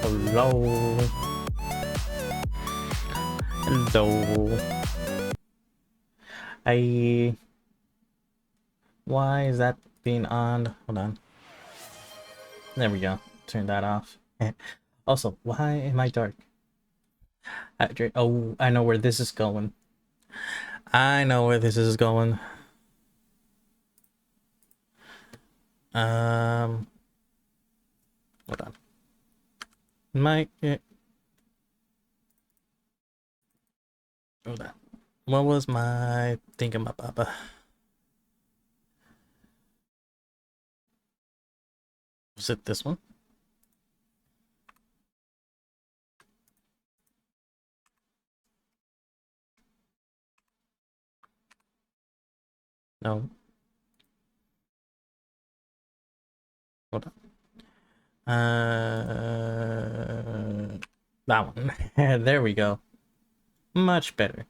Hello. Hello. Why is that being on? Hold on. There we go. Turn that off. Also, why am I dark? Oh, I know where this is going. I know where this is going. Hold on. Hold on. What was my thingamababa? Was it this one? No. Hold on. That one. There we go. Much better.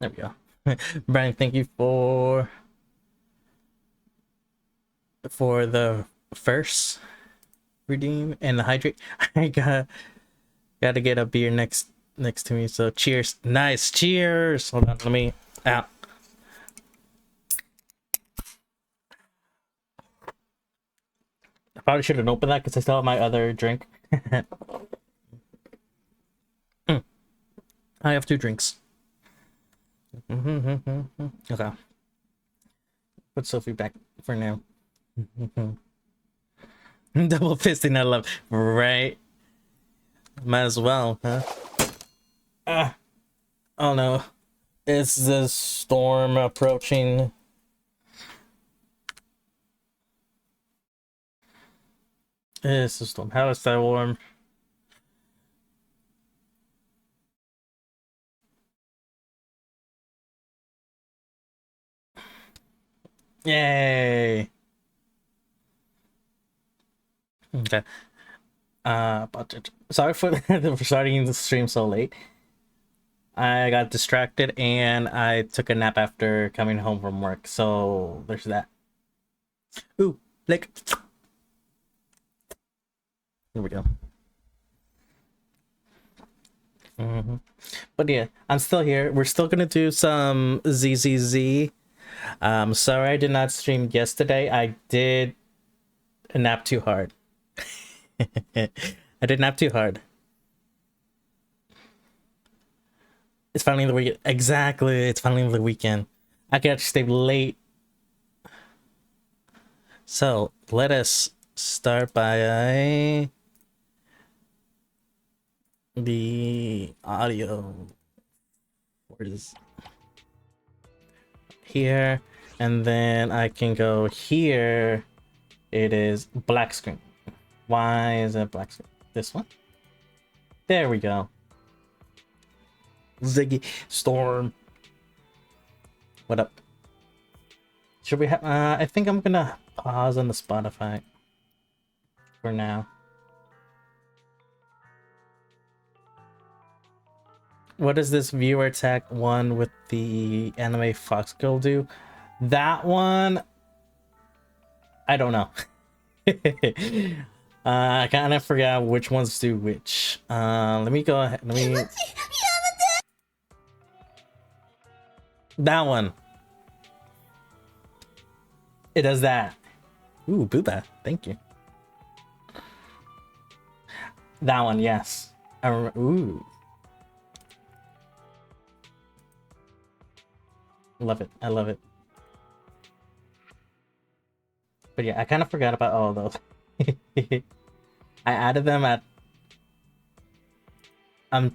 There we go. Brian, thank you for the first redeem and the hydrate. I gotta get a beer next to me, so cheers. Nice, cheers. Hold on, let me out. I probably shouldn't open that because I still have my other drink. I have 2 drinks. Okay. Put Sophie back for now. Double fisting, I love. Right. Might as well, huh? Oh no. It's the storm approaching. It's the storm. How is that warm? Yay! Okay. But sorry for for starting the stream so late. I got distracted and I took a nap after coming home from work, so there's that. Ooh, Like, here we go. But yeah, I'm still here. We're still gonna do some ZZZ. Sorry I did not stream yesterday. I did nap too hard. I did nap too hard. It's finally the weekend. Exactly. It's finally the weekend. I can actually stay late. So let us start by the audio. Where is here? And then I can go here. It is black screen. Why is it black screen? This one? There we go. Ziggy Storm. What up? Should we have I think I'm gonna pause on the Spotify for now. What does this viewer tag one with the anime Fox Girl do? That one, I don't know. I kind of forgot which ones do which. Let me go ahead. Let me. That one. It does that. Ooh, Booba. Thank you. That one, yes. I remember. Ooh. Love it. I love it. But yeah, I kind of forgot about all of those. I added them at. I'm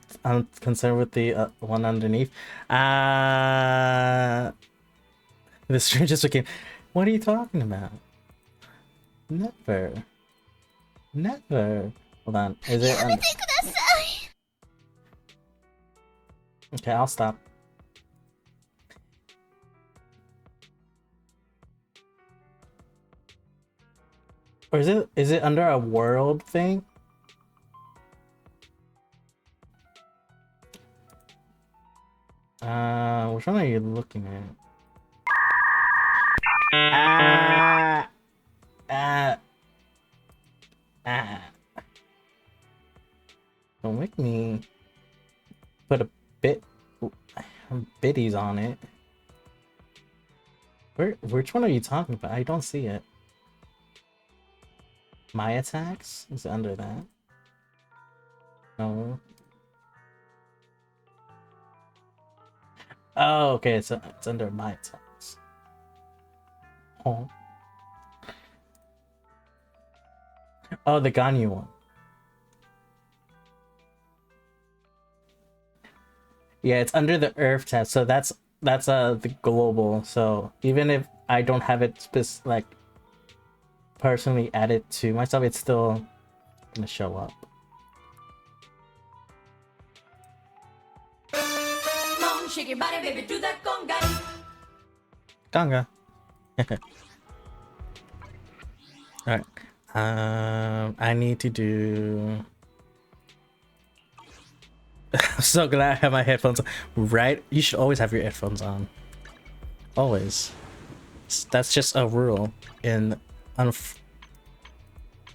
concerned with the one underneath. The stream just became. What are you talking about? Never. Never. Hold on. Is it? Okay, I'll stop. Or is it under a world thing? Which one are you looking at? Don't make me put a biddies on it. Which one are you talking about? I don't see it. My attacks? Is it under that? No. Oh, okay, it's under my attacks. Oh. Oh, the Ganyu one. Yeah, it's under the Earth tab, so that's the global. So even if I don't have it like personally added to myself, it's still gonna show up. Mom, shake your body, baby, do that conga. Conga. All right. I need to do. I'm so glad I have my headphones on. Right? You should always have your headphones on. Always. That's just a rule in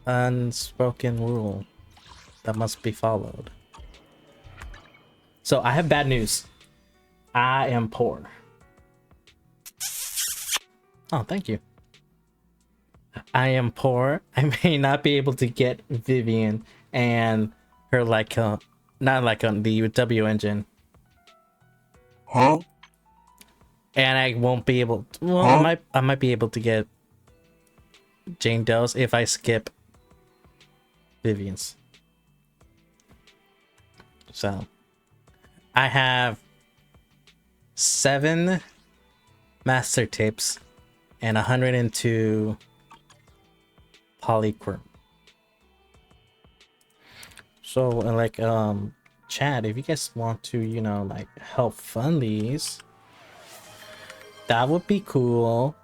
unspoken rule that must be followed. So I have bad news. I am poor. Oh, thank you. I am poor. I may not be able to get Vivian and her like not like on the W engine. Huh? And I won't be able to, well, huh? I might be able to get Jane Doe's if I skip Vivian's. So I have 7 master tapes and 102 polychrome. So like chat, if you guys want to, you know, like help fund these, that would be cool.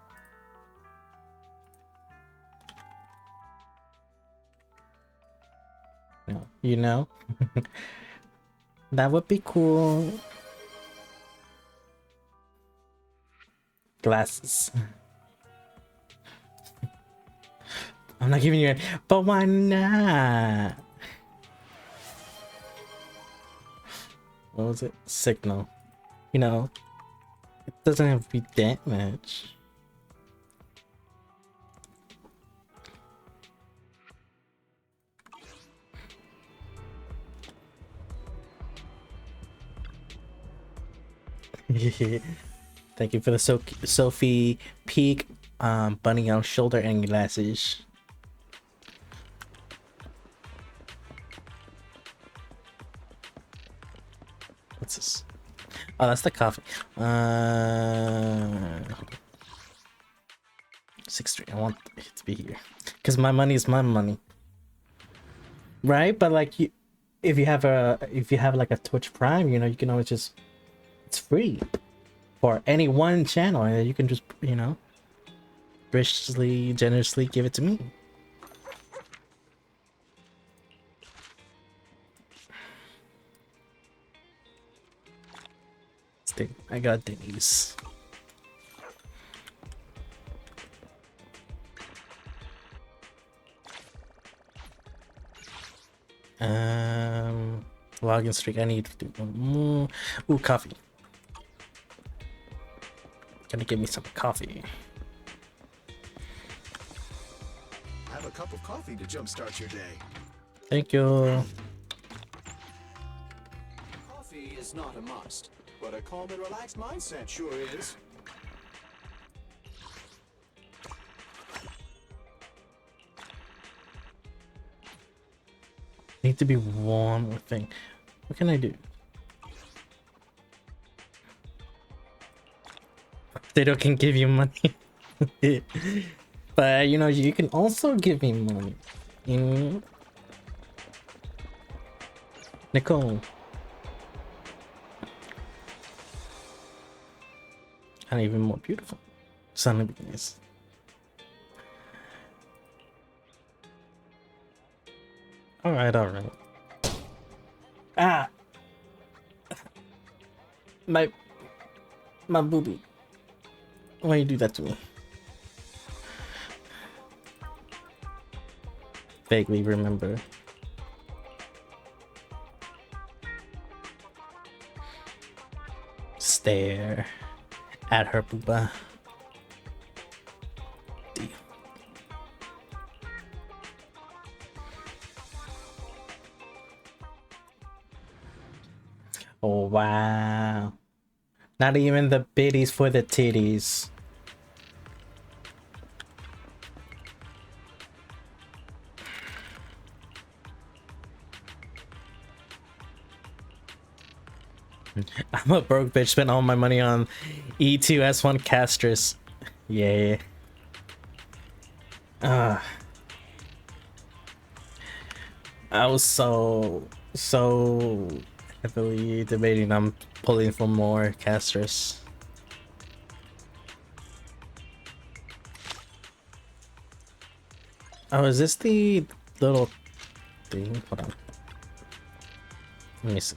You know, that would be cool. Glasses. I'm not giving you it, but why not? What was it? Signal. You know, it doesn't have to be that much. Thank you for the Sophie Peak bunny on shoulder and glasses. What's this? Oh, that's the coffee. 6-3. I want it to be here because my money is my money, right? But like, if you have like a Twitch Prime, you know, you can always just, it's free for any one channel, and you can just, you know, graciously, generously give it to me. I got Denny's. Login streak. I need to do more. Ooh, coffee. Gonna give me some coffee. Have a cup of coffee to jumpstart your day. Thank you. Coffee is not a must, but a calm and relaxed mindset sure is. Need to be one more thing. What can I do? Potato can give you money. But you know, you can also give me money. Nicole. And even more beautiful. Sunny beginnings. Alright. Ah! My booby. Why you do that to me? Vaguely remember. Stare at her booba. Oh wow. Not even the biddies for the titties. I'm a broke bitch, spent all my money on E2 S1 castress. Yeah. I was so heavily debating on pulling for more castress. Oh, is this the little thing? Hold on. Let me see.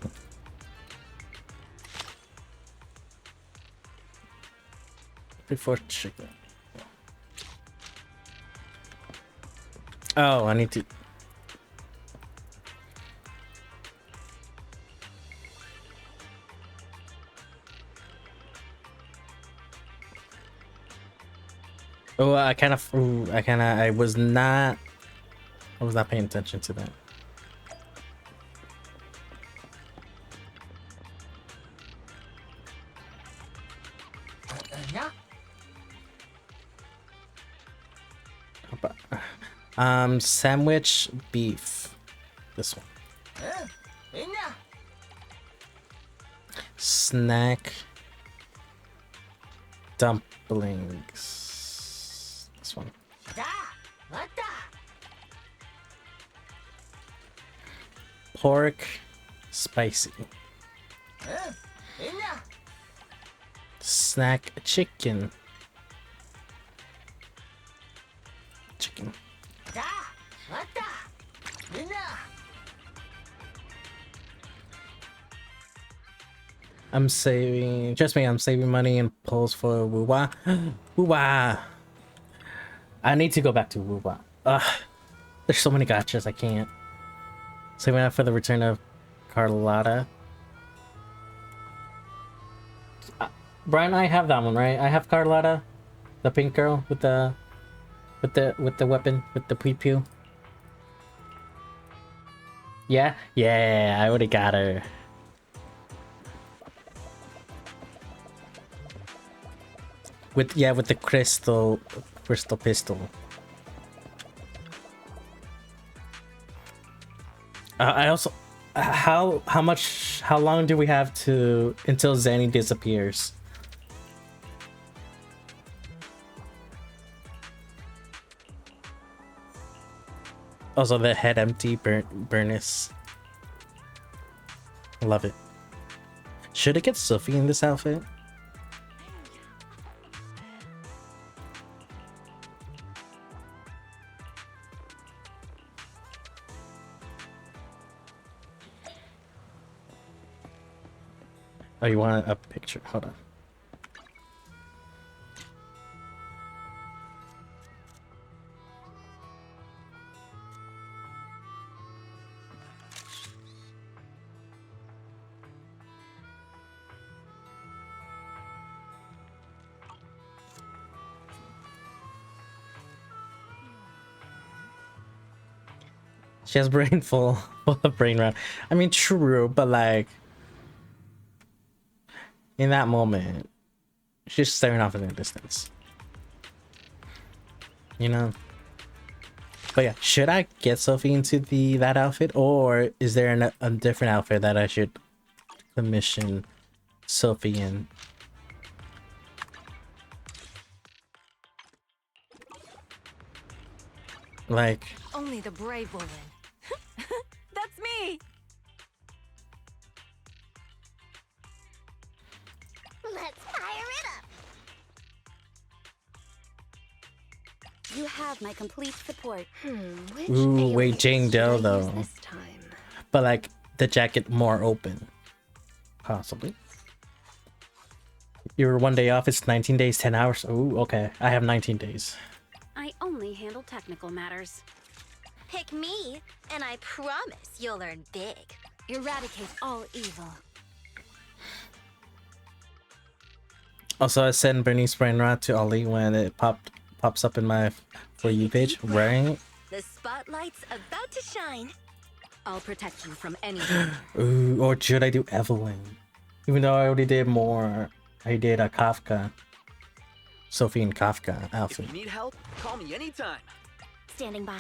Before chicken. Oh, I need to. Oh, I was not paying attention to that. Sandwich beef. This one. Snack dumplings. This one. Pork spicy. Snack chicken. I'm saving, trust me, I'm saving money and pulls for Woo-Wah. Woo-Wah. I need to go back to Woo-Wah. There's so many gotchas, I can't. So we went out for the return of Carlotta. Brian, I have that one, right? I have Carlotta, the pink girl with the weapon, with the pew pew. Yeah, yeah, I would have got her. With the crystal pistol. I also, how long do we have to until Zanny disappears? Also, the head empty Burnus. Love it. Should I get Sophie in this outfit? Oh, you want a picture? Hold on. She has brain full of brain rot. I mean, true, but like in that moment, she's just staring off in the distance. You know. But yeah, should I get Sophie into that outfit, or is there a different outfit that I should commission Sophie in? Like, only the brave will win. That's me. Let's fire it up. You have my complete support. Which ooh, wait, alias Jane should Doe I use though. this time? But like the jacket more open, possibly. You're 1 day off. It's 19 days, 10 hours. Ooh, okay. I have 19 days. I only handle technical matters. Pick me, and I promise you'll learn big. Eradicate all evil. Also, I sent Bernice Brain Rot to Ollie when it pops up in my For You page, right? The spotlight's about to shine. I'll protect you from any danger. Ooh, or should I do Evelyn? Even though I already did more. I did a Kafka. Sophie and Kafka outfit. If you need help, call me anytime. Standing by.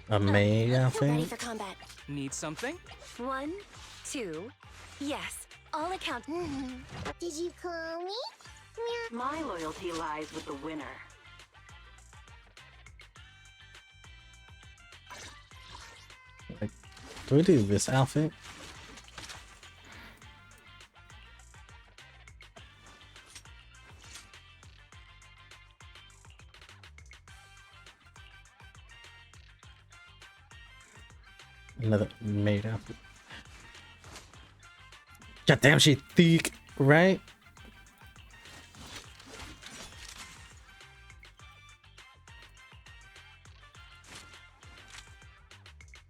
A maid Ready outfit? for combat. Need something? 1, 2, yes. All account. Did you call me? My loyalty lies with the winner. Like, do we do this outfit? Another maid outfit. God damn, she thick, right?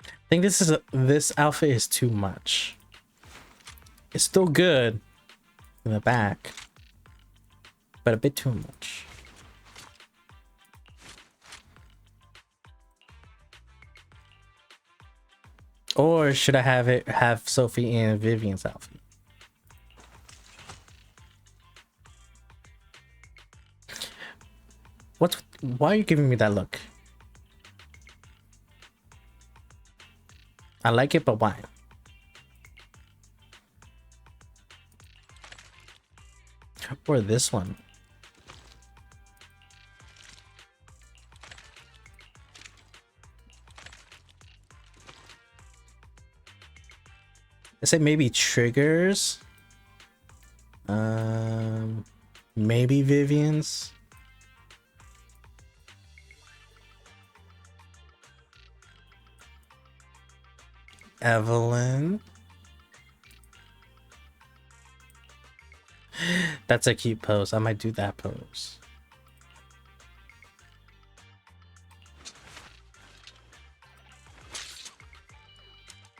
I think this outfit is too much. It's still good in the back, but a bit too much. Or should I have Sophie in Vivian's outfit? Why are you giving me that look? I like it, but why? Or this one. I say maybe Triggers. Maybe Vivian's. Evelyn. That's a cute pose. I might do that pose.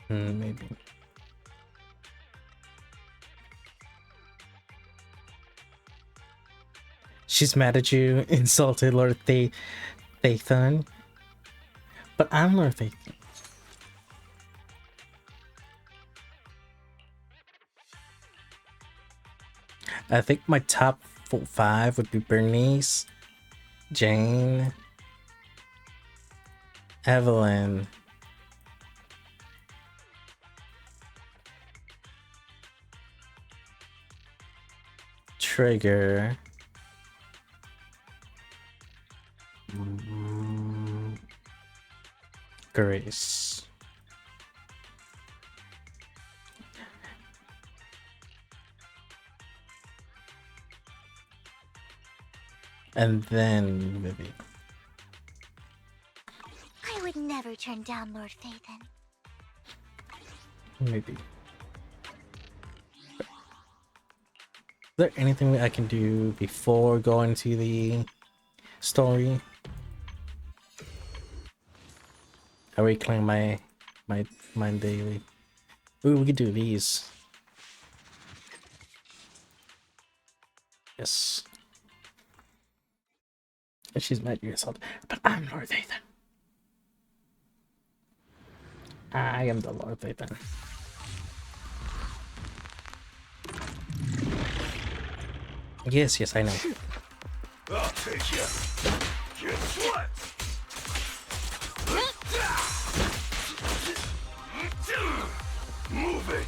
Maybe. She's mad at you, insulted Lord Thathan. But I'm Lord Thathan. I think my top 5 would be Bernice, Jane, Evelyn, Trigger, Grace. And then Vivian. I would never turn down Lord Phaethon. Maybe. Is there anything I can do before going to the story? I reclaim my daily. Ooh, we could do these. Yes. And she's mad you assault, but I'm Lord Phaethon. I am the Lord Phaethon. Yes, I know. I'll take you. Guess what? Move it.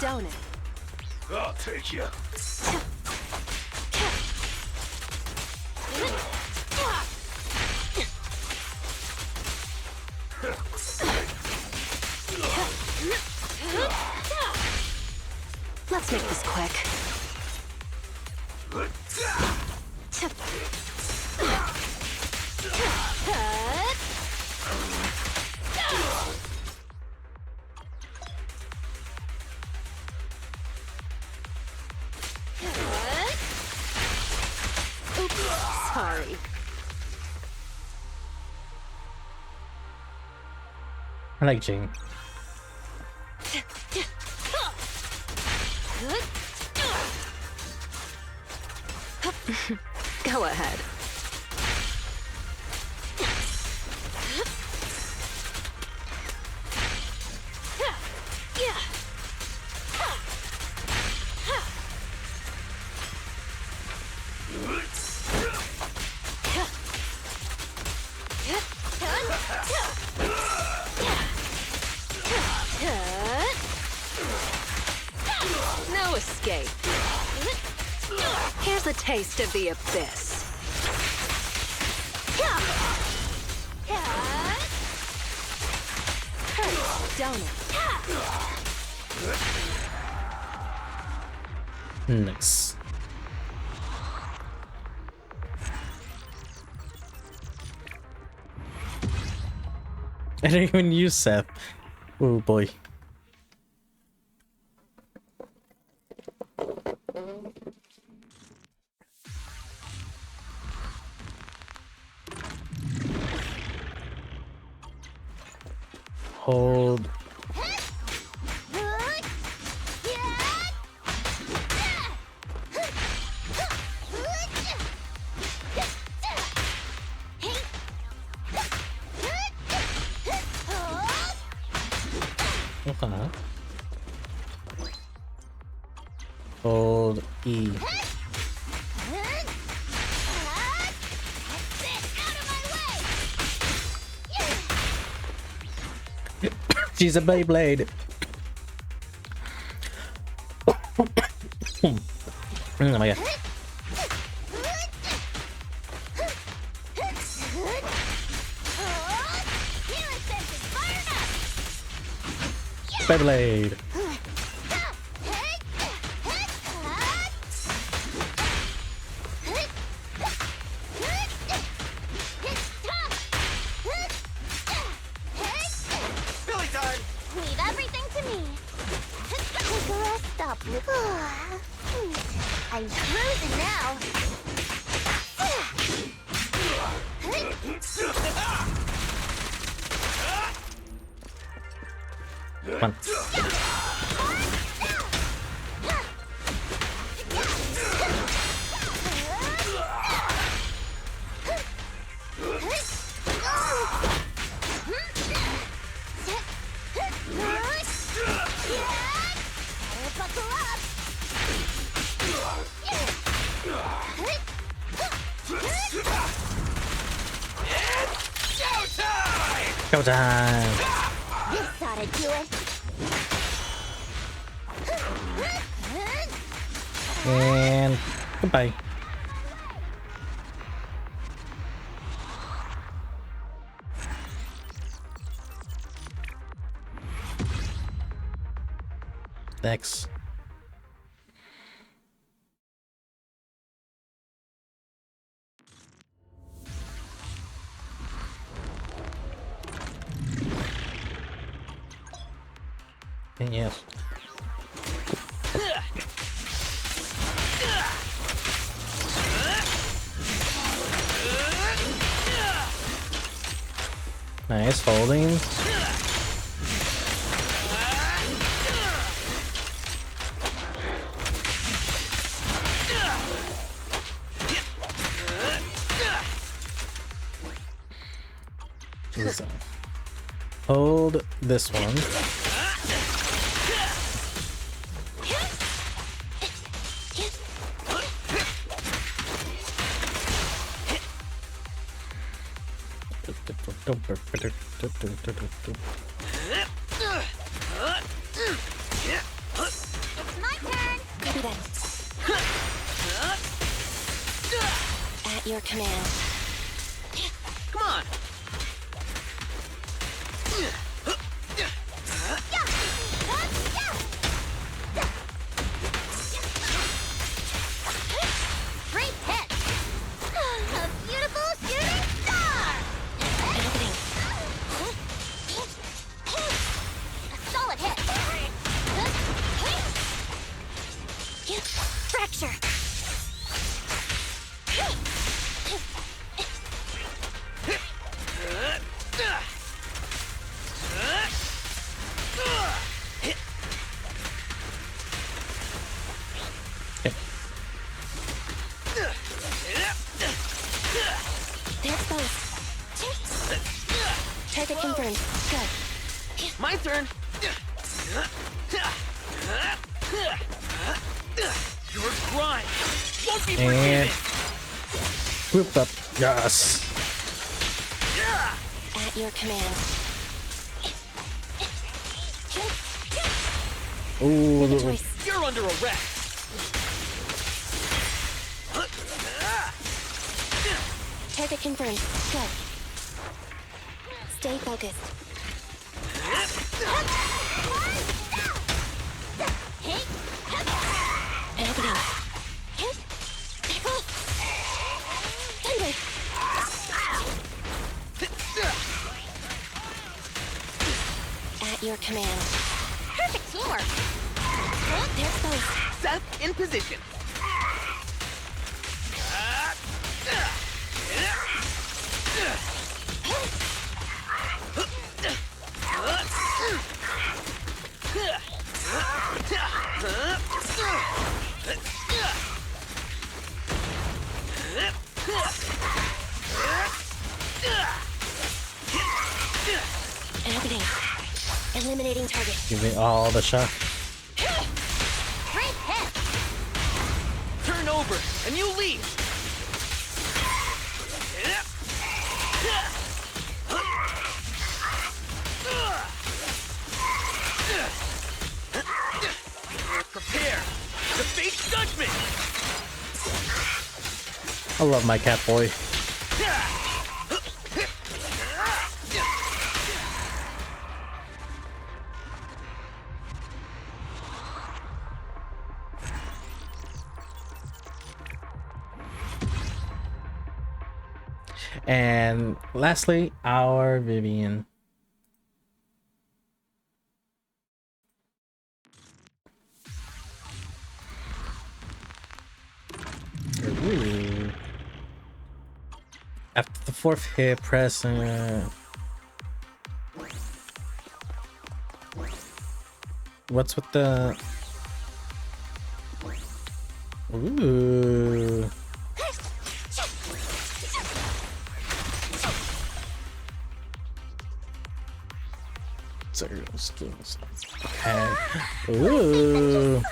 Don't it? I'll take you. Let's make this quick. Oops, sorry. I like Jane. Go ahead. No escape. Here's a taste of the abyss. Hurts, don't it? Nice. I didn't even use Seth. Oh boy. Hold. Okay. Hold E. She's a Beyblade. Oh my god. Beyblade. stop. I'm cruising now. Come on. Buckle up. Go time. This ought to do it. And goodbye. Next. Yes. Nice holding. Jesus. Hold this one. It's my turn. Copy that. At your command. Come on. Great hit. A beautiful shooting star. Happening. A solid hit. Fracture. They're exposed. Target confirmed. Good. My turn. Your grind won't be And forgiven. group up. Yes. At your command. Ooh. Choice. You're under arrest. Target confirmed. Good. Stay focused. Happening. Thunder. At your command. Perfect teamwork. They're exposed. Seth in position. Happening. Eliminating target. Give me all the shot. Great hit. Turn over and you leave. Prepare to face judgment. I love my cat boy. And lastly, our Vivian. After the fourth hit, press. What's with the? Ooh. Zero skills. Okay. Ooh.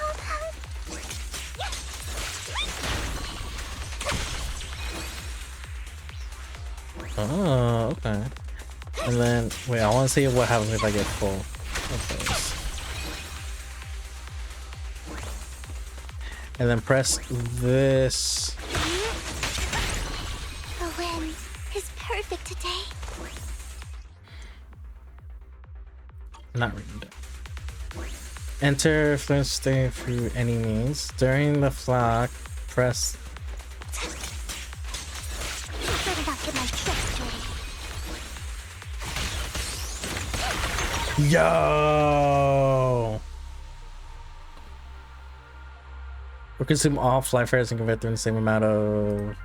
Oh, okay. And then, wait, I want to see what happens if I get full of those. And then press this. The wind is perfect today. Not reading it. Enter flint stay through any means. During the flock, press. You better not get my tricks dirty. Yo! Or consume all fly fires and convert them in the same amount of.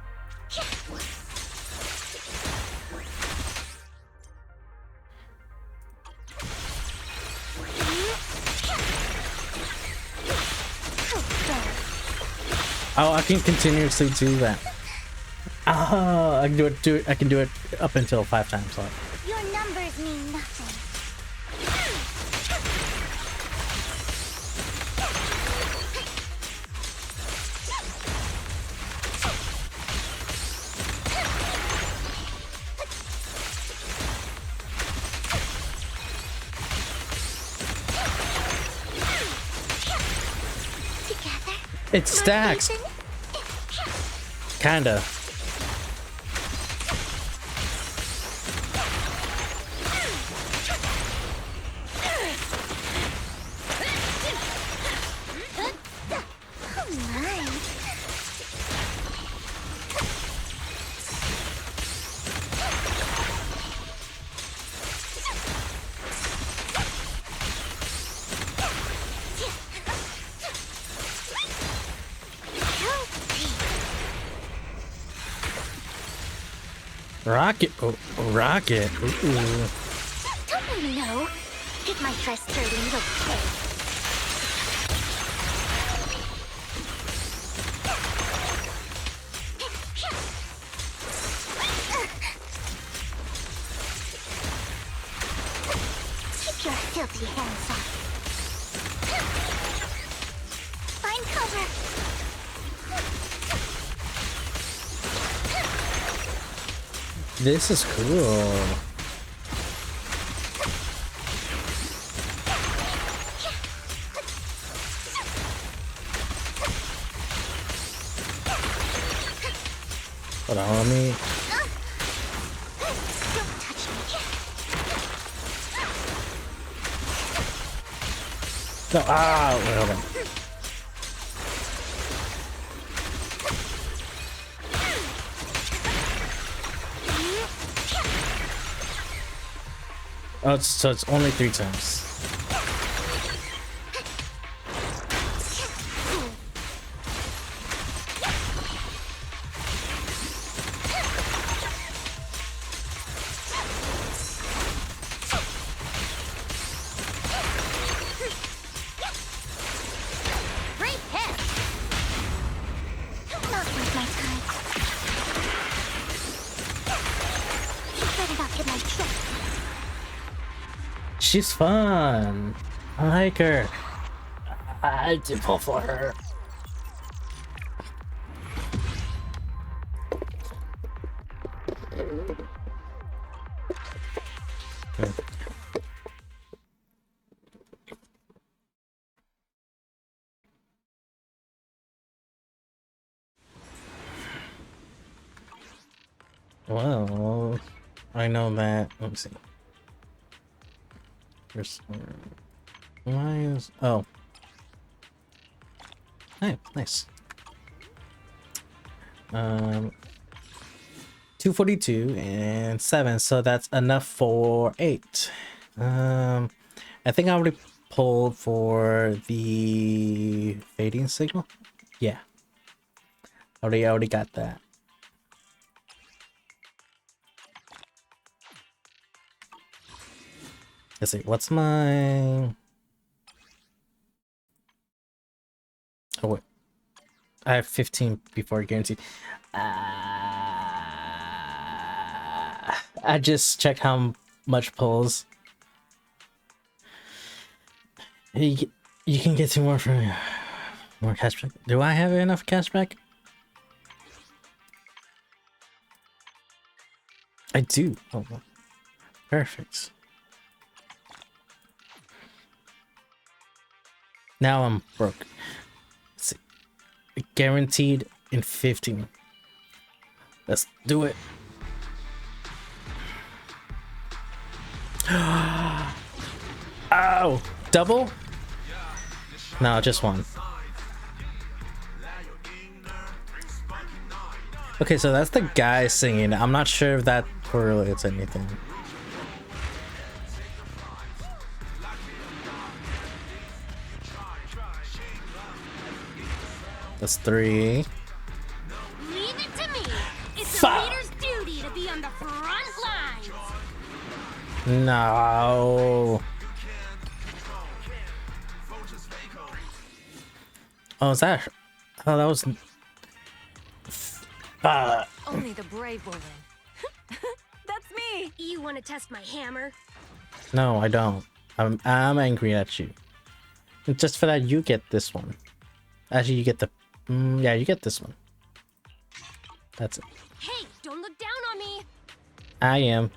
Oh, I can continuously do that. Oh, I can do it. I can do it up until 5 times. So. Your numbers mean nothing. Together. It stacks. Kinda. Rocket. Oh, rocket. Ooh. Don't let me know. Get my dress dirty and you'll pay. Keep your filthy hands off. Find cover. This is cool. Hold on, let me. Don't touch me. No, wait, hold on. Oh, so it's only 3 times. Great hit. Not worth my time. You better not get my trick. She's fun. I like her. I did pull for her. Well, I know that. Let me see. Why is... Oh. Hey, nice. 242 and 7, so that's enough for 8. I think I already pulled for the fading signal. Yeah. Already got that. Let's see. What's my? Oh wait, I have 15 before guaranteed. I just check how much pulls. You can get 2 more for more cashback. Do I have enough cashback? I do. Oh, well. Perfect. Now I'm broke. Let's see. Guaranteed in 15. Let's do it. Oh, double? No, just one. Okay, so that's the guy singing. I'm not sure if that correlates anything. That's 3. Leave it to me. It's Fuck. a leader's duty to be on the front lines. No. Oh, is that? Oh, that was. Only the brave will win. That's me. You want to test my hammer? No, I don't. I'm angry at you. And just for that, you get this one. Actually, you get the. Yeah, you get this one. That's it. Hey, don't look down on me. I am.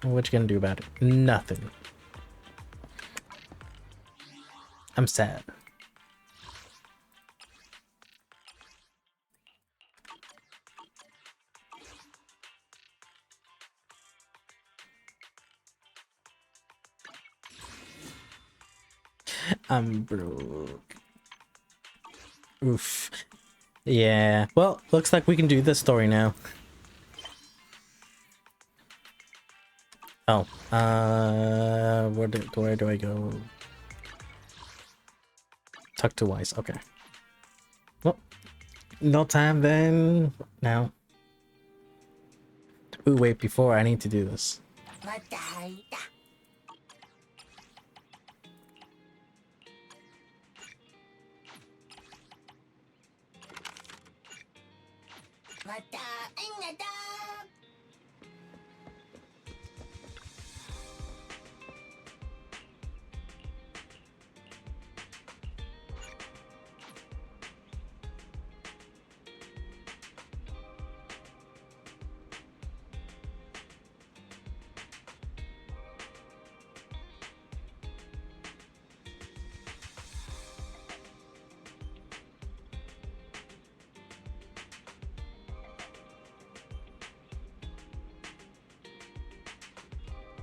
What you gonna do about it? Nothing. I'm sad. I'm broke. Oof. Yeah. Well, looks like we can do this story now. Oh. Where do I go? Talk to Wise. Okay. Well, no time then. Now. Ooh, wait. Before I need to do this.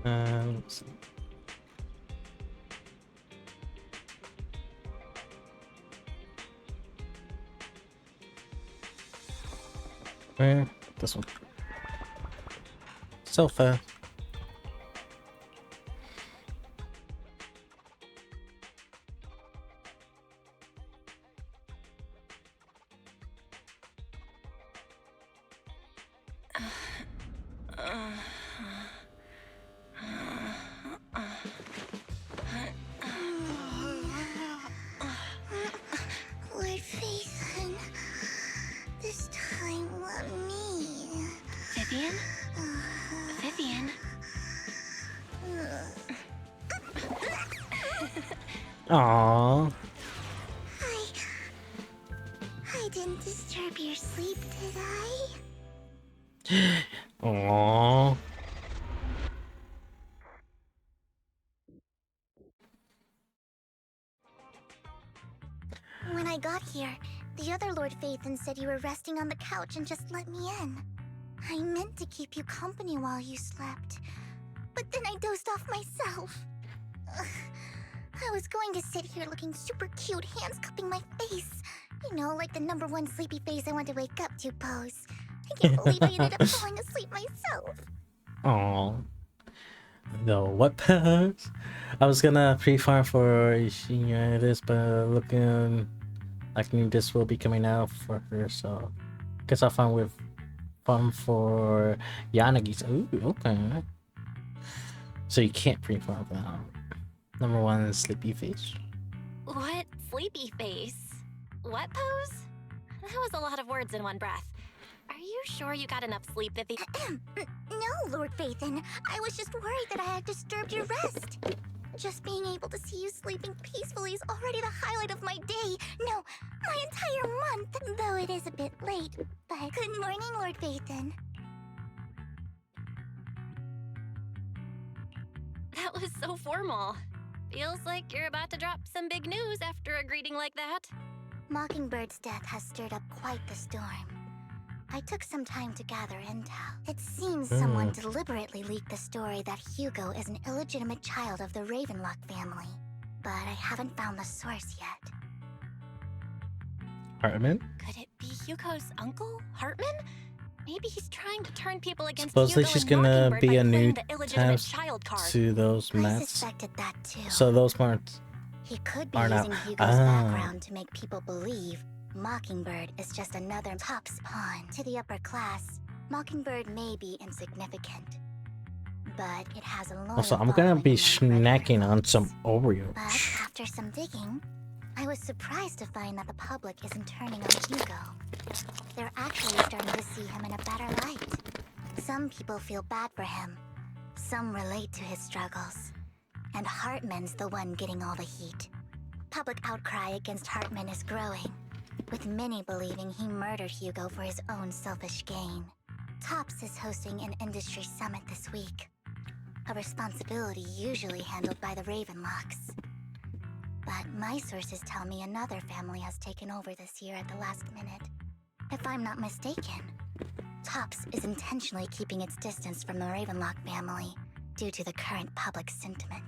Let's see. Where? This one. Sofa. Lord Phaethon, this time let me. Vivian? Vivian? Aww. I didn't disturb your sleep, did I? Aww. When I got here, the other Lord Phaethon said you were resting on the couch and just let me in. I meant to keep you company while you slept, but then I dozed off myself. Ugh. I was going to sit here looking super cute, hands cupping my face. You know, like the #1 sleepy face I want to wake up to pose. I can't believe I ended up falling asleep myself. Aww. No, what pose? I was gonna pre-farm for this, but looking like this will be coming out for her, so guess I'll farm for Yanagi's. Ooh, okay. So you can't pre-farm for that. Number 1 is sleepy face. What? Sleepy face? What pose? That was a lot of words in one breath. Are you sure you got enough sleep, Vivi? No, Lord Phaethon. I was just worried that I had disturbed your rest. Just being able to see you sleeping peacefully is already the highlight of my day. No, my entire month. Though it is a bit late. But good morning, Lord Phaethon. That was so formal. Feels like you're about to drop some big news after a greeting like that. Mockingbird's death has stirred up quite the storm. I took some time to gather intel. It seems someone deliberately leaked the story that Hugo is an illegitimate child of the Ravenlock family. But I haven't found the source yet. Hartman? Could it be Hugo's uncle, Hartman? Maybe he's trying to turn people against Supposedly Hugo she's and gonna Mockingbird be by a new playing the illegitimate task child card. to those I mats. suspected that too. So those parts He could be are now. using Hugo's background to make people believe Mockingbird is just another Top's pawn. To the upper class, Mockingbird may be insignificant, but it has a loyal Also, I'm gonna be following among snacking regular on some folks. Oreo. But after some digging, I was surprised to find that the public isn't turning on Hugo. They're actually starting to see him in a better light. Some people feel bad for him. Some relate to his struggles. And Hartman's the one getting all the heat. Public outcry against Hartman is growing, with many believing he murdered Hugo for his own selfish gain. Tops is hosting an industry summit this week, a responsibility usually handled by the Ravenlocks. But my sources tell me another family has taken over this year at the last minute. If I'm not mistaken, Tops is intentionally keeping its distance from the Ravenlock family due to the current public sentiment.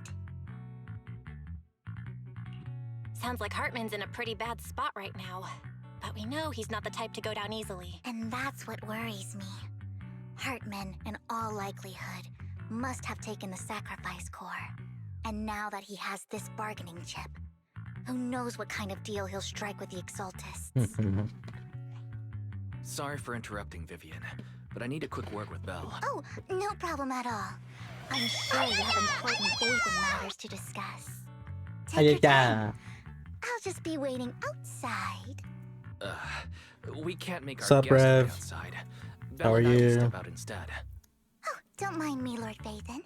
Sounds like Hartman's in a pretty bad spot right now. But we know he's not the type to go down easily. And that's what worries me. Hartman, in all likelihood, must have taken the sacrifice core. And now that he has this bargaining chip, who knows what kind of deal he'll strike with the Exaltists. Sorry for interrupting, Vivian, but I need a quick word with Belle. Oh, no problem at all. I'm sure you have important Phaethon matters to discuss. Take your time. I'll just be waiting outside. We can't make our Sup, guest stay Rev? outside. How Belle are and I will you? step out instead. Oh, don't mind me, Lord Phaethon.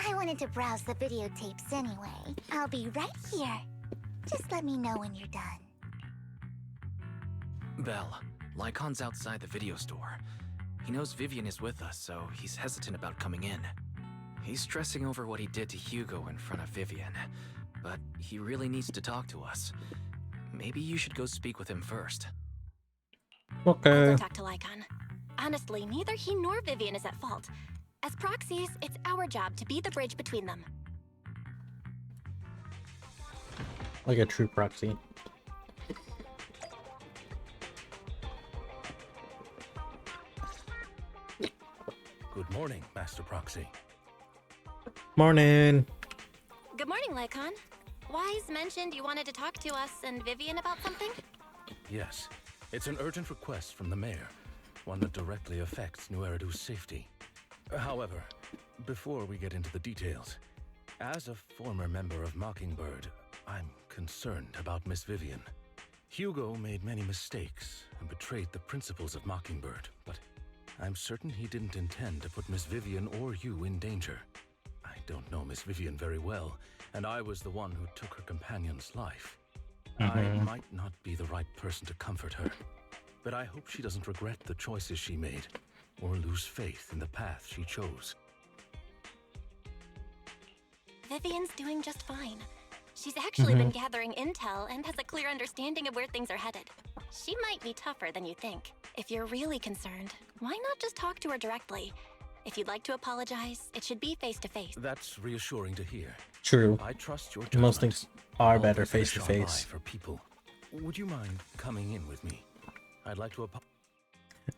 I wanted to browse the videotapes anyway. I'll be right here. Just let me know when you're done. Belle, Lycon's outside the video store. He knows Vivian is with us, so he's hesitant about coming in. He's stressing over what he did to Hugo in front of Vivian, but he really needs to talk to us. Maybe you should go speak with him first. I'll Okay. go talk to Lycon. Honestly, neither he nor Vivian is at fault. As proxies, it's our job to be the bridge between them. Like a true proxy. Good morning, Master Proxy. Morning. Good morning, Lycon. Wise mentioned you wanted to talk to us and Vivian about something? Yes, it's an urgent request from the mayor, one that directly affects New Eridu's safety. However, before we get into the details, as a former member of Mockingbird, I'm concerned about Miss Vivian. Hugo made many mistakes and betrayed the principles of Mockingbird, but I'm certain he didn't intend to put Miss Vivian or you in danger. I don't know Miss Vivian very well, and I was the one who took her companion's life. I might not be the right person to comfort her, but I hope she doesn't regret the choices she made or lose faith in the path she chose. Vivian's doing just fine. She's actually been gathering intel and has a clear understanding of where things are headed. She might be tougher than you think. If you're really concerned, why not just talk to her directly? If you'd like to apologize, it should be face to face. That's reassuring to hear. True. I trust your judgment. Most things are better Always face to wish our face. eye for people. Would you mind coming in with me? I'd like to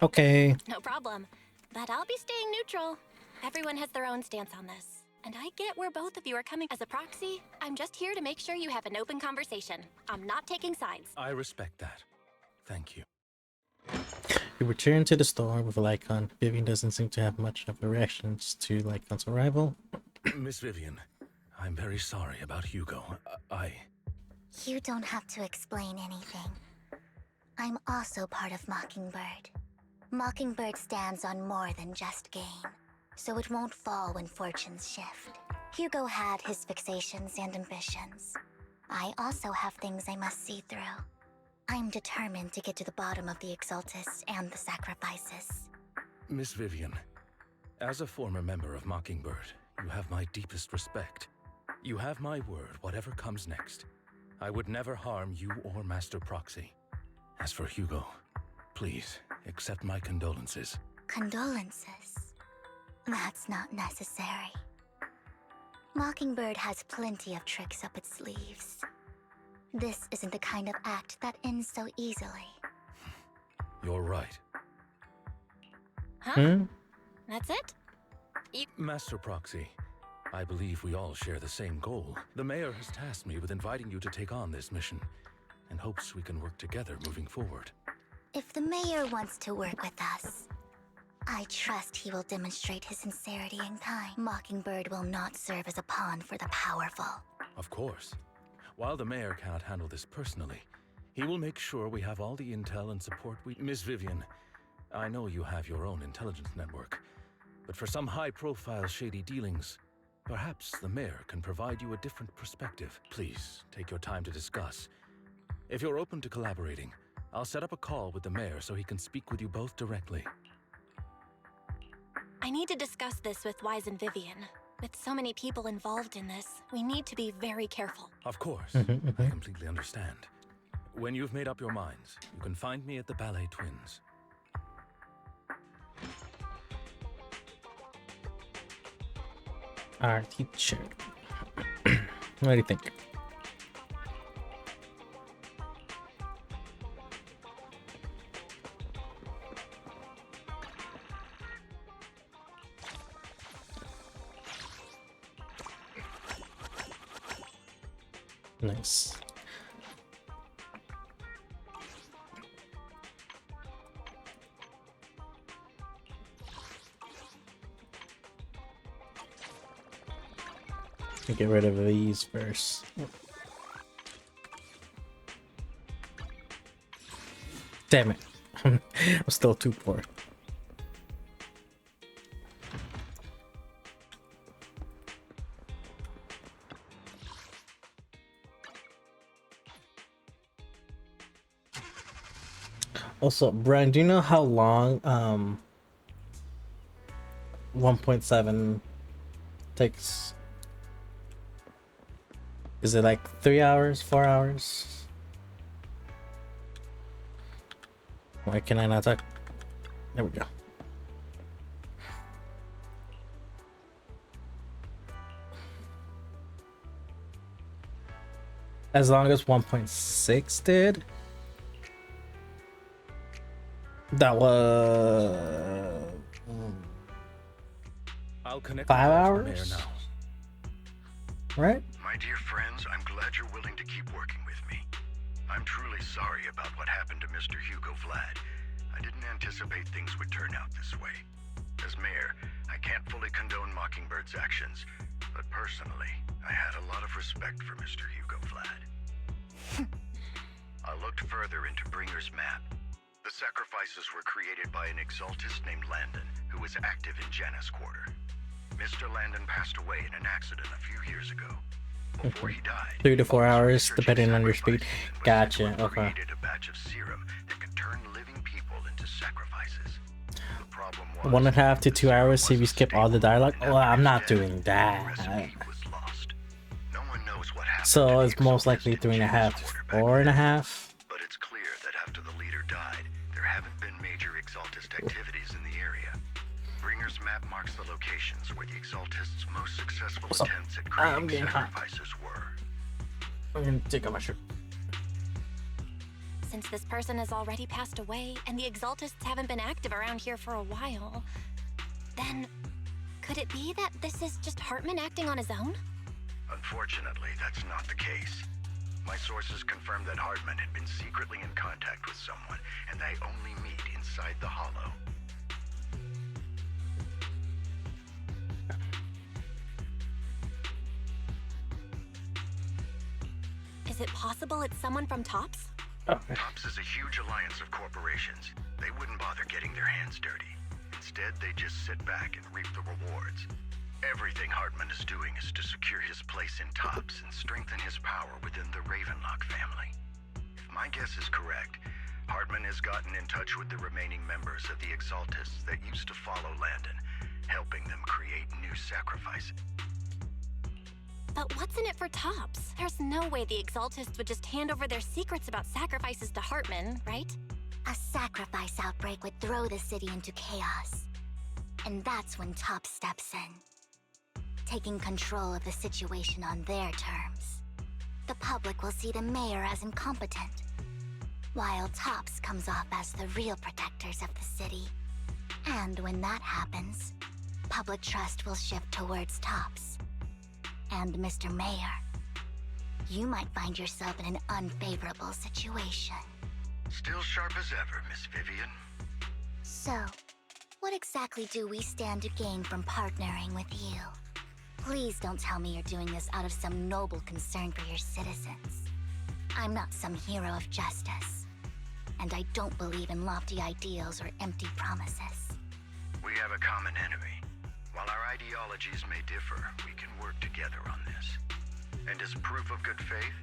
Okay. No problem. But I'll be staying neutral. Everyone has their own stance on this. And I get where both of you are coming. As a proxy, I'm just here to make sure you have an open conversation. I'm not taking sides. I respect that. Thank you. We return to the store with Lycon. Vivian doesn't seem to have much of a reaction to Lycon's arrival. Miss Vivian, I'm very sorry about Hugo. You don't have to explain anything. I'm also part of Mockingbird. Mockingbird stands on more than just gain, so it won't fall when fortunes shift. Hugo had his fixations and ambitions. I also have things I must see through. I'm determined to get to the bottom of the Exaltists and the sacrifices. Miss Vivian, as a former member of Mockingbird, you have my deepest respect. You have my word, whatever comes next. I would never harm you or Master Proxy. As for Hugo, please, accept my condolences. Condolences? That's not necessary. Mockingbird has plenty of tricks up its sleeves. This isn't the kind of act that ends so easily. You're right. Huh? That's it? Master Proxy, I believe we all share the same goal. The mayor has tasked me with inviting you to take on this mission, and hopes we can work together moving forward. If the mayor wants to work with us, I trust he will demonstrate his sincerity in kind. Mockingbird will not serve as a pawn for the powerful. Of course. While the mayor cannot handle this personally, he will make sure we have all the intel and support we... Miss Vivian, I know you have your own intelligence network, but for some high-profile shady dealings, perhaps the mayor can provide you a different perspective. Please, take your time to discuss. If you're open to collaborating, I'll set up a call with the mayor so he can speak with you both directly. I need to discuss this with Wise and Vivian. With so many people involved in this, we need to be very careful. Of course, I completely understand. When you've made up your minds, you can find me at the Ballet Twins. Our teacher. What do you think? Nice. Get rid of these first. Damn it. I'm still too poor. Also, Brian, do you know how long 1.7 takes? Is it like 3 hours, 4 hours? Why can I not talk? There we go. As long as 1.6 did? That was I'll connect 5 with the hours? mayor now. Right? My dear friends, I'm glad you're willing to keep working with me. I'm truly sorry about what happened to Mr. Hugo Vlad. I didn't anticipate things would turn out this way. As mayor, I can't fully condone Mockingbird's actions, but personally, I had a lot of respect for Mr. Hugo Vlad. I looked further into Bringer's map. The sacrifices were created by an exaltist named Landon, who was active in Janus Quarter. Mr. Landon passed away in an accident a few years ago. Before he died, 3 to 4 hours, researching depending on your speed. sacrifices Gotcha. was Okay. created a batch of serum that could turn living people into sacrifices. The problem was 1.5 to 2 hours. See if you wasn't skip all the stable, dialogue. and Well, I'm after not his death, doing the that. recipe was lost. No one knows what happened So to the it's most likely exaltist 3.5 Janus to Quarter back 4.5. but it's clear that after the leader died, there haven't been major Exaltist activities in the area. Bringer's map marks the locations where the Exaltists' most successful What's up? attempts at I'm creating getting hot. sacrifices were. I'm gonna take off my shirt. Since this person has already passed away and the Exaltists haven't been active around here for a while, then could it be that this is just Hartman acting on his own? Unfortunately, that's not the case. My sources confirmed that Hardman had been secretly in contact with someone, and they only meet inside the Hollow. Is it possible it's someone from Tops? TOPS is a huge alliance of corporations. They wouldn't bother getting their hands dirty. Instead, they just sit back and reap the rewards. Everything Hartman is doing is to secure his place in TOPS and strengthen his power within the Ravenlock family. If my guess is correct, Hartman has gotten in touch with the remaining members of the Exaltists that used to follow Landon, helping them create new sacrifices. But what's in it for Tops? There's no way the Exaltists would just hand over their secrets about sacrifices to Hartman, right? A sacrifice outbreak would throw the city into chaos. And that's when Tops steps in, taking control of the situation on their terms. The public will see the mayor as incompetent, while Tops comes off as the real protectors of the city. And when that happens, public trust will shift towards Tops. And Mr. Mayor, you might find yourself in an unfavorable situation. Still sharp as ever, Miss Vivian. So, what exactly do we stand to gain from partnering with you? Please don't tell me you're doing this out of some noble concern for your citizens. I'm not some hero of justice, and I don't believe in lofty ideals or empty promises. We have a common enemy. While our ideologies may differ, we can work together on this. And as proof of good faith,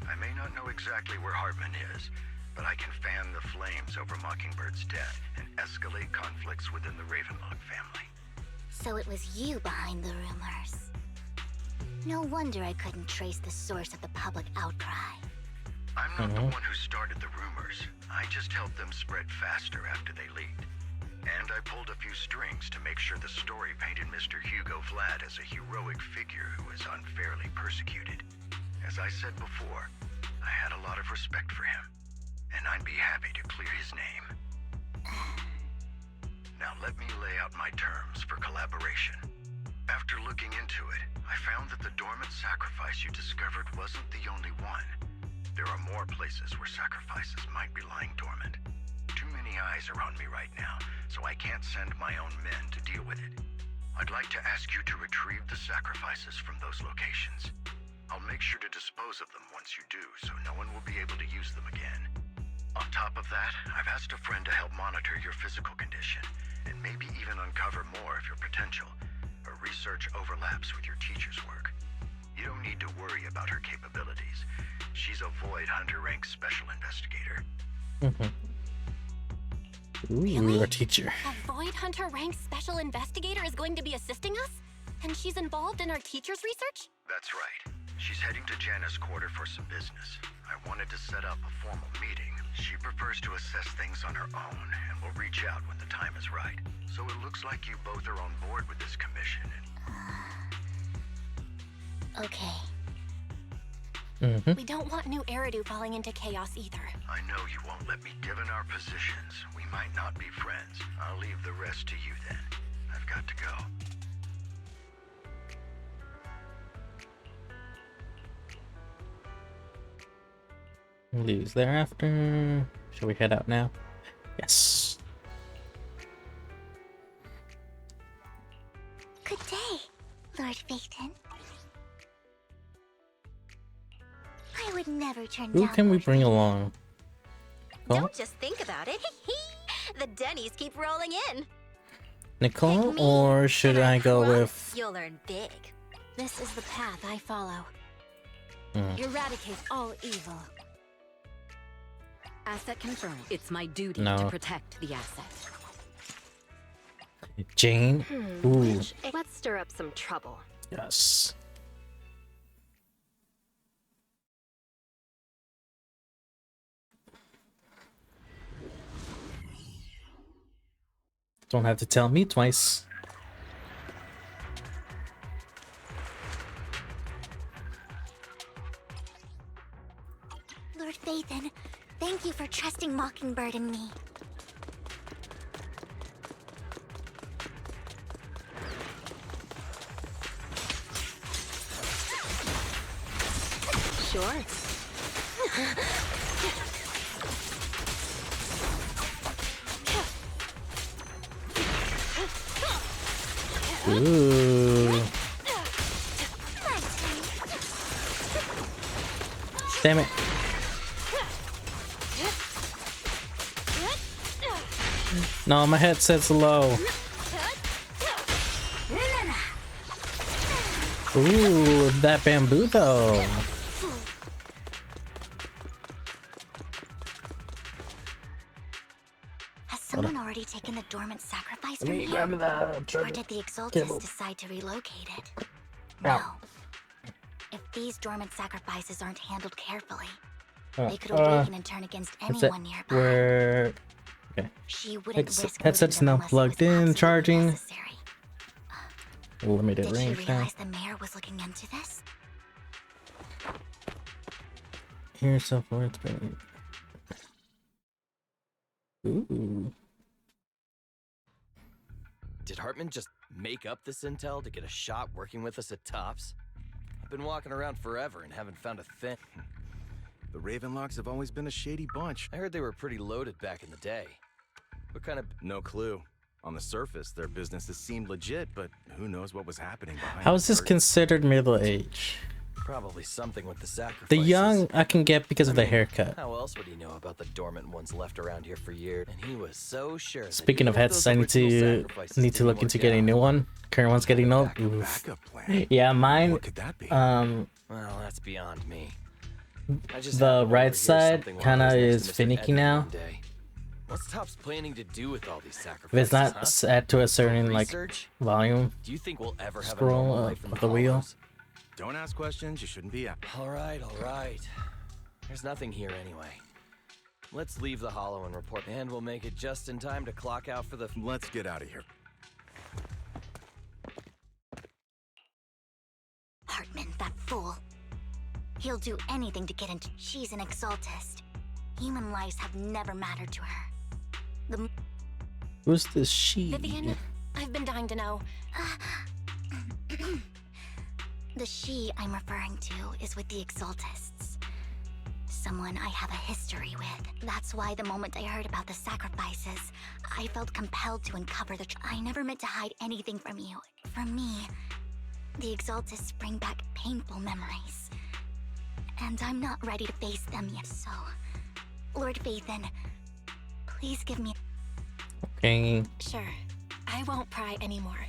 I may not know exactly where Hartman is, but I can fan the flames over Mockingbird's death and escalate conflicts within the Ravenlock family. So it was you behind the rumors. No wonder I couldn't trace the source of the public outcry. I'm not the one who started the rumors. I just helped them spread faster after they leaked. And I pulled a few strings to make sure the story painted Mr. Hugo Vlad as a heroic figure who was unfairly persecuted. As I said before, I had a lot of respect for him, and I'd be happy to clear his name. Now let me lay out my terms for collaboration. After looking into it, I found that the dormant sacrifice you discovered wasn't the only one. There are more places where sacrifices might be lying dormant. Too many eyes are on me right now, so I can't send my own men to deal with it. I'd like to ask you to retrieve the sacrifices from those locations. I'll make sure to dispose of them once you do, so no one will be able to use them again. On top of that, I've asked a friend to help monitor your physical condition, and maybe even uncover more of your potential. Her research overlaps with your teacher's work. You don't need to worry about her capabilities. She's a Void Hunter rank special investigator. Ooh, Really? our teacher. A Void Hunter ranked special investigator is going to be assisting us? And she's involved in our teacher's research? That's right. She's heading to Janna's quarter for some business. I wanted to set up a formal meeting. She prefers to assess things on her own, and will reach out when the time is right. So it looks like you both are on board with this commission. Okay. We don't want new Eridu falling into chaos either. I know you won't let me. Given our positions, we might not be friends. I'll leave the rest to you then. I've got to go. Lose thereafter. Shall we head out now? Yes. Good day, Lord Phaeton. I would never turn Who down can we Lord bring Phaeton. along? Nicole? Don't just think about it. The Denny's keep rolling in. Nicole, Pick me, or should and I go promise with? You'll earn big. This is the path I follow. Hmm. Eradicate all evil. Asset confirmed. It's my duty No. to protect the asset. Jane. Ooh, Let's stir up some trouble. yes. Don't have to tell me twice. Lord Phaeton, thank you for trusting Mockingbird and me. Sure. Ooh. Damn it. No, my headset's low. Ooh, that bamboo though. Has someone already taken the dormant sacrifice from here? Grab the Or did the Exaltus decide to relocate it? No. If these dormant sacrifices aren't handled carefully, they could awaken and turn against anyone nearby. Where? Okay. She wouldn't risk Headset's moving now them unless it plugged was in, absolutely charging. necessary. Limited Did she range now. realize the mayor was looking into this? Here's so far it's been. Ooh. Did Hartman just make up this intel to get a shot working with us at Tops? I've been walking around forever and haven't found a thing. The Ravenlocks have always been a shady bunch. I heard they were pretty loaded back in the day. What kind of... No clue. On the surface, their businesses seemed legit, but who knows what was happening behind How is the this curtain. considered middle age? Probably something with the sacrifices. The young I can get because of the haircut. How else would he know about the dormant ones left around here for years? And he was so sure. Speaking of headsets, I need to look into getting a new one. Current one's getting old. Backup plan. Yeah, mine. What could that be? Well, that's beyond me. I just The happened to right overhear side something while kinda I was next is to Mr. finicky Edmund now. one day. What's Tops planning to do with all these If sacrifices? it's not huh? set to a certain like Research? volume, Do you think we'll ever have a scroll normal up life in of the wheel. Hollows? Don't ask questions you shouldn't be asking. All right. There's nothing here anyway. Let's leave the hollow and report, and we'll make it just in time to clock out for the... Let's get out of here. Hartman, that fool. He'll do anything to get into. She's an Exaltist. Human lives have never mattered to her. The Who's this she? Vivian, I've been dying to know. The she I'm referring to is with the Exaltists. Someone I have a history with. That's why the moment I heard about the sacrifices, I felt compelled to uncover the I never meant to hide anything from you. For me, the Exaltists bring back painful memories. And I'm not ready to face them yet, so... Lord Vathan, please give me... Okay. Sure, I won't pry anymore.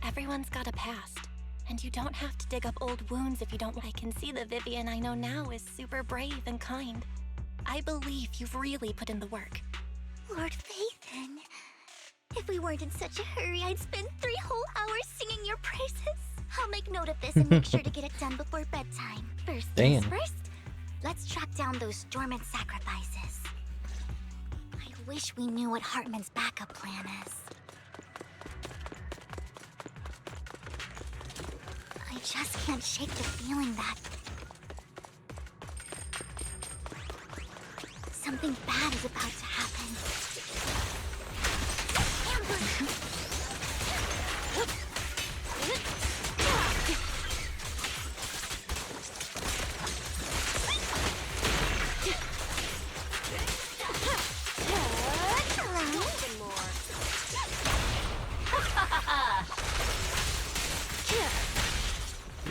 Everyone's got a past, and you don't have to dig up old wounds if you don't. I can see the Vivian I know now is super brave and kind. I believe you've really put in the work. Lord Vathan, if we weren't in such a hurry, I'd spend 3 whole hours singing your praises. I'll make note of this and make sure to get it done before bedtime. First things Damn. first, let's track down those dormant sacrifices. I wish we knew what Hartman's backup plan is. I just can't shake the feeling that something bad is about to happen. Ambush!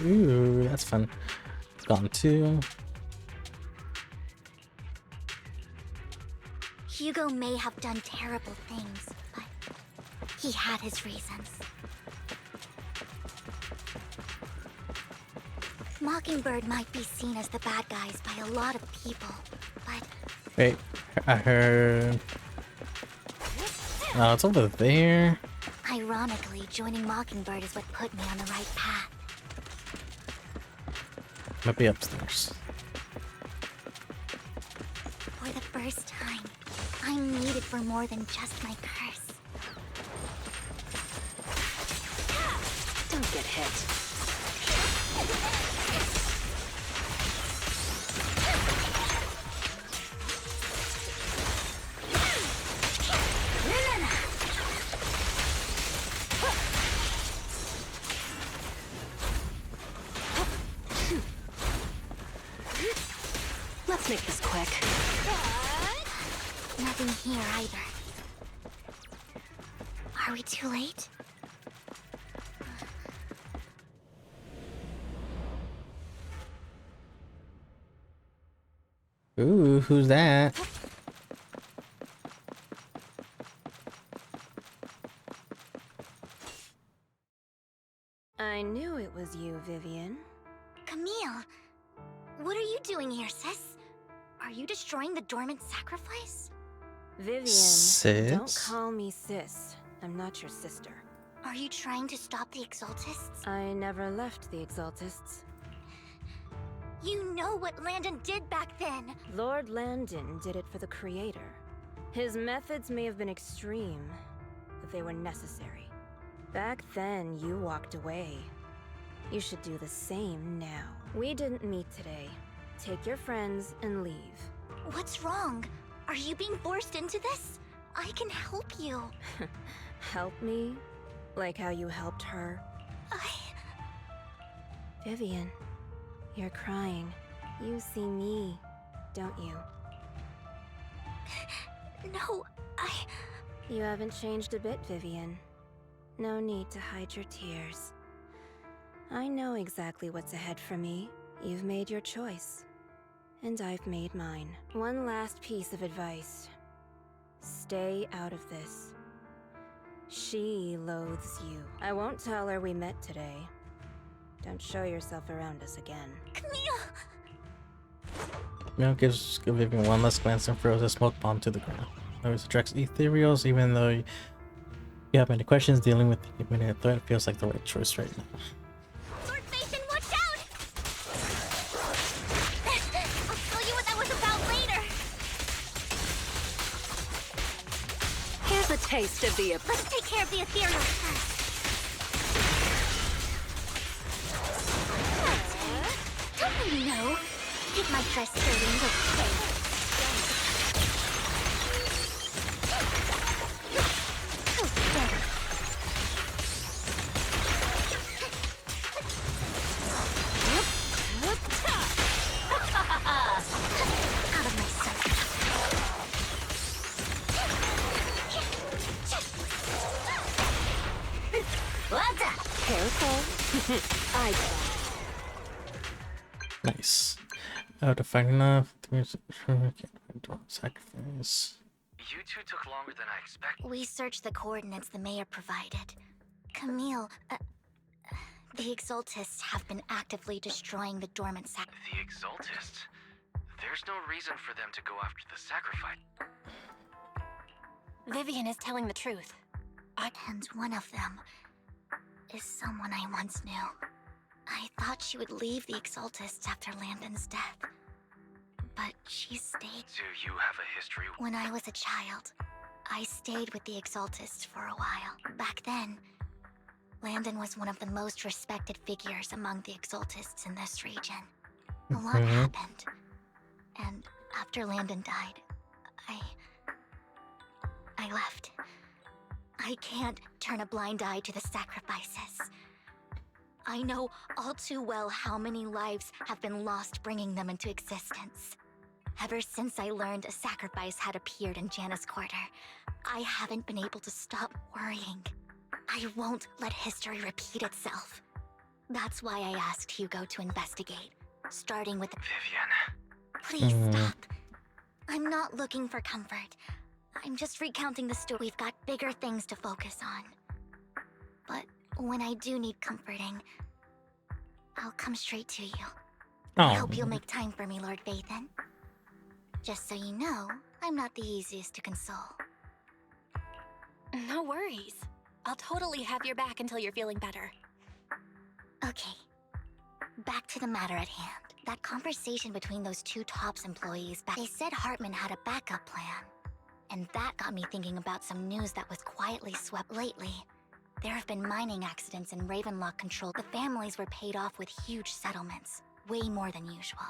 Ooh, that's fun. Gone too. Hugo may have done terrible things, but he had his reasons. Mockingbird might be seen as the bad guys by a lot of people, but Wait, I heard. Oh, it's over there. ironically, joining Mockingbird is what put me on the right path. Might be upstairs. For the first time, I'm needed for more than just my curse. Don't get hit. Let's make this quick. Nothing here either. Are we too late? Ooh, who's that? I knew it was you, Vivian. Camille, what are you doing here, sis? Are you destroying the dormant sacrifice? Vivian, Sis? don't call me sis. I'm not your sister. Are you trying to stop the Exaltists? I never left the Exaltists. You know what Landon did back then. Lord Landon did it for the Creator. His methods may have been extreme, but they were necessary. Back then, you walked away. You should do the same now. We didn't meet today. Take your friends and leave. What's wrong? Are you being forced into this? I can help you. Help me? Like how you helped her? Vivian, you're crying. You see me, don't you? No, You haven't changed a bit, Vivian. No need to hide your tears. I know exactly what's ahead for me. You've made your choice. And I've made mine. One last piece of advice. Stay out of this. She loathes you. I won't tell her we met today. Don't show yourself around us again. Camille! Camille gives Vivian one last glance and throws a smoke bomb to the ground. Always attracts ethereals, even though you have many questions. Dealing with the imminent threat feels like the right choice right now. Lord Nathan, watch out! I'll tell you what that was about later. Here's a taste of the... Let's take care of the ethereals first. Don't you know? Take my dress dirty and go out of my sight. Well done. Careful. I Nice. Out of fighting enough. Sacrifice. You two took longer than I expected. We searched the coordinates the mayor provided. Camille, the Exaltists have been actively destroying the dormant The Exaltists? There's no reason for them to go after the sacrifice. Vivian is telling the truth. And one of them is someone I once knew. I thought she would leave the Exaltists after Landon's death. But she stayed. Do you have a history? When I was a child, I stayed with the Exaltists for a while. Back then, Landon was one of the most respected figures among the Exaltists in this region. A lot happened. And after Landon died, I left. I can't turn a blind eye to the sacrifices. I know all too well how many lives have been lost bringing them into existence. Ever since I learned a sacrifice had appeared in Janna's quarter, I haven't been able to stop worrying. I won't let history repeat itself. That's why I asked Hugo to investigate, starting with... Vivian. Please stop. I'm not looking for comfort. I'm just recounting the story. We've got bigger things to focus on. But when I do need comforting, I'll come straight to you. I hope you'll make time for me, Lord Vathan. Just so you know, I'm not the easiest to console. No worries. I'll totally have your back until you're feeling better. Okay. Back to the matter at hand. That conversation between those two TOPS employees, they said Hartman had a backup plan. And that got me thinking about some news that was quietly swept lately. There have been mining accidents in Ravenlock control. The families were paid off with huge settlements, way more than usual.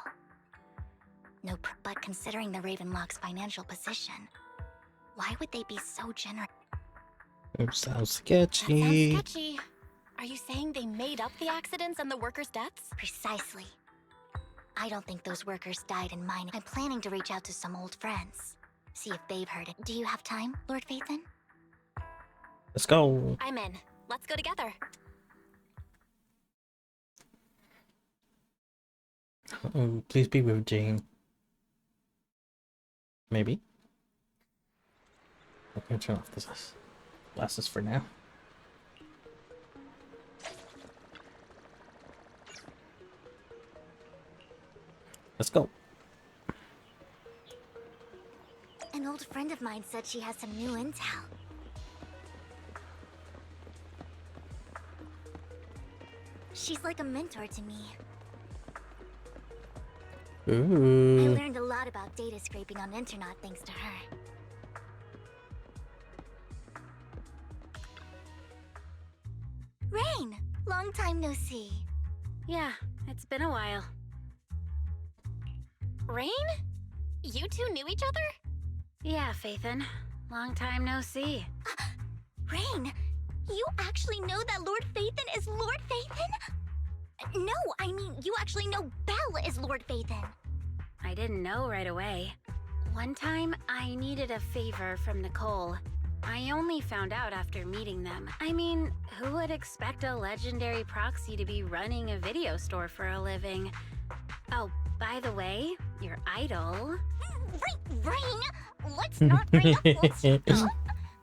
Nope, but considering the Ravenlock's financial position, why would they be so generous? Sounds sketchy. That sounds sketchy. Are you saying they made up the accidents and the workers' deaths? Precisely. I don't think those workers died in mining. I'm planning to reach out to some old friends. See if they've heard it. Do you have time, Lord Vathan? Let's go. I'm in. Let's go together. Oh, please be with Jane. Maybe. Okay, turn off this glasses for now. Let's go. An old friend of mine said she has some new intel. She's like a mentor to me. I Ooh. learned a lot about data scraping on Internet thanks to her. Rain! Long time no see. Yeah, it's been a while. Rain? You two knew each other? Yeah, Phaethon. Long time no see. Rain! You actually know that Lord Phaethon is Lord Phaethon? No, I mean, you actually know Belle is Lord Phaethon. I didn't know right away. One time, I needed a favor from Nicole. I only found out after meeting them. I mean, who would expect a legendary proxy to be running a video store for a living? Oh, by the way, your idol... Rain! Let's not bring up old stuff.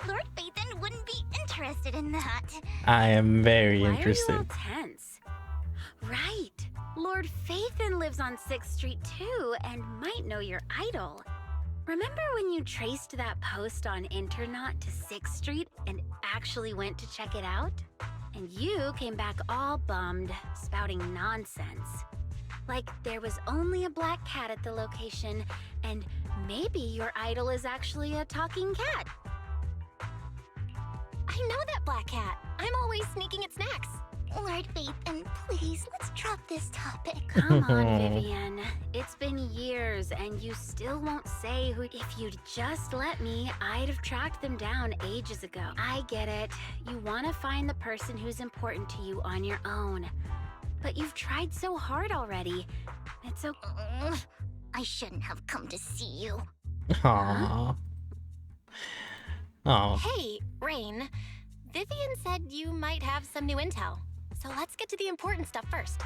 Lord Phaethon wouldn't be interested in that. I am very Why interested. are you all tense? Right. Lord Phaethon lives on 6th Street too, and might know your idol. Remember when you traced that post on Internet to 6th Street and actually went to check it out? And you came back all bummed, spouting nonsense. Like there was only a black cat at the location, and maybe your idol is actually a talking cat. I know that black cat. I'm always sneaking at snacks. Lord Phaethon, please, let's drop this topic. Come on, Vivian. It's been years, and you still won't say who. If you'd just let me, I'd have tracked them down ages ago. I get it. You want to find the person who's important to you on your own. But you've tried so hard already. It's okay. I shouldn't have come to see you. Aww. Oh. Hey, Rain. Vivian said you might have some new intel. So let's get to the important stuff first.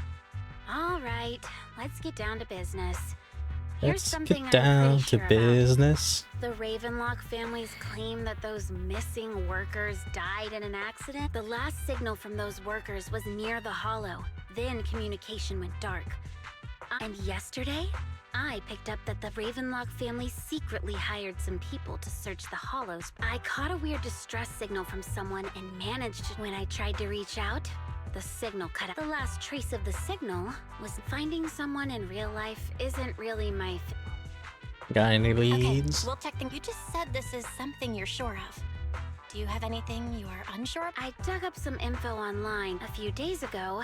All right, let's get down to business. Here's Let's something get I'm down pretty to sure about. business. The Ravenlock family's claim that those missing workers died in an accident. The last signal from those workers was near the Hollow. Then communication went dark. And yesterday, I picked up that the Ravenlock family secretly hired some people to search the Hollows. I caught a weird distress signal from someone and managed to... When I tried to reach out, the signal cut out. The last trace of the signal was finding someone in real life isn't really my... Got any Okay, leads? we'll check things. You just said this is something you're sure of. Do you have anything you are unsure of? I dug up some info online. A few days ago,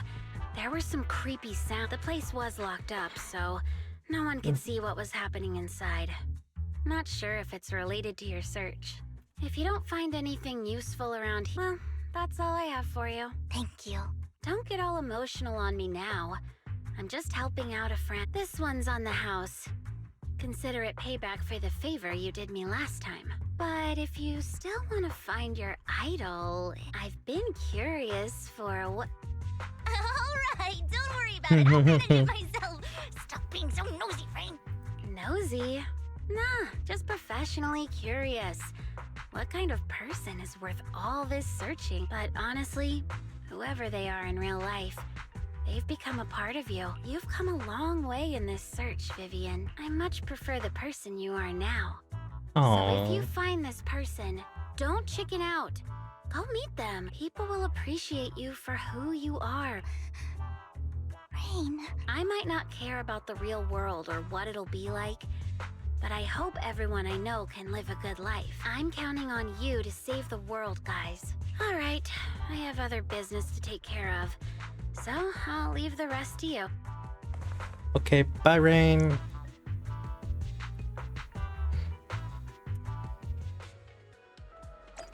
there were some creepy sounds. The place was locked up, so no one could see what was happening inside. Not sure if it's related to your search. If you don't find anything useful around here, well, that's all I have for you. Thank you. Don't get all emotional on me now. I'm just helping out a friend. This one's on the house. Consider it payback for the favor you did me last time. But if you still want to find your idol, I've been curious for what... Alright, don't worry about it. I'll manage it myself. Stop being so nosy, Rain. Nosy? Nah, just professionally curious. What kind of person is worth all this searching? But honestly, whoever they are in real life, they've become a part of you. You've come a long way in this search, Vivian. I much prefer the person you are now. So if you Oh. find this person, don't chicken out. Go meet them. People will appreciate you for who you are. Rain. I might not care about the real world or what it'll be like, but I hope everyone I know can live a good life. I'm counting on you to save the world, guys. All right, I have other business to take care of, so I'll leave the rest to you. Okay, bye, Rain.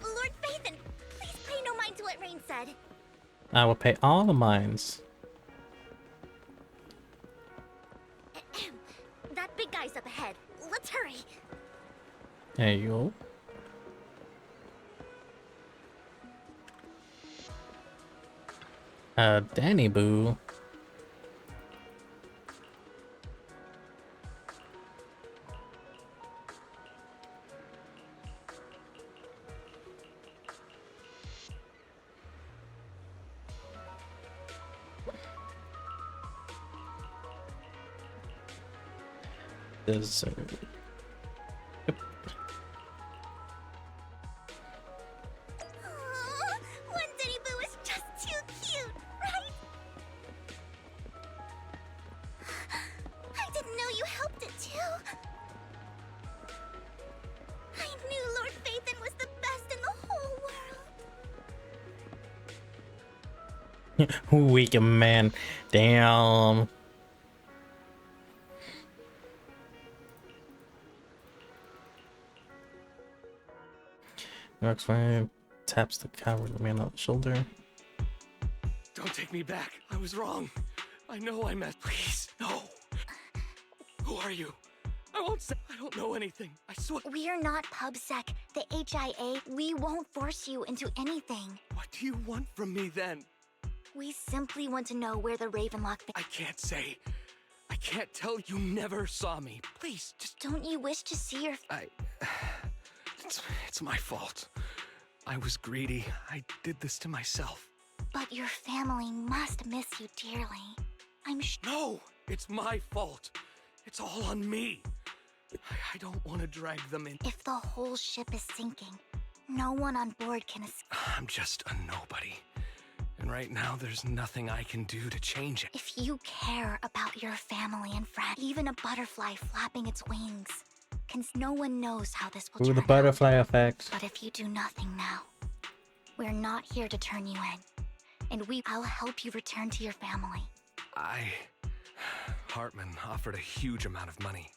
Lord Phaethon, please pay no mind to what Rain said. I will pay all the mines. That big guy's up ahead. Let's hurry. There you go. Danny Boo. Dessert. Aw, one Denny Boo is just too cute, right? I didn't know you helped it too. I knew Lord Phaethon was the best in the whole world. Weak man. Damn. Roxanne taps the cowardly man on the shoulder. Don't take me back. I was wrong. I know I messed. Please, no. Who are you? I won't say. I don't know anything. I swear. We're not PubSec, the HIA. We won't force you into anything. What do you want from me then? We simply want to know where the Ravenlock. I can't say. I can't tell. You never saw me. Please, just. Don't you wish to see your? It's my fault. I was greedy. I did this to myself. But your family must miss you dearly. I'm sure. No, it's my fault. It's all on me. I don't want to drag them in. If the whole ship is sinking, no one on board can escape. I'm just a nobody. And right now, there's nothing I can do to change it. If you care about your family and friends, even a butterfly flapping its wings, no one knows how this will Ooh, turn the butterfly out. effect. But if you do nothing now, we're not here to turn you in. And I'll help you return to your family. Hartman offered a huge amount of money,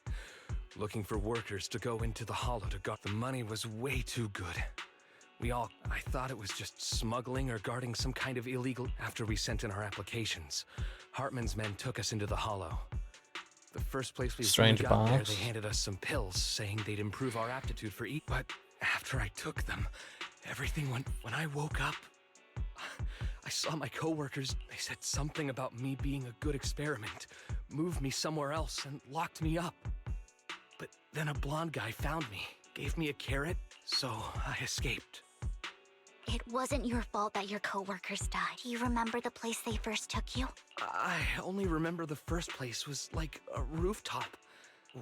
looking for workers to go into the Hollow to guard. The money was way too good. I thought it was just smuggling or guarding some kind of illegal. After we sent in our applications, Hartman's men took us into the Hollow. The first place we Strange got there, box. they handed us some pills, saying they'd improve our aptitude for eat. But after I took them, everything went. When I woke up, I saw my coworkers. They said something about me being a good experiment, moved me somewhere else, and locked me up. But then a blonde guy found me, gave me a carrot, so I escaped. It wasn't your fault that your coworkers died. Do you remember the place they first took you? I only remember the first place was like a rooftop.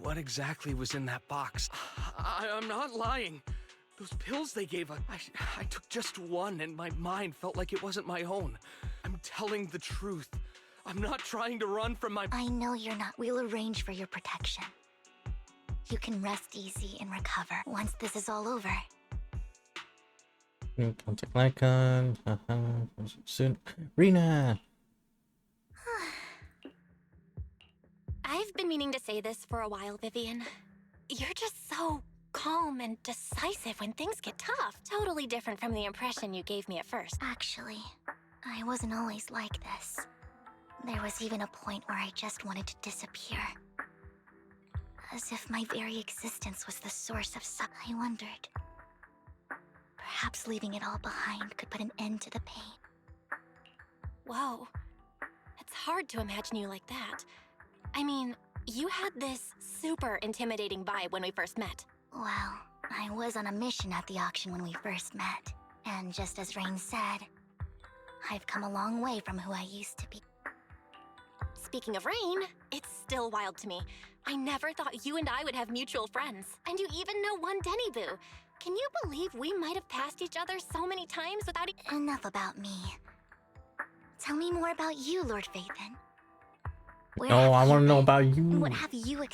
What exactly was in that box? I'm not lying. Those pills they gave us, I took just one and my mind felt like it wasn't my own. I'm telling the truth. I'm not trying to run from my... I know you're not. We'll arrange for your protection. You can rest easy and recover once this is all over. Contact Lycon. Soon. Rena. I've been meaning to say this for a while, Vivian. You're just so calm and decisive when things get tough. Totally different from the impression you gave me at first. Actually, I wasn't always like this. There was even a point where I just wanted to disappear. As if my very existence was the source of I wondered. Perhaps leaving it all behind could put an end to the pain. Whoa. It's hard to imagine you like that. I mean, you had this super intimidating vibe when we first met. Well, I was on a mission at the auction when we first met. And just as Rain said, I've come a long way from who I used to be. Speaking of Rain, it's still wild to me. I never thought you and I would have mutual friends. And you even know one Denny Boo. Can you believe we might have passed each other so many times without... Enough about me. Tell me more about you, Lord Phaethon. Oh, I want to know about you. What have you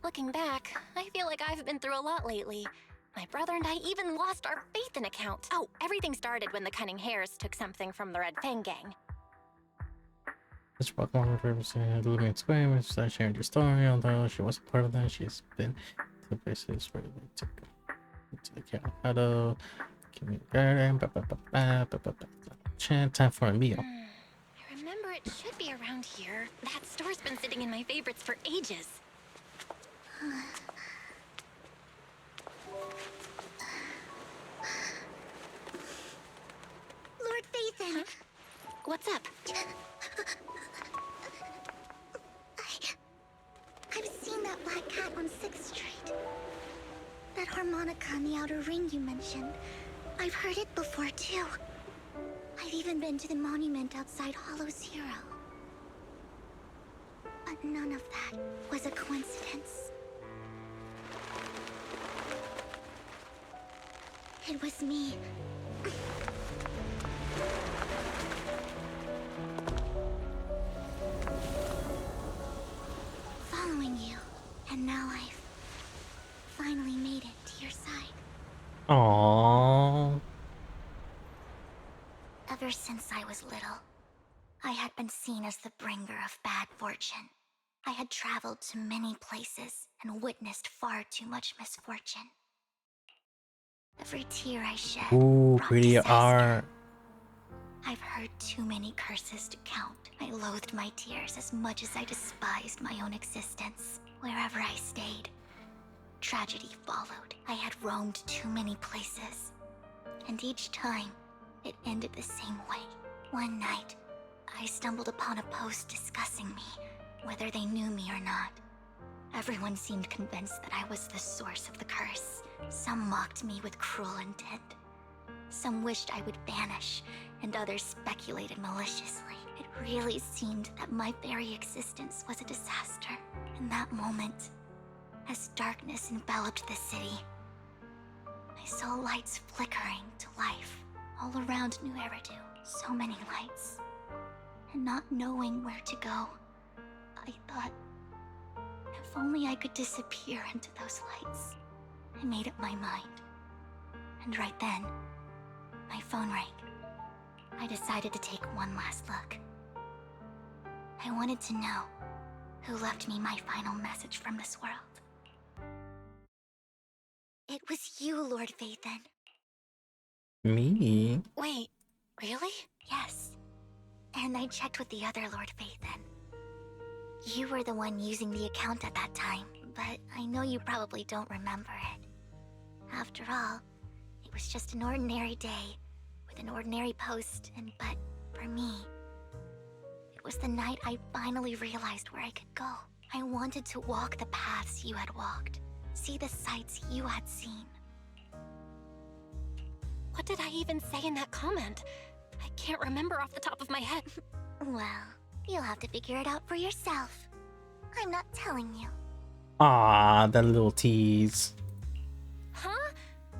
Looking back, I feel like I've been through a lot lately. My brother and I even lost our Phaethon account. Oh, everything started when the Cunning Hares took something from the Red Fang gang. This Pokemon represented living experience, started sharing your story, although she wasn't part of that. She's been to places where they took to the Colorado. Give me a garden. Time for a meal. I remember it should be around here. That store's been sitting in my favorites for ages. Lord Phaethon! Huh? What's up? I've seen that black cat on 6th Street. That harmonica in the outer ring you mentioned. I've heard it before, too. I've even been to the monument outside Hollow Zero. But none of that was a coincidence. It was me. Following you. And now I've finally made it to your side. Aww. Ever since I was little, I had been seen as the bringer of bad fortune. I had traveled to many places and witnessed far too much misfortune. Every tear I shed Ooh, brought pretty disaster. art. I've heard too many curses to count. I loathed my tears as much as I despised my own existence. Wherever I stayed, tragedy followed. I had roamed too many places, and each time, it ended the same way. One night, I stumbled upon a post discussing me, whether they knew me or not. Everyone seemed convinced that I was the source of the curse. Some mocked me with cruel intent. Some wished I would vanish, and others speculated maliciously. It really seemed that my very existence was a disaster. In that moment, as darkness enveloped the city, I saw lights flickering to life all around New Eridu. So many lights. And not knowing where to go, I thought, if only I could disappear into those lights. I made up my mind. And right then, my phone rang. I decided to take one last look. I wanted to know who left me my final message from this world. It was you, Lord Vathan. Me? Wait, really? Yes. And I checked with the other Lord Vathan. You were the one using the account at that time, but I know you probably don't remember it. After all, it was just an ordinary day, with an ordinary post, but for me, it was the night I finally realized where I could go. I wanted to walk the paths you had walked, see the sights you had seen. What did I even say in that comment? I can't remember off the top of my head. Well, you'll have to figure it out for yourself. I'm not telling you. Ah, that little tease. Huh?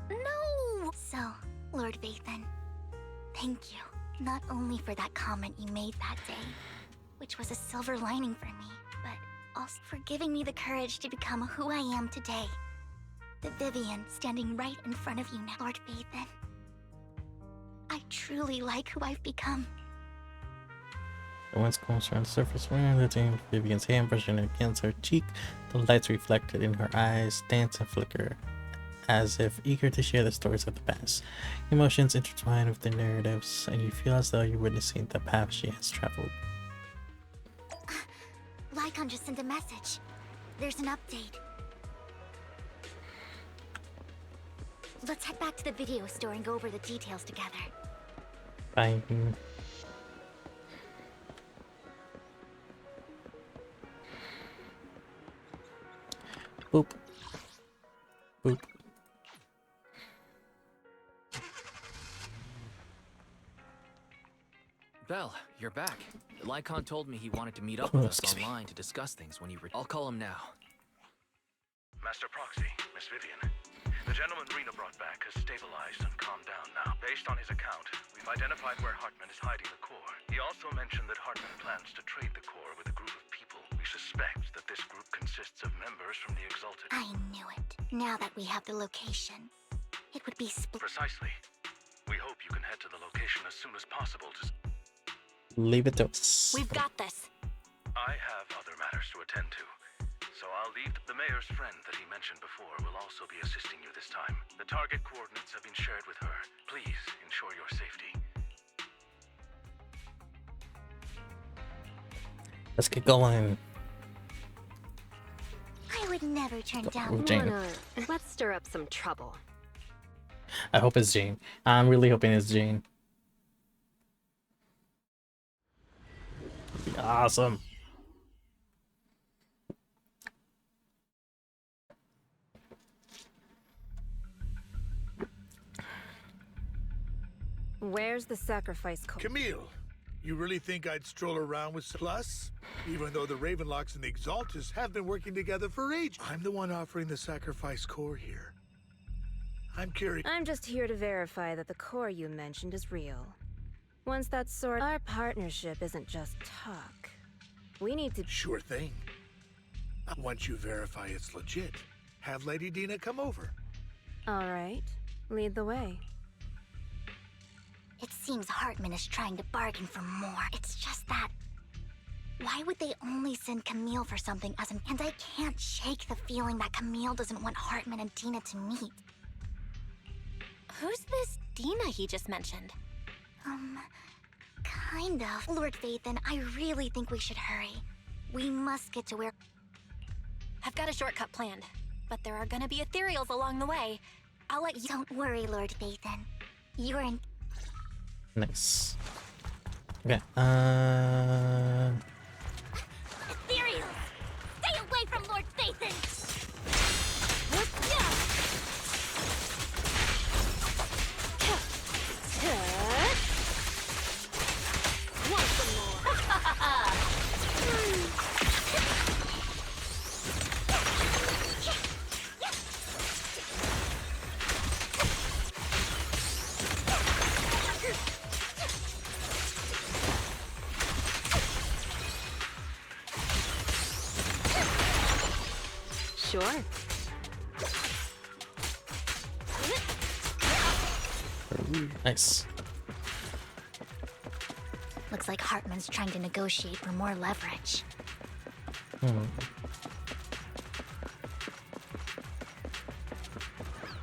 No! So, Lord Vathan, thank you. Not only for that comment you made that day, which was a silver lining for me, but also for giving me the courage to become who I am today. The Vivian standing right in front of you now, Lord Vathan. I truly like who I've become. The winds comes around the surface when the team Vivian's hand brushing against her cheek. The lights reflected in her eyes dance and flicker, as if eager to share the stories of the past. Emotions intertwine with the narratives, and you feel as though you're witnessing the path she has traveled. Lycon just sent a message. There's an update. Let's head back to the video store and go over the details together. Bye. Boop. Boop. Belle, you're back. Lycon told me he wanted to meet up with us online to discuss things when I'll call him now. Master Proxy, Miss Vivian. The gentleman Rena brought back has stabilized and calmed down now. Based on his account, we've identified where Hartman is hiding the core. He also mentioned that Hartman plans to trade the core with a group of people. We suspect that this group consists of members from the Exalted. I knew it. Now that we have the location, it would be Precisely. We hope you can head to the location as soon as possible to... Leave it to us. We've got this. I have other matters to attend to. So I'll leave. The mayor's friend that he mentioned before will also be assisting you this time. The target coordinates have been shared with her. Please ensure your safety. Let's get going. I would never turn down. With Jane. Let's stir up some trouble. I hope it's Jane. I'm really hoping it's Jane. That'd be awesome. Where's the sacrifice code? Camille, You really think I'd stroll around with Plus? Even though the Ravenlocks and the Exaltus have been working together for ages. I'm the one offering the sacrifice core here. I'm curious. I'm just here to verify that the core you mentioned is real. Once that's sorted, our partnership isn't just talk. We need to... Sure thing. Once you verify it's legit, have Lady Dina come over. All right. Lead the way. It seems Hartman is trying to bargain for more. It's just that... Why would they only send Camille for something as an... And I can't shake the feeling that Camille doesn't want Hartman and Dina to meet. Who's this Dina he just mentioned? Kind of. Lord Vathan, I really think we should hurry. We must get to where... I've got a shortcut planned, but there are gonna be ethereals along the way. I'll let you... Don't worry, Lord Vathan. You're in... Nice. Okay. Ethereals! Stay away from Lord Vathan! Want some more? Sure. Nice. Looks like Hartman's trying to negotiate for more leverage.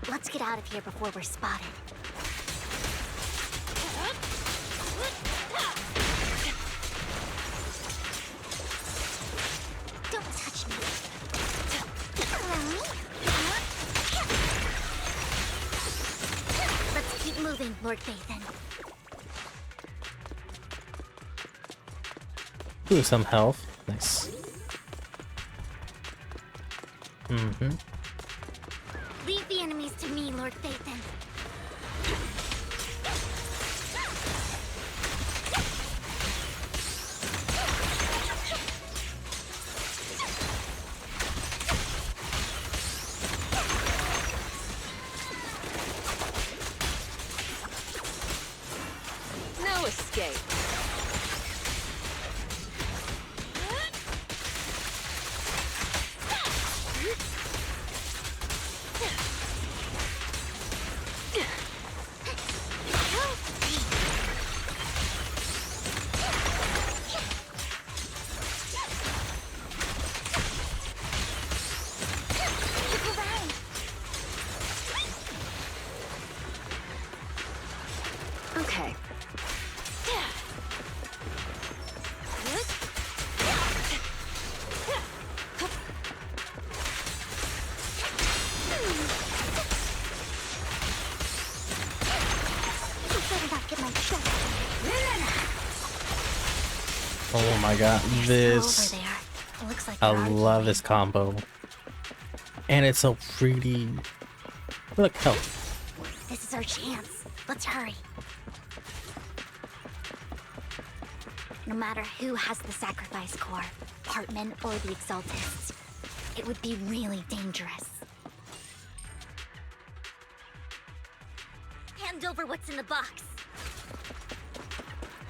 Let's get out of here before we're spotted. Don't touch me. Let's keep moving, Lord Vathan. Ooh, some health. Nice. Leave the enemies to me, Lord Vathan. No escape. Okay. Oh my god, this... Over there. It looks like I they're love arguing. this combo. And it's so pretty. Look, help. This is our chance. Let's hurry. No matter who has the sacrifice core, Hartman or the Exaltists, it would be really dangerous. Hand over what's in the box.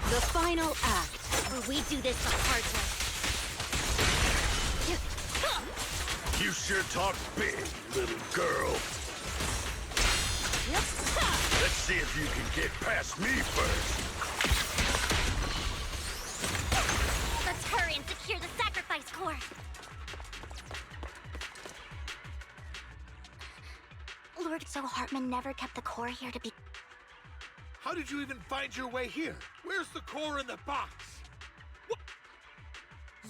The final act. Or we do this the hard way. You sure talk big, little girl. Let's see if you can get past me first. Let's hurry and secure the sacrifice core. Lord, so Hartman never kept the core here to be... How did you even find your way here? Where's the core in the box?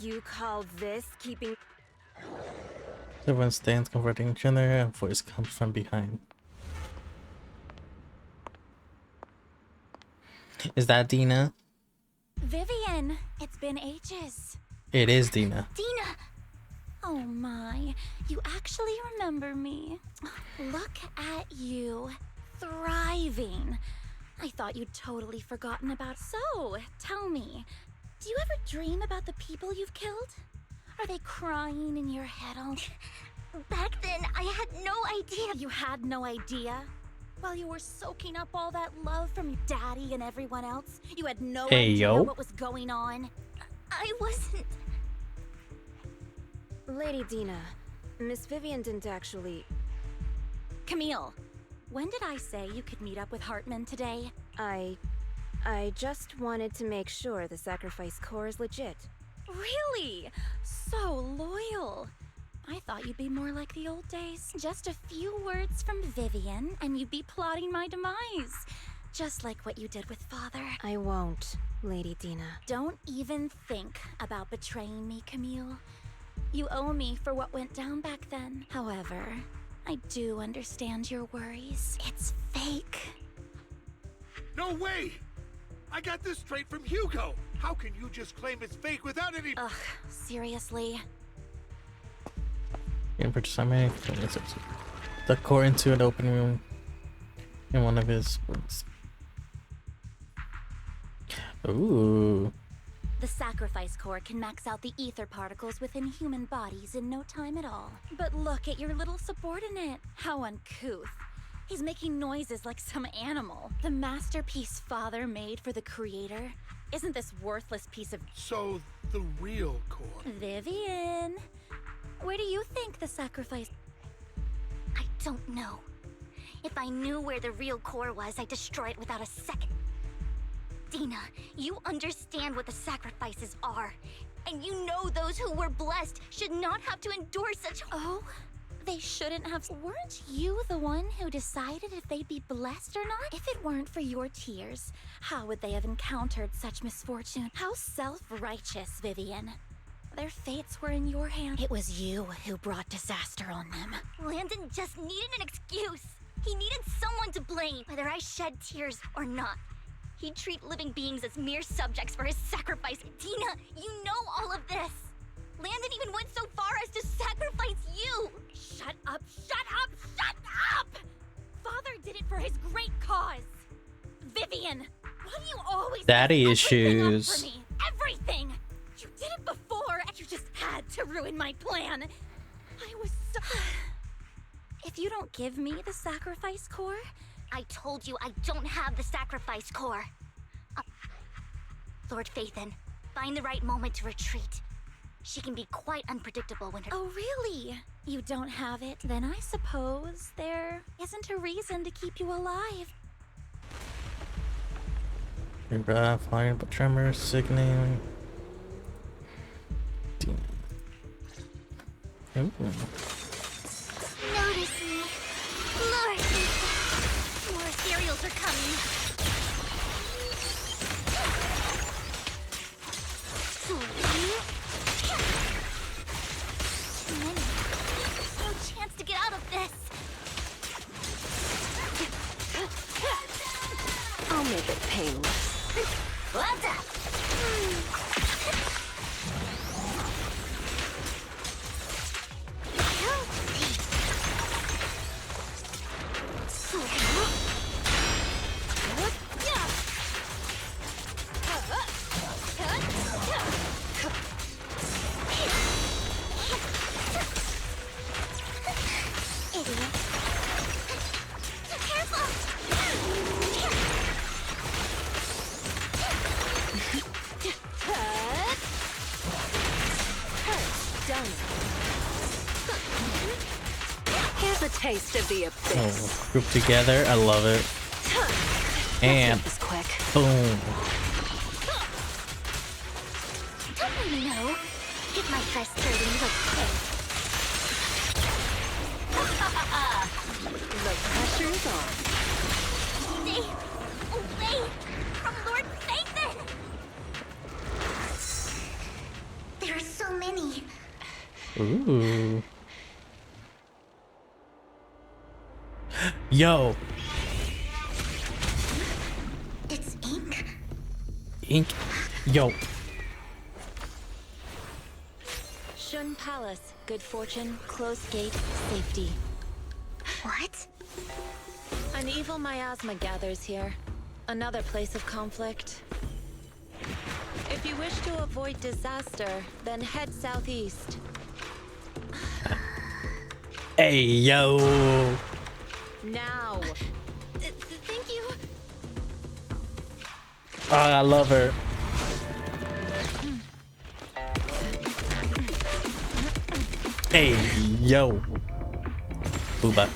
You call this keeping... Everyone stands confronting each other, and a voice comes from behind. Is that Dina? Vivian, it's been ages. It is Dina. Dina! Oh my, you actually remember me. Look at you, thriving. I thought you'd totally forgotten about. So, tell me, do you ever dream about the people you've killed? Are they crying in your head all... Back then, I had no idea. You had no idea? While you were soaking up all that love from Daddy and everyone else, you had no idea what was going on? I wasn't... Lady Dina, Miss Vivian didn't actually... Camille, when did I say you could meet up with Hartman today? I just wanted to make sure the sacrifice core is legit. Really? So loyal. I thought you'd be more like the old days. Just a few words from Vivian, and you'd be plotting my demise. Just like what you did with Father. I won't, Lady Dina. Don't even think about betraying me, Camille. You owe me for what went down back then. However, I do understand your worries. It's fake. No way! I got this straight from Hugo! How can you just claim it's fake without any... Ugh, seriously? The core into an open room in one of his rooms. Ooh. The sacrifice core can max out the ether particles within human bodies in no time at all. But look at your little subordinate. How uncouth. He's making noises like some animal. The masterpiece Father made for the creator. Isn't this worthless piece of... So, the real core... Vivian, where do you think the sacrifice... I don't know. If I knew where the real core was, I'd destroy it without a second. Dina, you understand what the sacrifices are. And you know those who were blessed should not have to endure such... Oh? They shouldn't have... Weren't you the one who decided if they'd be blessed or not? If it weren't for your tears, how would they have encountered such misfortune? How self-righteous, Vivian. Their fates were in your hands. It was you who brought disaster on them. Landon just needed an excuse. He needed someone to blame, whether I shed tears or not. He'd treat living beings as mere subjects for his sacrifice. Dina, you know all of this. Landon even went so far as to sacrifice you! Shut up! Shut up! Shut up! Father did it for his great cause! Vivian, why do you always Daddy mess issues. everything up for me? Everything! You did it before, and you just had to ruin my plan. I was so... If you don't give me the sacrifice core... I told you I don't have the sacrifice core. Lord Phaethon, find the right moment to retreat. She can be quite unpredictable when her... Oh, really? You don't have it? Then I suppose there isn't a reason to keep you alive. Flying but tremors, signaling. Ooh. Notice me. Lord, more cereals are coming. No chance to get out of this. I'll make it painless. What's up? Here's a taste of the abyss. Oh, group together, I love it. And boom. Don't really know. Get my first 30 look quick. The pressure's on. Stay away from Lord Phaethon! There are so many. Ooh. Yo. It's ink? Ink. Yo. Shun Palace, good fortune, close gate, safety. What? An evil miasma gathers here. Another place of conflict. If you wish to avoid disaster, then head southeast. Hey, yo. Now. Thank you. Oh, I love her. Hey, yo. Booba.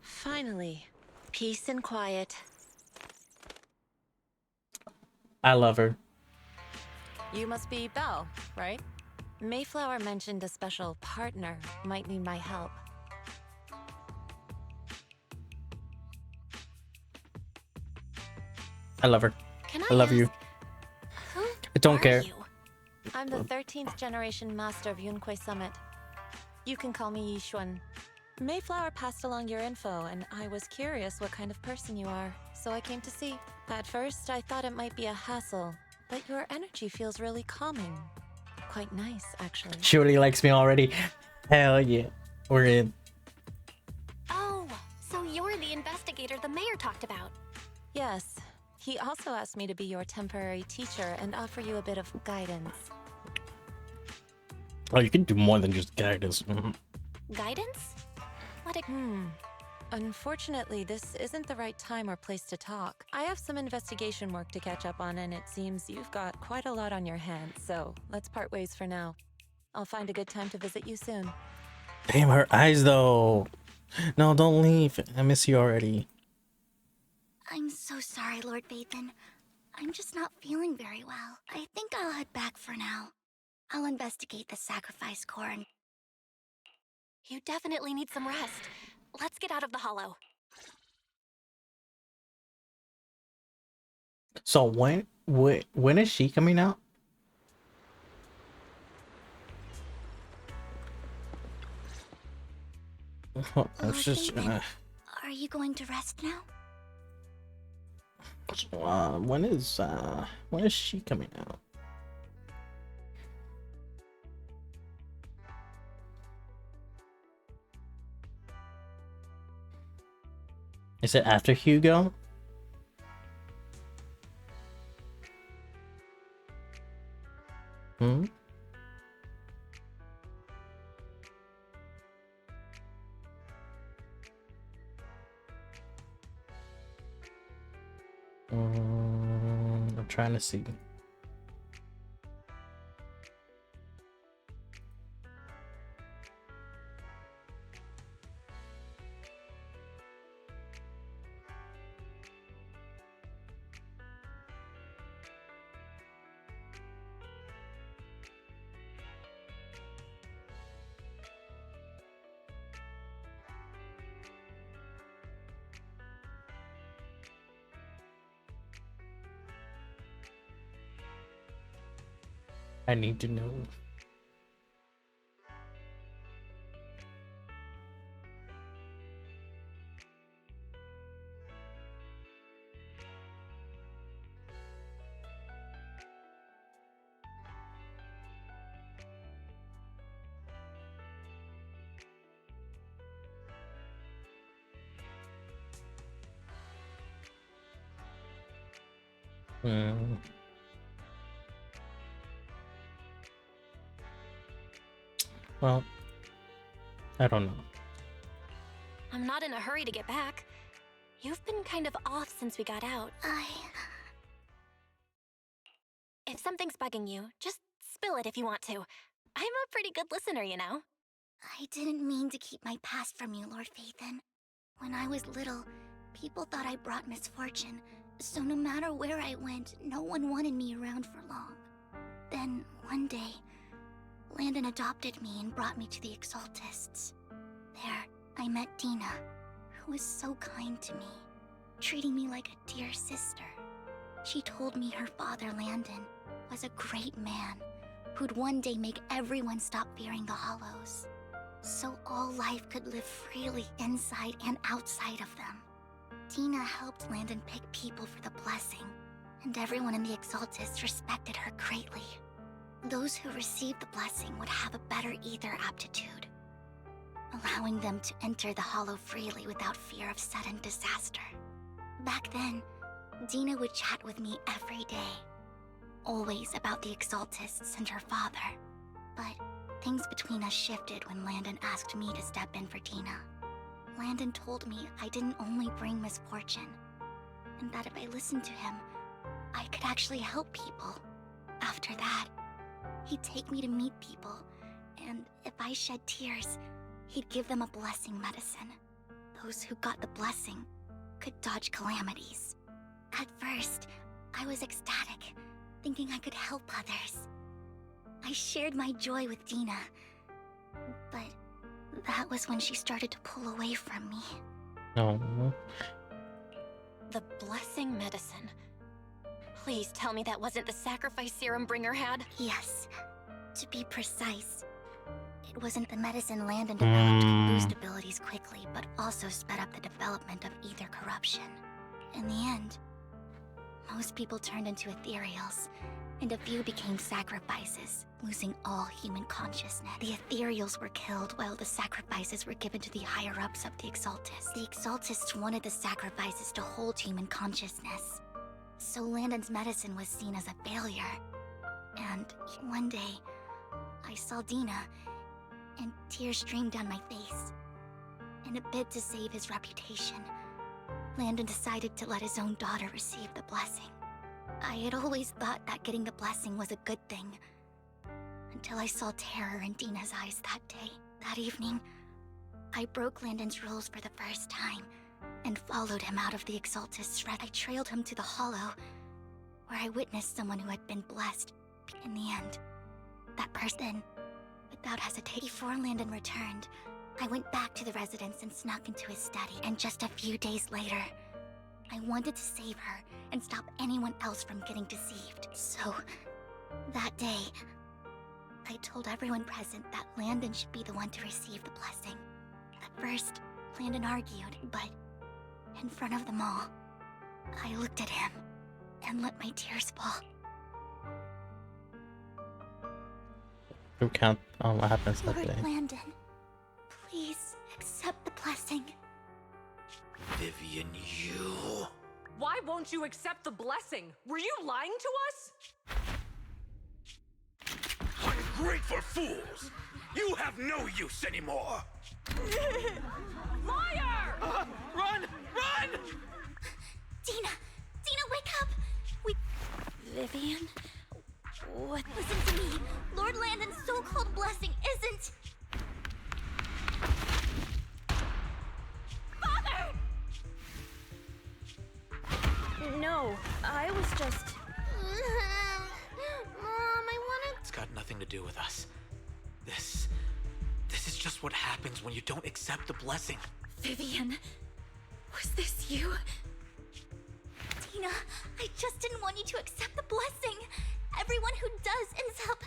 Finally, peace and quiet. I love her. You must be Belle, right? Mayflower mentioned a special partner might need my help. I love her. Can I love you. Who I don't are care. you? I'm the 13th generation master of Yunque Summit. You can call me Yishuan. Mayflower passed along your info, and I was curious what kind of person you are, so I came to see. At first, I thought it might be a hassle, but your energy feels really calming. Quite nice, actually. She really likes me already. Hell yeah. We're in. Oh, so you're the investigator the mayor talked about. Yes. He also asked me to be your temporary teacher and offer you a bit of guidance. Oh, you can do more than just guidance. Guidance? What a... Unfortunately, this isn't the right time or place to talk. I have some investigation work to catch up on, and it seems you've got quite a lot on your hands, so let's part ways for now. I'll find a good time to visit you soon. Damn, her eyes though. No, don't leave. I miss you already. I'm so sorry, Lord Vathan. I'm just not feeling very well. I think I'll head back for now. I'll investigate the sacrifice core and... You definitely need some rest. Let's get out of the hollow. So when is she coming out? Oh, I was just Are you going to rest now? when is she coming out? Is it after Hugo? Hmm? I'm trying to see. I need to know. Well, I don't know. I'm not in a hurry to get back. You've been kind of off since we got out. If something's bugging you, just spill it if you want to. I'm a pretty good listener, you know. I didn't mean to keep my past from you, Lord Vathan. When I was little, people thought I brought misfortune, so no matter where I went, no one wanted me around for long. Then, one day, Landon adopted me and brought me to the Exaltists. There, I met Dina, who was so kind to me, treating me like a dear sister. She told me her father, Landon, was a great man who'd one day make everyone stop fearing the Hollows, so all life could live freely inside and outside of them. Dina helped Landon pick people for the blessing, and everyone in the Exaltists respected her greatly. Those who received the blessing would have a better ether aptitude, allowing them to enter the Hollow freely without fear of sudden disaster. Back then, Dina would chat with me every day, always about the Exaltists and her father. But things between us shifted when Landon asked me to step in for Dina. Landon told me I didn't only bring misfortune, and that if I listened to him, I could actually help people. After that, he'd take me to meet people, and if I shed tears, he'd give them a blessing medicine. Those who got the blessing could dodge calamities. At first, I was ecstatic, thinking I could help others. I shared my joy with Dina, but that was when she started to pull away from me. Oh. The blessing medicine. Please tell me that wasn't the sacrifice serum Bringer had? Yes. To be precise, it wasn't the medicine Landon developed could boost abilities quickly, but also sped up the development of ether corruption. In the end, most people turned into ethereals, and a few became sacrifices, losing all human consciousness. The ethereals were killed while the sacrifices were given to the higher-ups of the Exaltists. The Exaltists wanted the sacrifices to hold human consciousness, so Landon's medicine was seen as a failure. And one day, I saw Dina, and tears streamed down my face. In a bid to save his reputation, Landon decided to let his own daughter receive the blessing. I had always thought that getting the blessing was a good thing, until I saw terror in Dina's eyes that day. That evening, I broke Landon's rules for the first time, and followed him out of the Exaltist's threat. I trailed him to the Hollow, where I witnessed someone who had been blessed. In the end, that person, without hesitation, before Landon returned, I went back to the residence and snuck into his study, and just a few days later, I wanted to save her and stop anyone else from getting deceived. So, that day, I told everyone present that Landon should be the one to receive the blessing. At first, Landon argued, but in front of them all, I looked at him and let my tears fall. Recount on what happens that Lord day. Landon, please accept the blessing. Vivian, you... Why won't you accept the blessing? Were you lying to us? Ungrateful fools! You have no use anymore! Liar! Run! Run! Dina! Dina, wake up! Vivian? What? Listen to me! Lord Landon's so-called blessing isn't... Father! No, I was just... Mom, I wanna... It's got nothing to do with us. This is just what happens when you don't accept the blessing. Vivian, was this you? Dina, I just didn't want you to accept the blessing. Everyone who does ends up...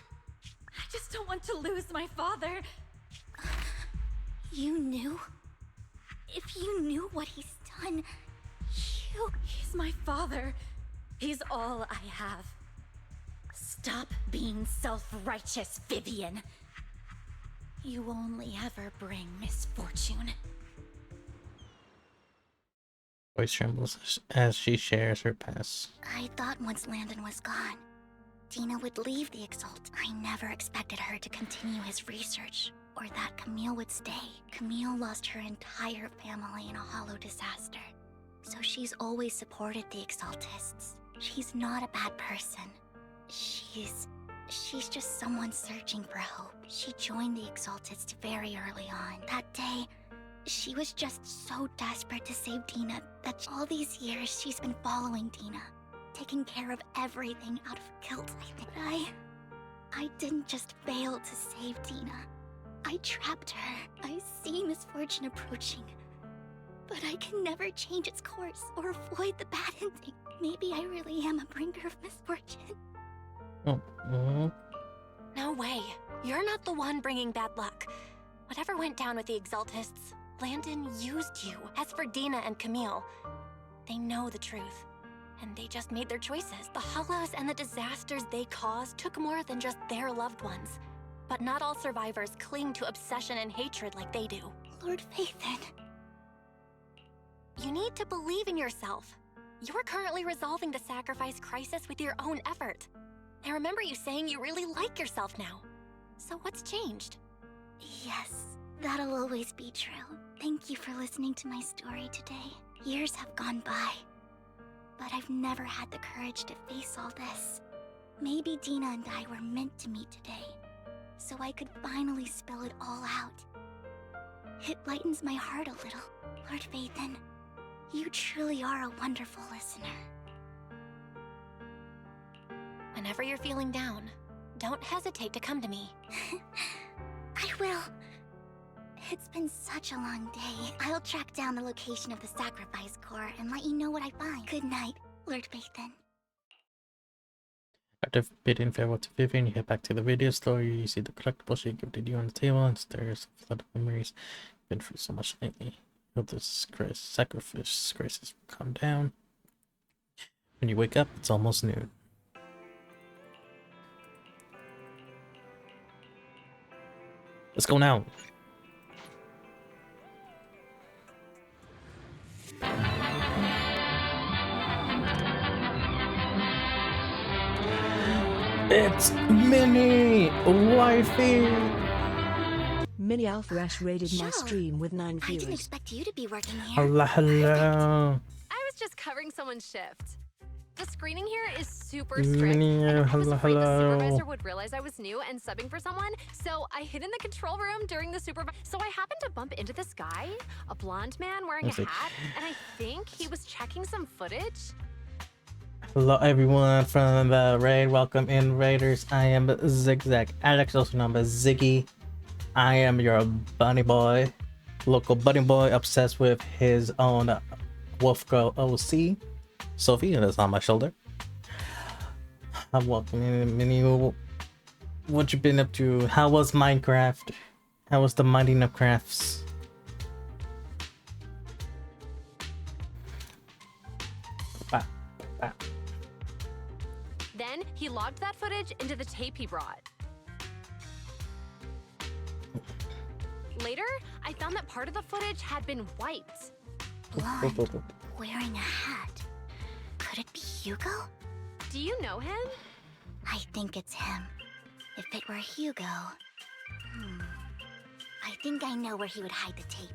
I just don't want to lose my father. You knew? If you knew what he's done, you... He's my father. He's all I have. Stop being self-righteous, Vivian. You only ever bring misfortune. Voice trembles as she shares her past. I thought once Landon was gone, Dina would leave the Exalt. I never expected her to continue his research, or that Camille would stay. Camille lost her entire family in a hollow disaster, so she's always supported the Exaltists. She's not a bad person. She's just someone searching for hope. She joined the Exaltists very early on. That day, she was just so desperate to save Dina that all these years she's been following Dina, taking care of everything out of guilt, I think. But I didn't just fail to save Dina. I trapped her. I see misfortune approaching, but I can never change its course or avoid the bad ending. Maybe I really am a bringer of misfortune. Oh. No way. You're not the one bringing bad luck. Whatever went down with the Exaltists, Landon used you. As for Dina and Camille, they know the truth. And they just made their choices. The Hollows and the disasters they caused took more than just their loved ones. But not all survivors cling to obsession and hatred like they do. Lord Phaethon. You need to believe in yourself. You're currently resolving the sacrifice crisis with your own effort. I remember you saying you really like yourself now. So what's changed? Yes, that'll always be true. Thank you for listening to my story today. Years have gone by, but I've never had the courage to face all this. Maybe Dina and I were meant to meet today, so I could finally spill it all out. It lightens my heart a little. Lord Phaethon, you truly are a wonderful listener. Whenever you're feeling down, don't hesitate to come to me. I will. It's been such a long day. I'll track down the location of the sacrifice core and let you know what I find. Good night, Lord Phaethon. After bidding farewell to Vivian, you head back to the video store. You see the collectible she gifted you on the table, and there's a flood of memories. Been through so much lately. Hope this sacrifice crisis will calm down. When you wake up, it's almost noon. Let's go now. It's Minnie, wifey. Minnie Alpha raided my stream with 9 I viewers. didn't expect you to be working here. Hello, hello. I was just covering someone's shift. The screening here is super strict. Minnie, And I was hello, afraid the hello. supervisor would realize I was new and subbing for someone, so I hid in the control room during the supervisor. So I happened to bump into this guy, a blonde man wearing a Let's see. hat, and I think he was checking some footage. Hello everyone from the raid. Welcome in, raiders. I am Zigzag Alex, also known as Ziggy. I am your bunny boy, local bunny boy, obsessed with his own wolf girl OC. Sophie is on my shoulder. I'm welcoming Minnie. What you been up to? How was Minecraft? How was the mining of crafts? Bah, bah. Then he logged that footage into the tape he brought. Later, I found that part of the footage had been wiped. Blonde, wearing a hat. Could it be Hugo? Do you know him? I think it's him. If it were Hugo... I think I know where he would hide the tape.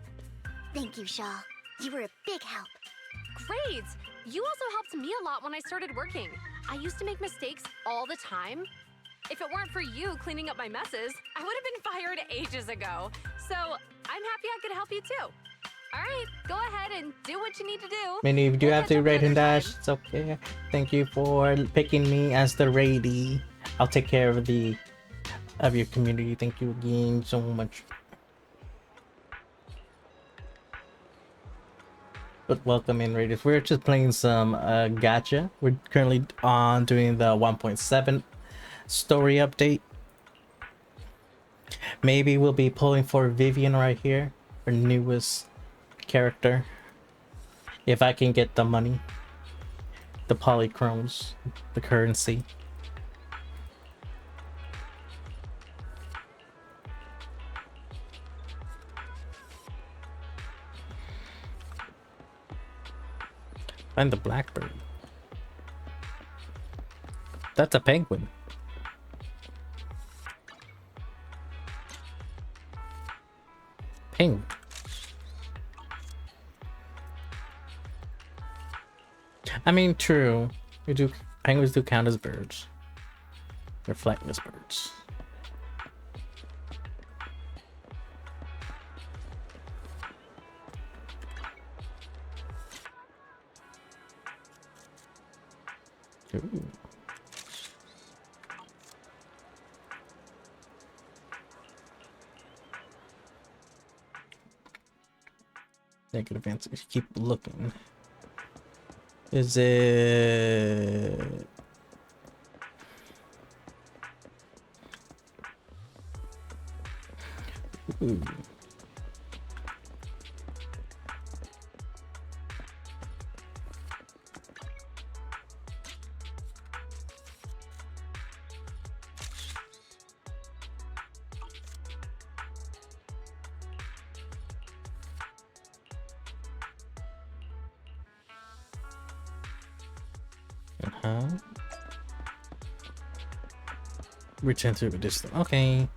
Thank you, Shaw. You were a big help. Great! You also helped me a lot when I started working. I used to make mistakes all the time. If it weren't for you cleaning up my messes, I would have been fired ages ago. So I'm happy I could help you too. All right, go ahead and do what you need to do. Minnie, if you We'll have catch to up raid and another dash, time. it's okay. Thank you for picking me as the raidee. I'll take care of your community. Thank you again so much. But welcome in, raiders. We're just playing some gacha. We're currently on doing the 1.7 story update. Maybe we'll be pulling for Vivian right here, our newest character. If I can get the money, the polychromes, the currency. Find the blackbird. That's a penguin. Penguin. I mean, true. Penguins do count as birds. They're flightless birds. Ooh. Negative answers. Keep looking. Is it... Ooh. Return to this. Okay.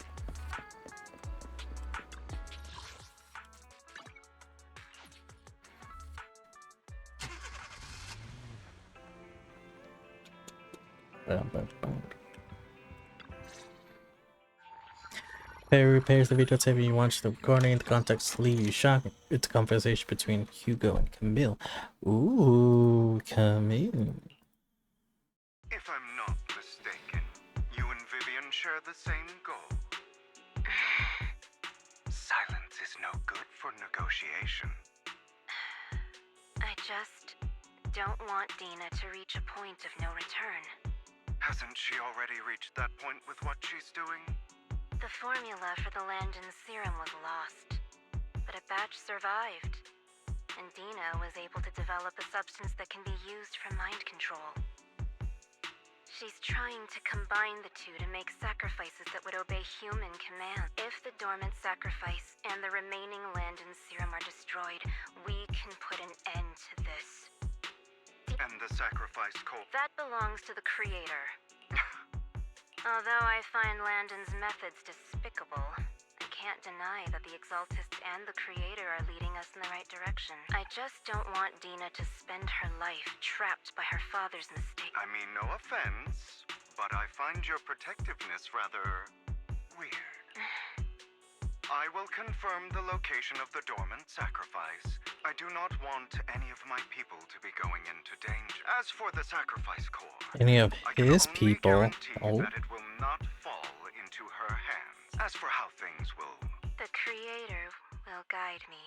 Perry repairs the videotape and you watch the recording. The context leaves you shocked. It's a conversation between Hugo and Camille. Ooh, Camille. If I'm not mistaken, you and Vivian share the same goal. Silence is no good for negotiation. I just don't want Dina to reach a point of no return. Hasn't she already reached that point with what she's doing? The formula for the Landon serum was lost, but a batch survived, and Dina was able to develop a substance that can be used for mind control. She's trying to combine the two to make sacrifices that would obey human commands. If the dormant sacrifice and the remaining Landon serum are destroyed, we can put an end to this. And the sacrifice core? That belongs to the Creator. Although I find Landon's methods despicable, I can't deny that the Exaltists and the Creator are leading us in the right direction. I just don't want Dina to spend her life trapped by her father's mistake. I mean, no offense, but I find your protectiveness rather weird. I will confirm the location of the dormant sacrifice. I do not want any of my people to be going into danger. As for the sacrifice core, Any of his people. Oh. that it will not fall into her hands. As for how things will... The Creator will guide me.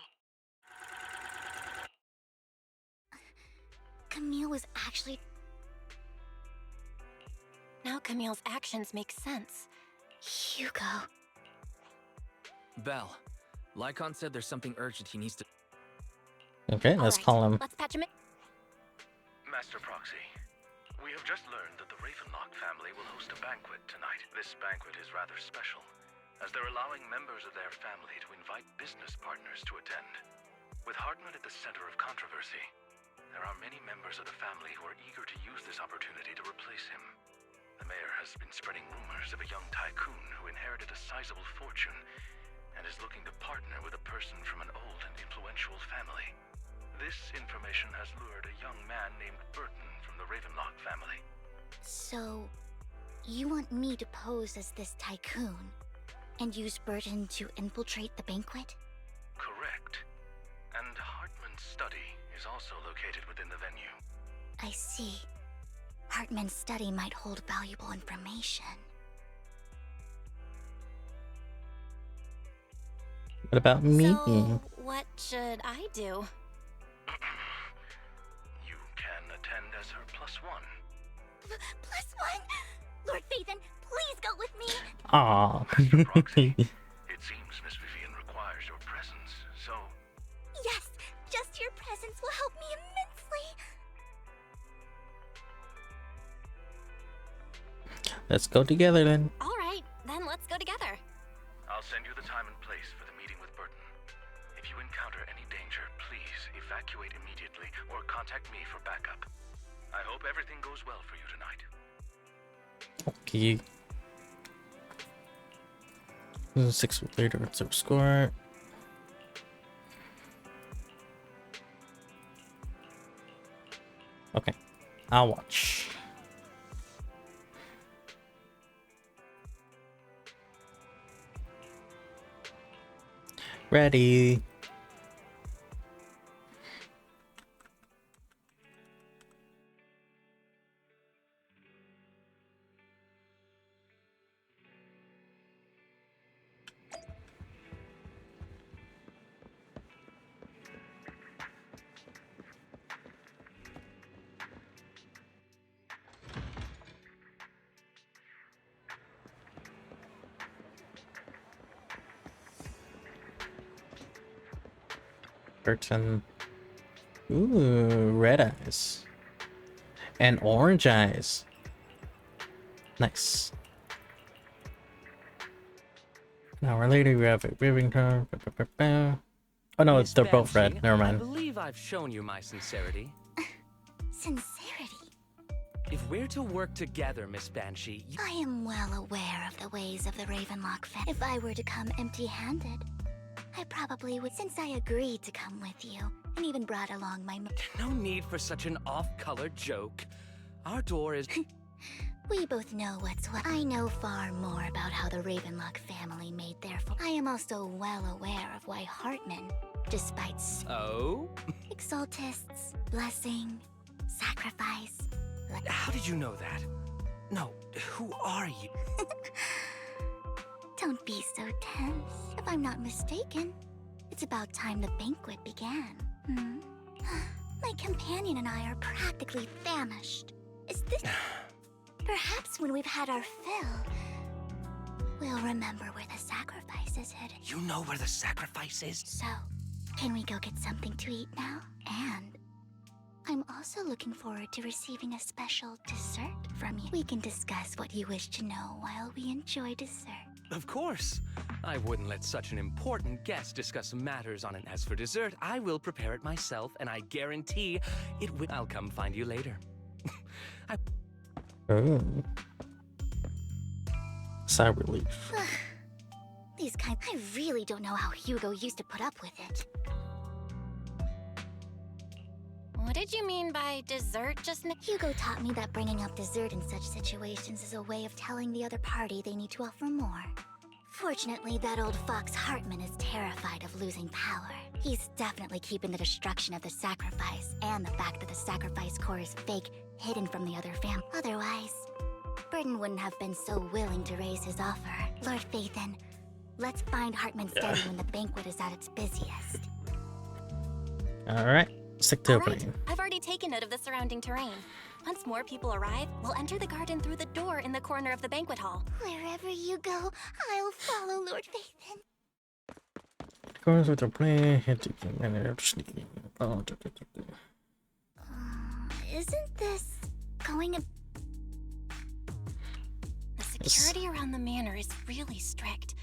Camille was actually... Now Camille's actions make sense. Hugo. Belle, Lycon said there's something urgent he needs to... Okay, let's call him. Let's patch him in. Master Proxy, we have just learned that the Ravenlock family will host a banquet tonight. This banquet is rather special, as they're allowing members of their family to invite business partners to attend. With Hartman at the center of controversy, there are many members of the family who are eager to use this opportunity to replace him. The mayor has been spreading rumors of a young tycoon who inherited a sizable fortune and is looking to partner with a person from an old and influential family. This information has lured a young man named Burton from the Ravenlock family. So, you want me to pose as this tycoon and use Burton to infiltrate the banquet? Correct. And Hartman's study is also located within the venue. I see. Hartman's study might hold valuable information. What about me? So, what should I do? You can attend as her +1. +1? Lord Phaethon, please go with me! Aww. It seems Miss Vivian requires your presence, so... Yes, just your presence will help me immensely! Let's go together then. Alright, then let's go together. I'll send you the time and place for the meeting with Burton. If you encounter any danger, please evacuate immediately or contact me for backup. I hope everything goes well for you tonight. Okay. 6 weeks later, it's a score. Okay, I'll watch. Ready. Burton. Ooh, red eyes. And orange eyes. Nice. An hour later, we have a ribbon car. Oh no, Miss they're both red. Banshee, Never I mind. believe I've shown you my sincerity. Sincerity? If we're to work together, Miss Banshee, I am well aware of the ways of the Ravenlock family. If I were to come empty-handed, I probably would, since I agreed to come with you, and even brought along my... No need for such an off-color joke. Our door is... We both know what's what. I know far more about how the Ravenlock family made their... I am also well aware of why Hartman, despite... Oh? Exaltists, blessing, sacrifice... How did you know that? No, who are you? Don't be so tense. If I'm not mistaken, it's about time the banquet began. My companion and I are practically famished. Is this... Perhaps when we've had our fill, we'll remember where the sacrifice is hidden. You know where the sacrifice is? So, can we go get something to eat now? And I'm also looking forward to receiving a special dessert from you. We can discuss what you wish to know while we enjoy dessert. Of course. I wouldn't let such an important guest discuss matters on it. As for dessert, I will prepare it myself, and I guarantee it will... I'll come find you later. Oh. Sigh of relief. These kind... I really don't know how Hugo used to put up with it. What did you mean by dessert just now? Hugo taught me that bringing up dessert in such situations is a way of telling the other party they need to offer more. Fortunately, that old fox Hartman is terrified of losing power. He's definitely keeping the destruction of the sacrifice and the fact that the sacrifice core is fake hidden from the other fam. Otherwise, Burden wouldn't have been so willing to raise his offer. Lord Phaethon, let's find Hartman's study when the banquet is at its busiest. Alright, stick to Alright, opening. I've already taken note of the surrounding terrain. Once more people arrive, we'll enter the garden through the door in the corner of the banquet hall. Wherever you go, I'll follow, Lord Phaethon. Goes with the plan, hit the sneaking. Isn't this going a... The security around the manor is really strict,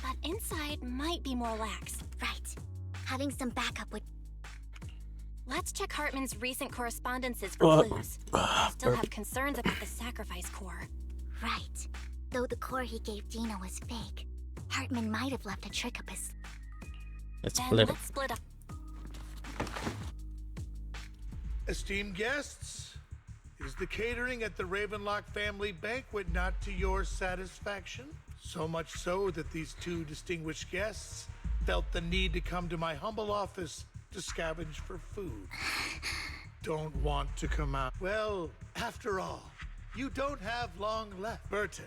but inside might be more lax. Right. Having some backup would... Let's check Hartman's recent correspondences for clues. I still have concerns about the sacrifice core. Right. Though the core he gave Dina was fake, Hartman might have left a trick up his... Let's split up. Esteemed guests, is the catering at the Ravenlock family banquet not to your satisfaction? So much so that these two distinguished guests felt the need to come to my humble office to scavenge for food. Don't want to come out. Well, after all, you don't have long left. Burton,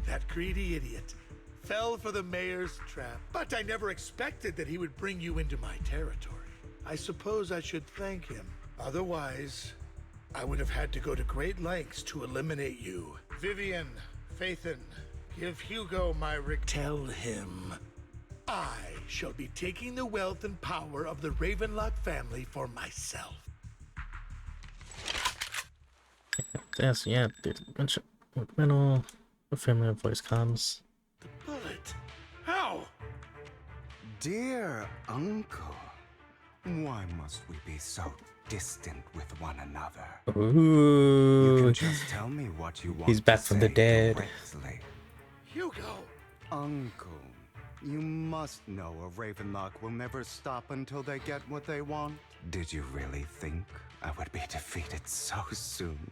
that greedy idiot, fell for the mayor's trap. But I never expected that he would bring you into my territory. I suppose I should thank him. Otherwise, I would have had to go to great lengths to eliminate you. Vivian, Phaethon, give Hugo my Tell him I shall be taking the wealth and power of the Ravenlock family for myself. Yes, yeah, there's a bunch of middle. A familiar voice comes. The bullet. How? Dear uncle, why must we be so distant with one another? Ooh. You can just tell me what you want. He's back to from the say dead. directly. Hugo! Uncle, you must know a Ravenlock will never stop until they get what they want. Did you really think I would be defeated so soon?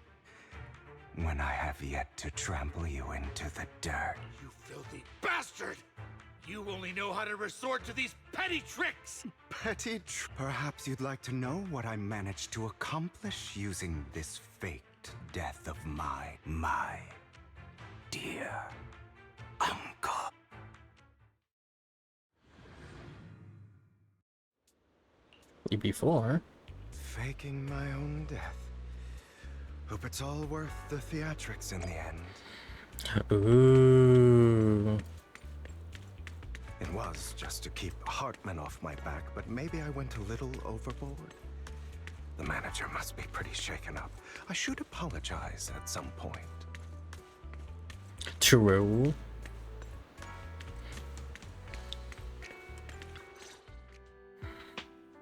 When I have yet to trample you into the dirt. You filthy bastard! You only know how to resort to these petty tricks! Perhaps you'd like to know what I managed to accomplish using this faked death of my dear uncle. Before. Faking my own death. Hope it's all worth the theatrics in the end. Ooh. It was just to keep Hartman off my back, but maybe I went a little overboard. The manager must be pretty shaken up. I should apologize at some point. True.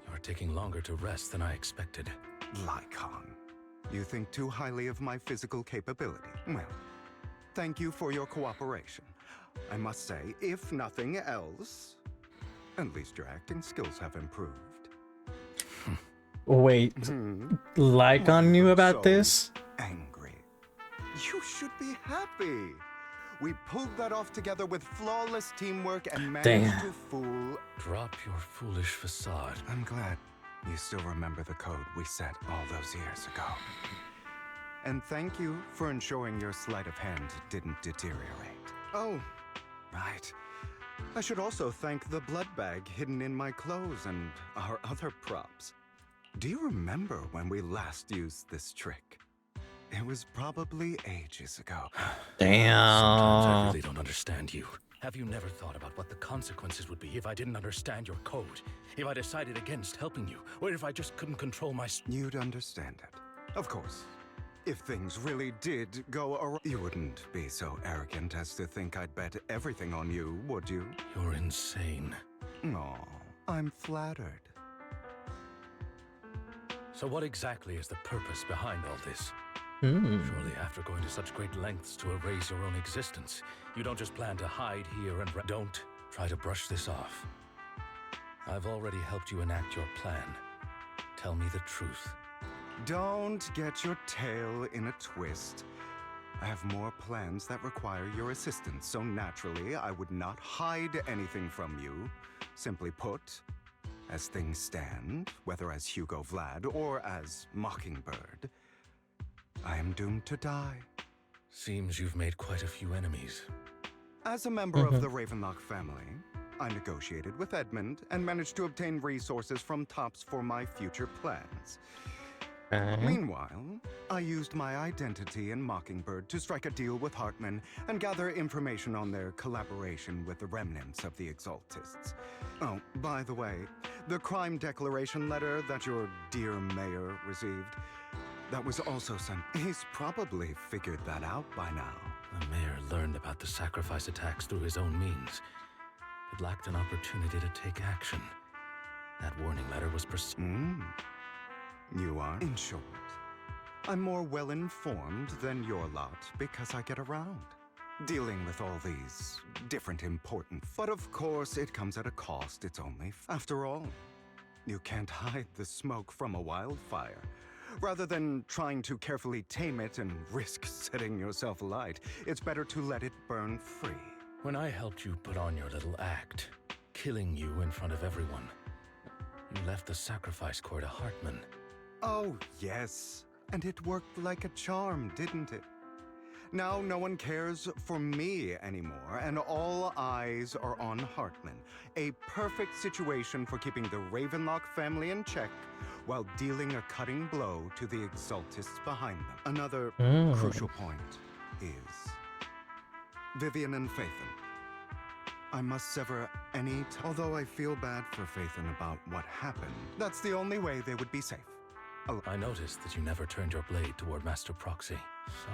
You're taking longer to rest than I expected. Lycon, You think too highly of my physical capability. Well, thank you for your cooperation. I must say, if nothing else, at least your acting skills have improved. Wait, Lycon knew about this? Angry. You should be happy. We pulled that off together with flawless teamwork and managed to fool. Drop your foolish facade. I'm glad you still remember the code we set all those years ago. And thank you for ensuring your sleight of hand didn't deteriorate. Oh, right. I should also thank the blood bag hidden in my clothes and our other props. Do you remember when we last used this trick? It was probably ages ago. Sometimes I Damn. really don't understand you. Have you never thought about what the consequences would be if I didn't understand your code? If I decided against helping you? Or if I just couldn't control my... You'd understand it. Of course. If things really did go awry, you wouldn't be so arrogant as to think I'd bet everything on you, would you? You're insane. Aw, I'm flattered. So what exactly is the purpose behind all this? Surely after going to such great lengths to erase your own existence, you don't just plan to hide here and... Don't try to brush this off. I've already helped you enact your plan. Tell me the truth. Don't get your tail in a twist. I have more plans that require your assistance, so naturally I would not hide anything from you. Simply put, as things stand, whether as Hugo Vlad or as Mockingbird, I am doomed to die. Seems you've made quite a few enemies. As a member of the Ravenlock family, I negotiated with Edmund and managed to obtain resources from Tops for my future plans. Meanwhile, I used my identity in Mockingbird to strike a deal with Hartman and gather information on their collaboration with the remnants of the Exaltists. Oh, by the way, the crime declaration letter that your dear mayor received, that was also sent. He's probably figured that out by now. The mayor learned about the sacrifice attacks through his own means, but lacked an opportunity to take action. That warning letter was You are? In short, I'm more well-informed than your lot because I get around. Dealing with all these different important... But of course, it comes at a cost. It's only... After all, you can't hide the smoke from a wildfire. Rather than trying to carefully tame it and risk setting yourself alight, it's better to let it burn free. When I helped you put on your little act, killing you in front of everyone, you left the sacrifice core to Hartman. Oh, yes. And it worked like a charm, didn't it? Now no one cares for me anymore, and all eyes are on Hartman. A perfect situation for keeping the Ravenlock family in check while dealing a cutting blow to the Exaltists behind them. Another crucial point is Vivian and Phaethon. I must sever any... Although I feel bad for Phaethon about what happened, that's the only way they would be safe. I noticed that you never turned your blade toward Master Proxy. So,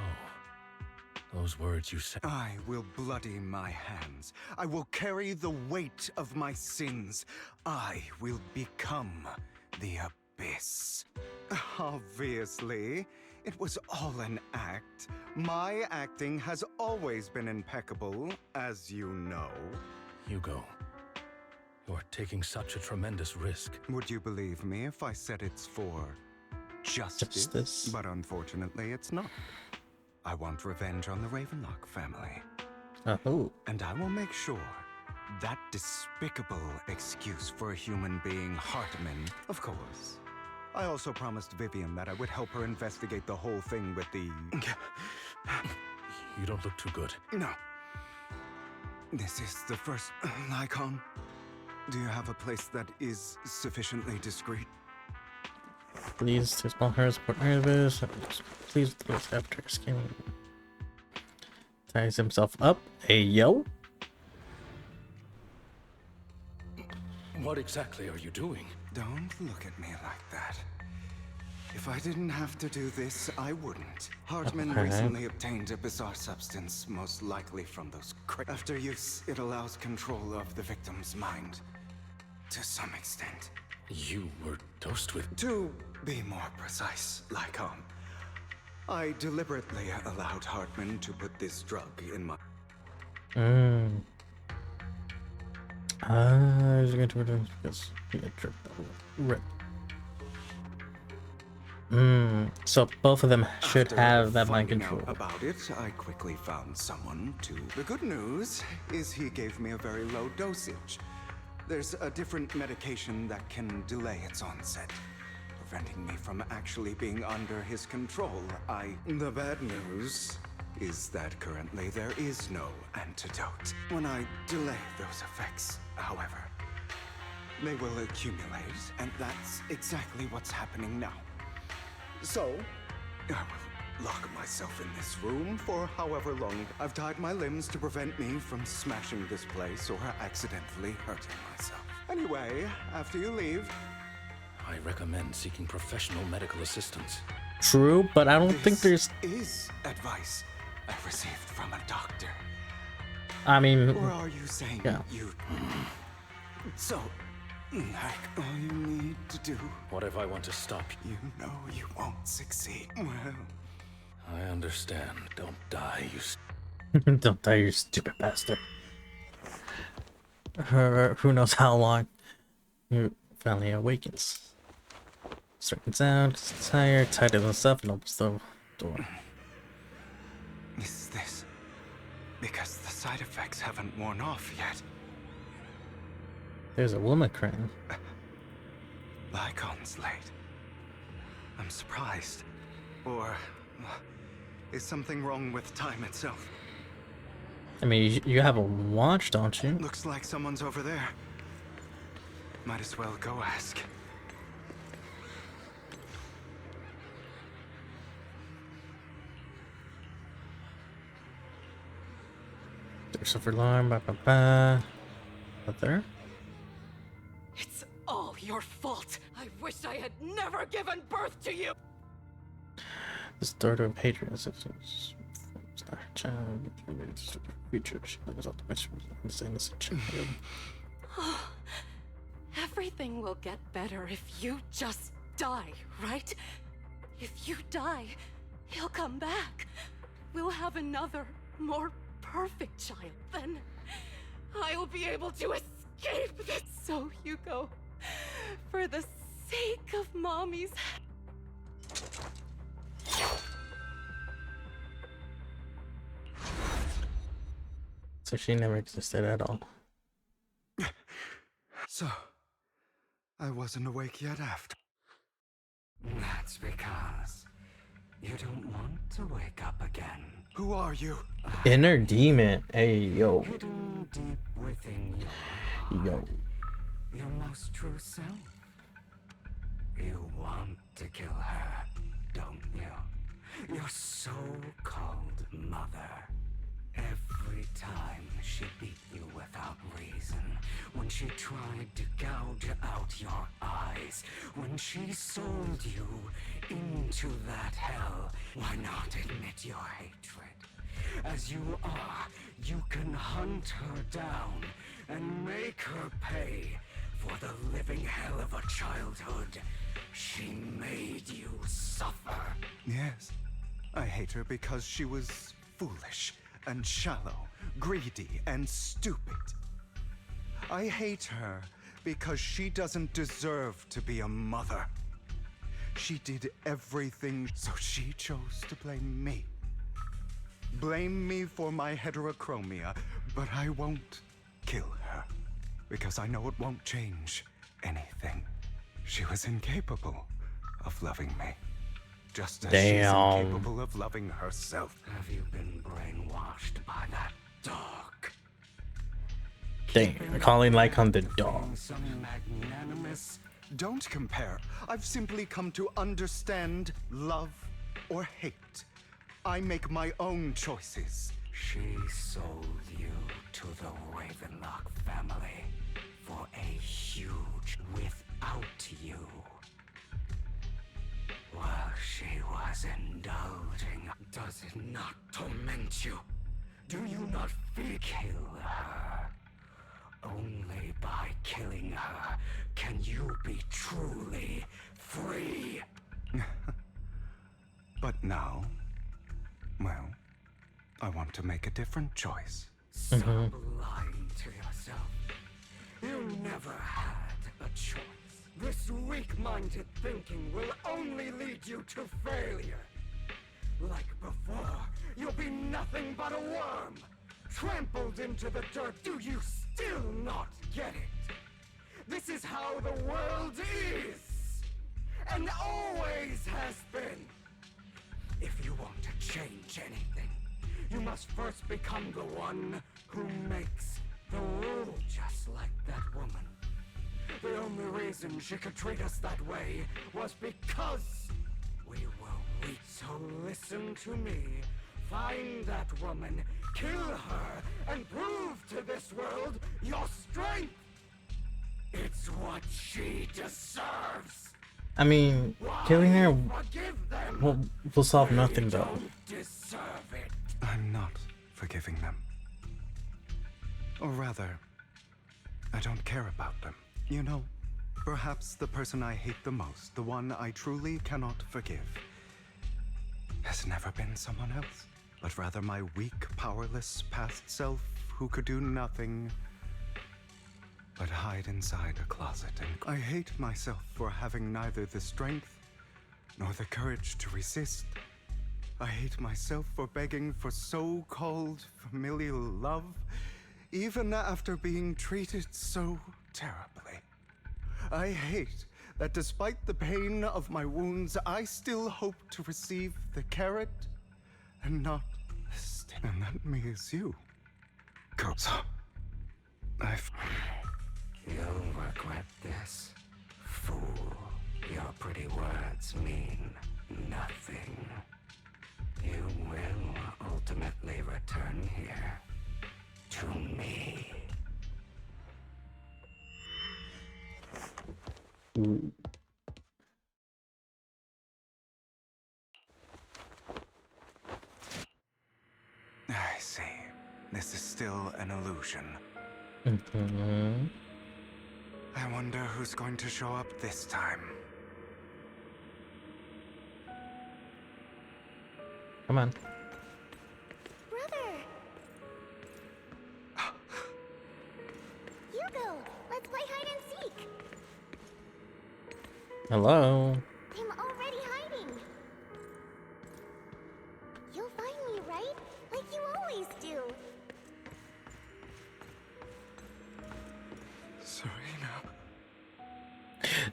those words you said... I will bloody my hands. I will carry the weight of my sins. I will become the Abyss. Obviously, it was all an act. My acting has always been impeccable, as you know. Hugo, you're taking such a tremendous risk. Would you believe me if I said it's for... justice? But unfortunately, it's not. I want revenge on the Ravenlock family. And I will make sure that despicable excuse for a human being, Hartman, of course. I also promised Vivian that I would help her investigate the whole thing with the... You don't look too good. No. This is the first Lycon. Do you have a place that is sufficiently discreet? Please to spawn her support nervous. Please close after scanning. Ties himself up. Hey yo. What exactly are you doing? Don't look at me like that. If I didn't have to do this, I wouldn't. Hartman recently obtained a bizarre substance, most likely from those After use, it allows control of the victim's mind. To some extent. You were dosed with... To be more precise, Lycon, I deliberately allowed Hartman to put this drug in my... Is going to because he got tripped over. So both of them should After have that mind finding control. out about it, I quickly found someone to... The good news is he gave me a very low dosage. There's a different medication that can delay its onset, preventing me from actually being under his control. The bad news is that currently there is no antidote. When I delay those effects, however, they will accumulate, and that's exactly what's happening now. So, I will lock myself in this room for however long. I've tied my limbs to prevent me from smashing this place or accidentally hurting myself. Anyway, after you leave... I recommend seeking professional medical assistance. True, but I don't think there's... is advice I received from a doctor. I mean... Or are you saying you... So... like all you need to do. What if I want to stop you? You know you won't succeed. Well, I understand. Don't die, you... Don't die, you stupid bastard. Who knows how long he finally awakens. Straightens out, gets tired, tightens himself, and opens the door. Is this because the side effects haven't worn off yet? There's a woman crying. Lycon's late. I'm surprised. Or is something wrong with time itself? I mean, you have a watch, don't you? Looks like someone's over there. Might as well go ask. There's a alarm, ba ba ba. Up there? It's all your fault. I wish I had never given birth to you. This daughter of Hadrian child future. She was ultimate child. Everything will get better if you just die, right? If you die, he'll come back. We'll have another, more perfect child. Then I'll be able to escape this. So, Hugo, for the sake of Mommy's... So she never existed at all. So, I wasn't awake yet after. That's because you don't want to wake up again. Who are you? Inner demon. Hey, yo. Hidden deep within your heart, your most true self. You want to kill her, don't you? Your so-called mother. Every time she beat you without reason, when she tried to gouge out your eyes, when she sold you into that hell, why not admit your hatred? As you are, you can hunt her down and make her pay for the living hell of a childhood she made you suffer. Yes, I hate her because she was foolish and shallow, greedy and stupid. I hate her because she doesn't deserve to be a mother. She did everything, so she chose to blame me. Blame me for my heterochromia, but I won't kill her because I know it won't change anything. She was incapable of loving me. Just as she's incapable of loving herself. Have you been brainwashed by that dog? Dang, calling Lycon the dog. Some magnanimous... Don't compare. I've simply come to understand love or hate. I make my own choices. She sold you to the Ravenlock family for a huge without you. While she was indulging, does it not torment you? Do you not feel kill her? Only by killing her can you be truly free. But now, well, I want to make a different choice. Stop lying to yourself. You never had a choice. This weak-minded thinking will only lead you to failure. Like before, you'll be nothing but a worm, trampled into the dirt. Do you still not get it? This is how the world is, and always has been. If you want to change anything, you must first become the one who makes the rule, just like that woman. The only reason she could treat us that way was because we were weak. So listen to me. Find that woman, kill her, and prove to this world your strength. It's what she deserves. I mean, killing her will solve nothing though. I'm not forgiving them. Or rather, I don't care about them. You know, perhaps the person I hate the most, the one I truly cannot forgive, has never been someone else, but rather my weak, powerless past self who could do nothing but hide inside a closet. And I hate myself for having neither the strength nor the courage to resist. I hate myself for begging for so-called familial love, even after being treated so terribly. I hate that despite the pain of my wounds, I still hope to receive the carrot and not the stick. And that me is you. Go. So, You'll regret this, fool. Your pretty words mean nothing. You will ultimately return here to me. I see. This is still an illusion. I wonder who's going to show up this time. Come on. Brother! Hugo, let's play hide and seek. Hello. I'm already hiding. You'll find me, right? Like you always do. Serena.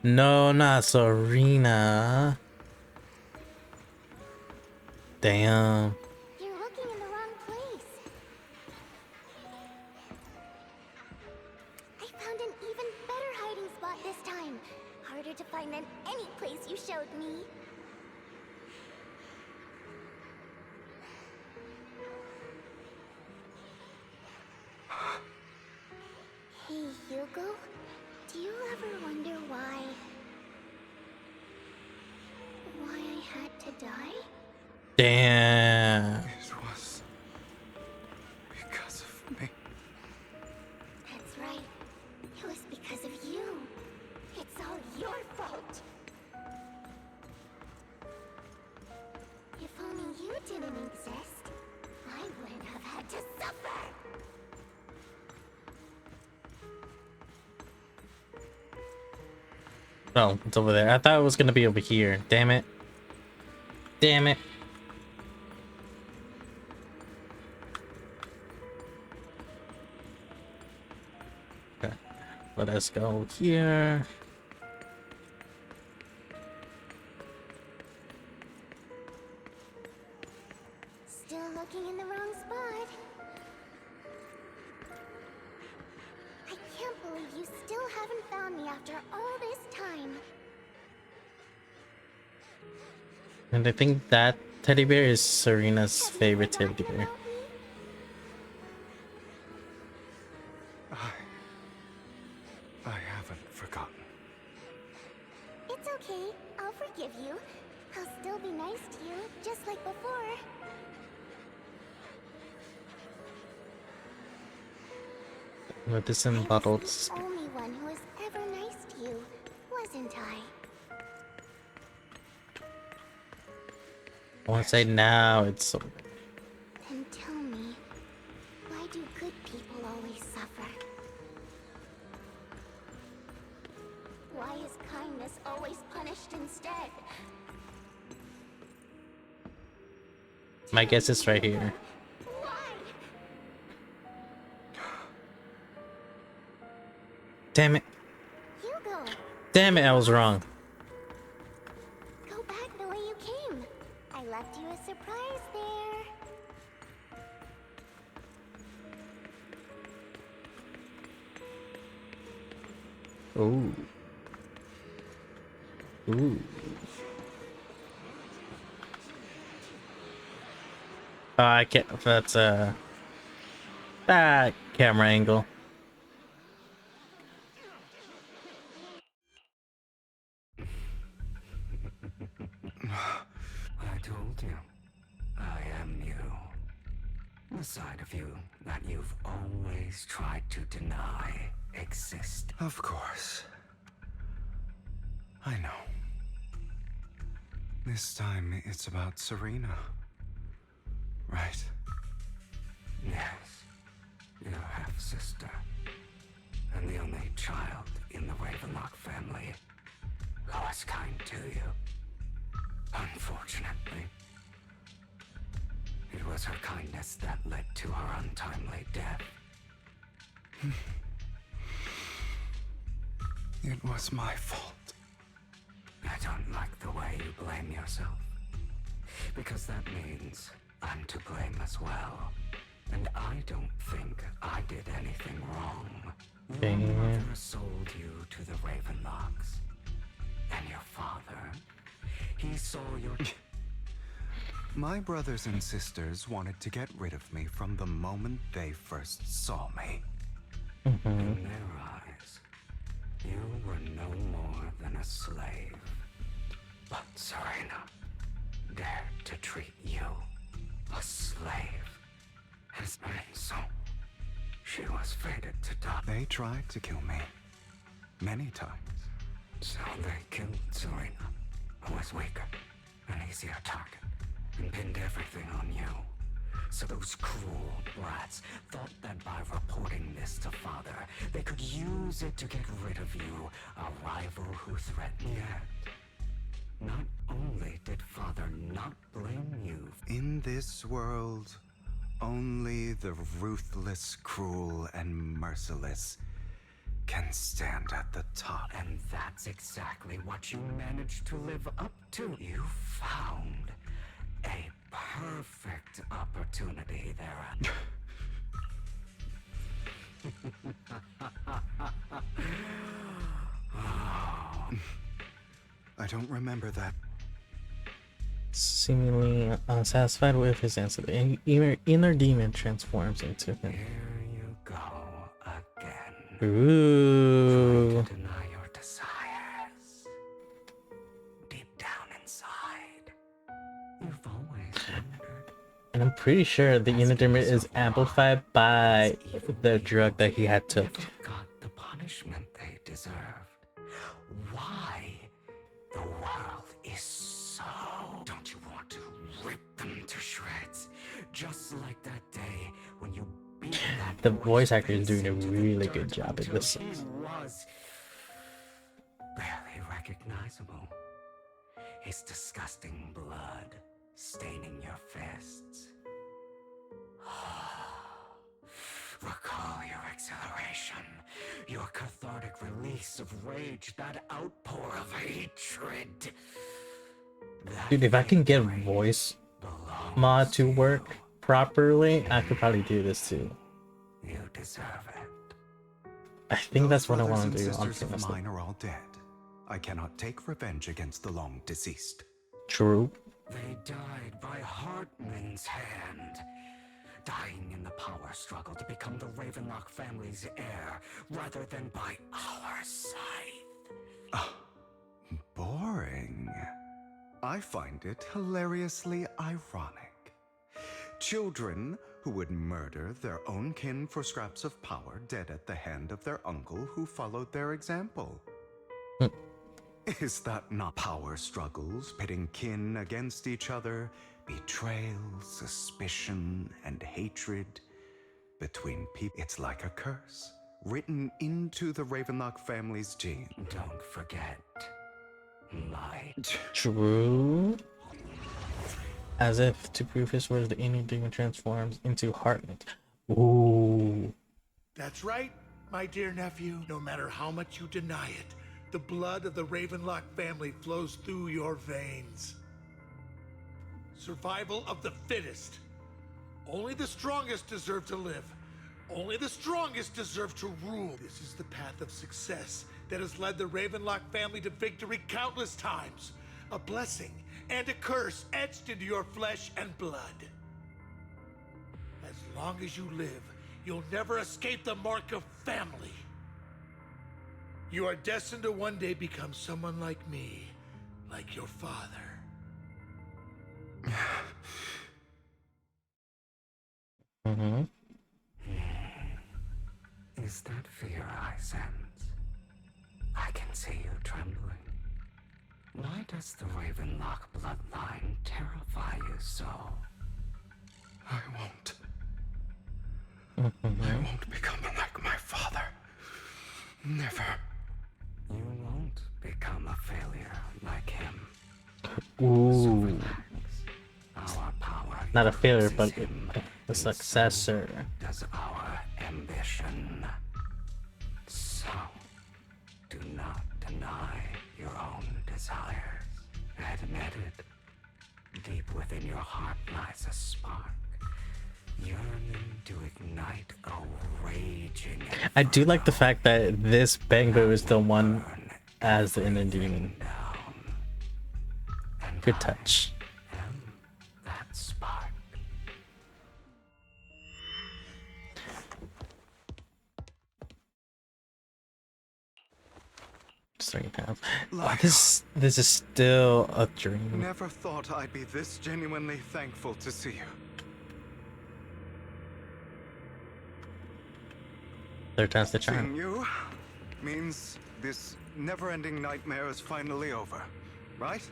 No, not Serena. Damn. You're looking in the wrong place. I found an even better hiding spot this time. Harder to find than any place you showed me. Hey, Hugo. Do you ever wonder why I had to die? Damn. It was because of me. That's right. It was because of you. It's all your fault. If only you didn't exist, I wouldn't have had to suffer. Oh, it's over there. I thought it was gonna be over here. Damn it. Damn it. Okay. Let us go here. Still looking in the wrong spot. I can't believe you still haven't found me after all this time. And I think that teddy bear is Serena's favorite teddy bear. I haven't forgotten. It's okay. I'll forgive you. I'll still be nice to you, just like before. Medicine bottles. The only one who was ever nice to you, wasn't I? I want to say now it's over. Then tell me, why do good people always suffer? Why is kindness always punished instead? My guess is right here. Damn it. Hugo, Damn it, I was wrong. go back the way you came. I left you a surprise there. Ooh. Ooh. I can't. That's that camera angle. I told you, I am you. The side of you that you've always tried to deny exists. Of course. I know. This time it's about Serena. Right? Yes, your half-sister, and the only child in the Ravenlock family who was kind to you. Unfortunately, it was her kindness that led to her untimely death. It was my fault. I don't like the way you blame yourself, because that means I'm to blame as well. And I don't think I did anything wrong. Your mother sold you to the Ravenlocks. And your father, he saw your... My brothers and sisters wanted to get rid of me from the moment they first saw me. In their eyes, you were no more than a slave. But Serena dared to treat you, a slave, as and so she was fated to die. They tried to kill me. Many times. So they killed Serena, who was weaker, an easier target, and pinned everything on you. So those cruel brats thought that by reporting this to Father, they could use it to get rid of you, a rival who threatened. Yet, not only did Father not blame you. In this world, only the ruthless, cruel, and merciless can stand at the top. And that's exactly what you managed to live up to. You found a perfect opportunity there. I don't remember that. Seemingly unsatisfied with his answer, the inner demon transforms into him. Here you go again. Ooh. Trying to deny your desires. Deep down inside, you've always wondered. And I'm pretty sure the inner demon is amplified by the drug that he had took. Got the punishment they deserved. Why? The world is so... Don't you want to rip them to shreds? Just like that day when you beat that... The voice actor is doing a really good job in this. He was barely recognizable. His disgusting blood staining your fists. Recall your exhilaration, your cathartic release of rage, that outpour of hatred. Dude, if I can get voice mod to work properly, I could probably do this too. You deserve it. I think that's what I want to do. Sisters of mine are all dead. I cannot take revenge against the long deceased. True. They died by Hartman's hand. Dying in the power struggle to become the Ravenlock family's heir, rather than by our scythe. Boring. I find it hilariously ironic. Children who would murder their own kin for scraps of power dead at the hand of their uncle who followed their example. Is that not power struggles, pitting kin against each other, betrayal, suspicion, and hatred between people? It's like a curse, written into the Ravenlock family's genes. Don't forget, light. True. As if to prove his words, the inner demon transforms into Heartland. Ooh. That's right, my dear nephew. No matter how much you deny it, the blood of the Ravenlock family flows through your veins. Survival of the fittest. Only the strongest deserve to live. Only the strongest deserve to rule. This is the path of success that has led the Ravenlock family to victory countless times. A blessing and a curse etched into your flesh and blood. As long as you live, you'll never escape the mark of family. You are destined to one day become someone like me, like your father. Mm-hmm. Is that fear I sense? I can see you trembling. Why does the Ravenlock bloodline terrify you so? I won't. I won't become like my father. Never. You won't become a failure like him. Ooh. Our power Not a failure, but a successor. does our ambition. So, do not deny your own desires. Admit it. Deep within your heart lies a spark, yearning to ignite a raging. I do like the fact that this Bangbo is the one as the inner demon. Good touch. That spark. Starting pounds. Oh, this is still a dream. Never thought I'd be this genuinely thankful to see you. Third time's the Seeing charm. you means this never-ending nightmare is finally over, right?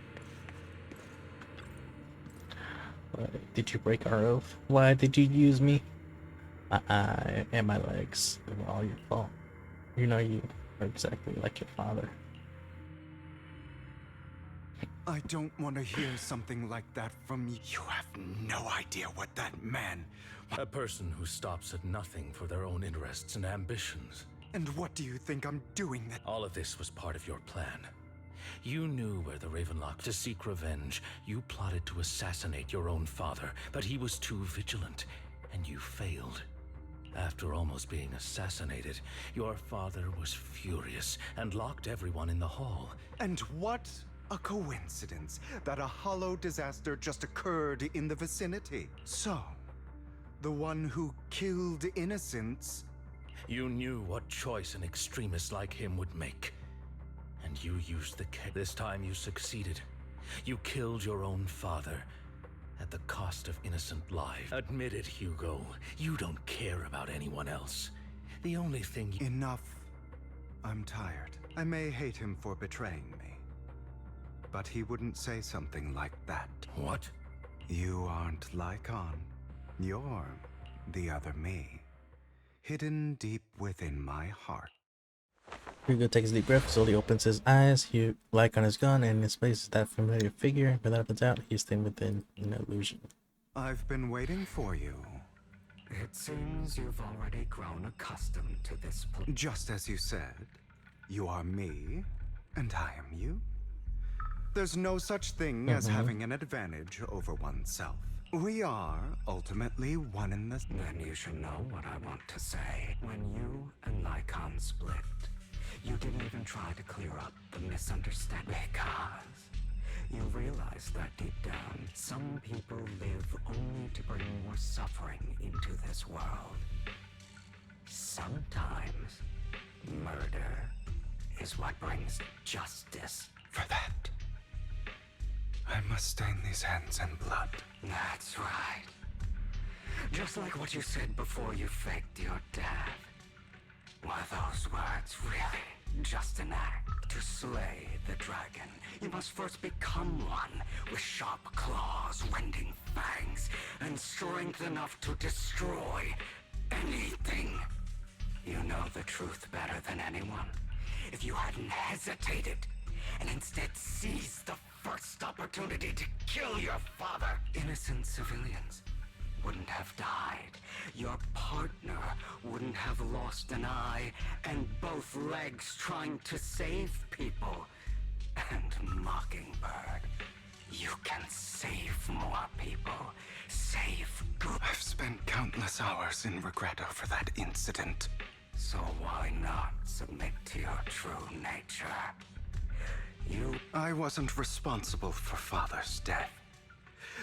Why did you break our oath? Why did you use me? And my legs. They were all your fault. You know you are exactly like your father. I don't want to hear something like that from you. You have no idea what that man... A person who stops at nothing for their own interests and ambitions. And what do you think I'm doing that... All of this was part of your plan. You knew where the Ravenlock to seek revenge. You plotted to assassinate your own father, but he was too vigilant, and you failed. After almost being assassinated, your father was furious and locked everyone in the hall. And what a coincidence that a hollow disaster just occurred in the vicinity. So, the one who killed innocents... You knew what choice an extremist like him would make. And you used the case. This time you succeeded. You killed your own father at the cost of innocent lives. Admit it, Hugo. You don't care about anyone else. The only thing you... Enough. I'm tired. I may hate him for betraying me, but he wouldn't say something like that. What? You aren't Lycon. You're the other me, hidden deep within my heart. Hugo takes a deep breath, slowly opens his eyes. He light on his gun, and in his place is that familiar figure. Without a doubt, he's staying within an illusion. I've been waiting for you. It seems you've already grown accustomed to this place. Just as you said, you are me, and I am you. There's no such thing as having an advantage over oneself. We are ultimately one in the... Then you should know what I want to say. When you and Lycon split, you didn't even try to clear up the misunderstanding. Because you realize that deep down, some people live only to bring more suffering into this world. Sometimes, murder is what brings justice. For that, I must stain these hands in blood. That's right. Just like what you said before you faked your death. Were those words really just an act? To slay the dragon, you must first become one, with sharp claws, rending fangs, and strength enough to destroy anything. You know the truth better than anyone. If you hadn't hesitated, and instead seized the first opportunity to kill your father, innocent civilians wouldn't have died. Your partner wouldn't have lost an eye and both legs trying to save people. And Mockingbird, you can save more people. Save good. I've spent countless hours in regret over that incident. So why not submit to your true nature? I wasn't responsible for Father's death.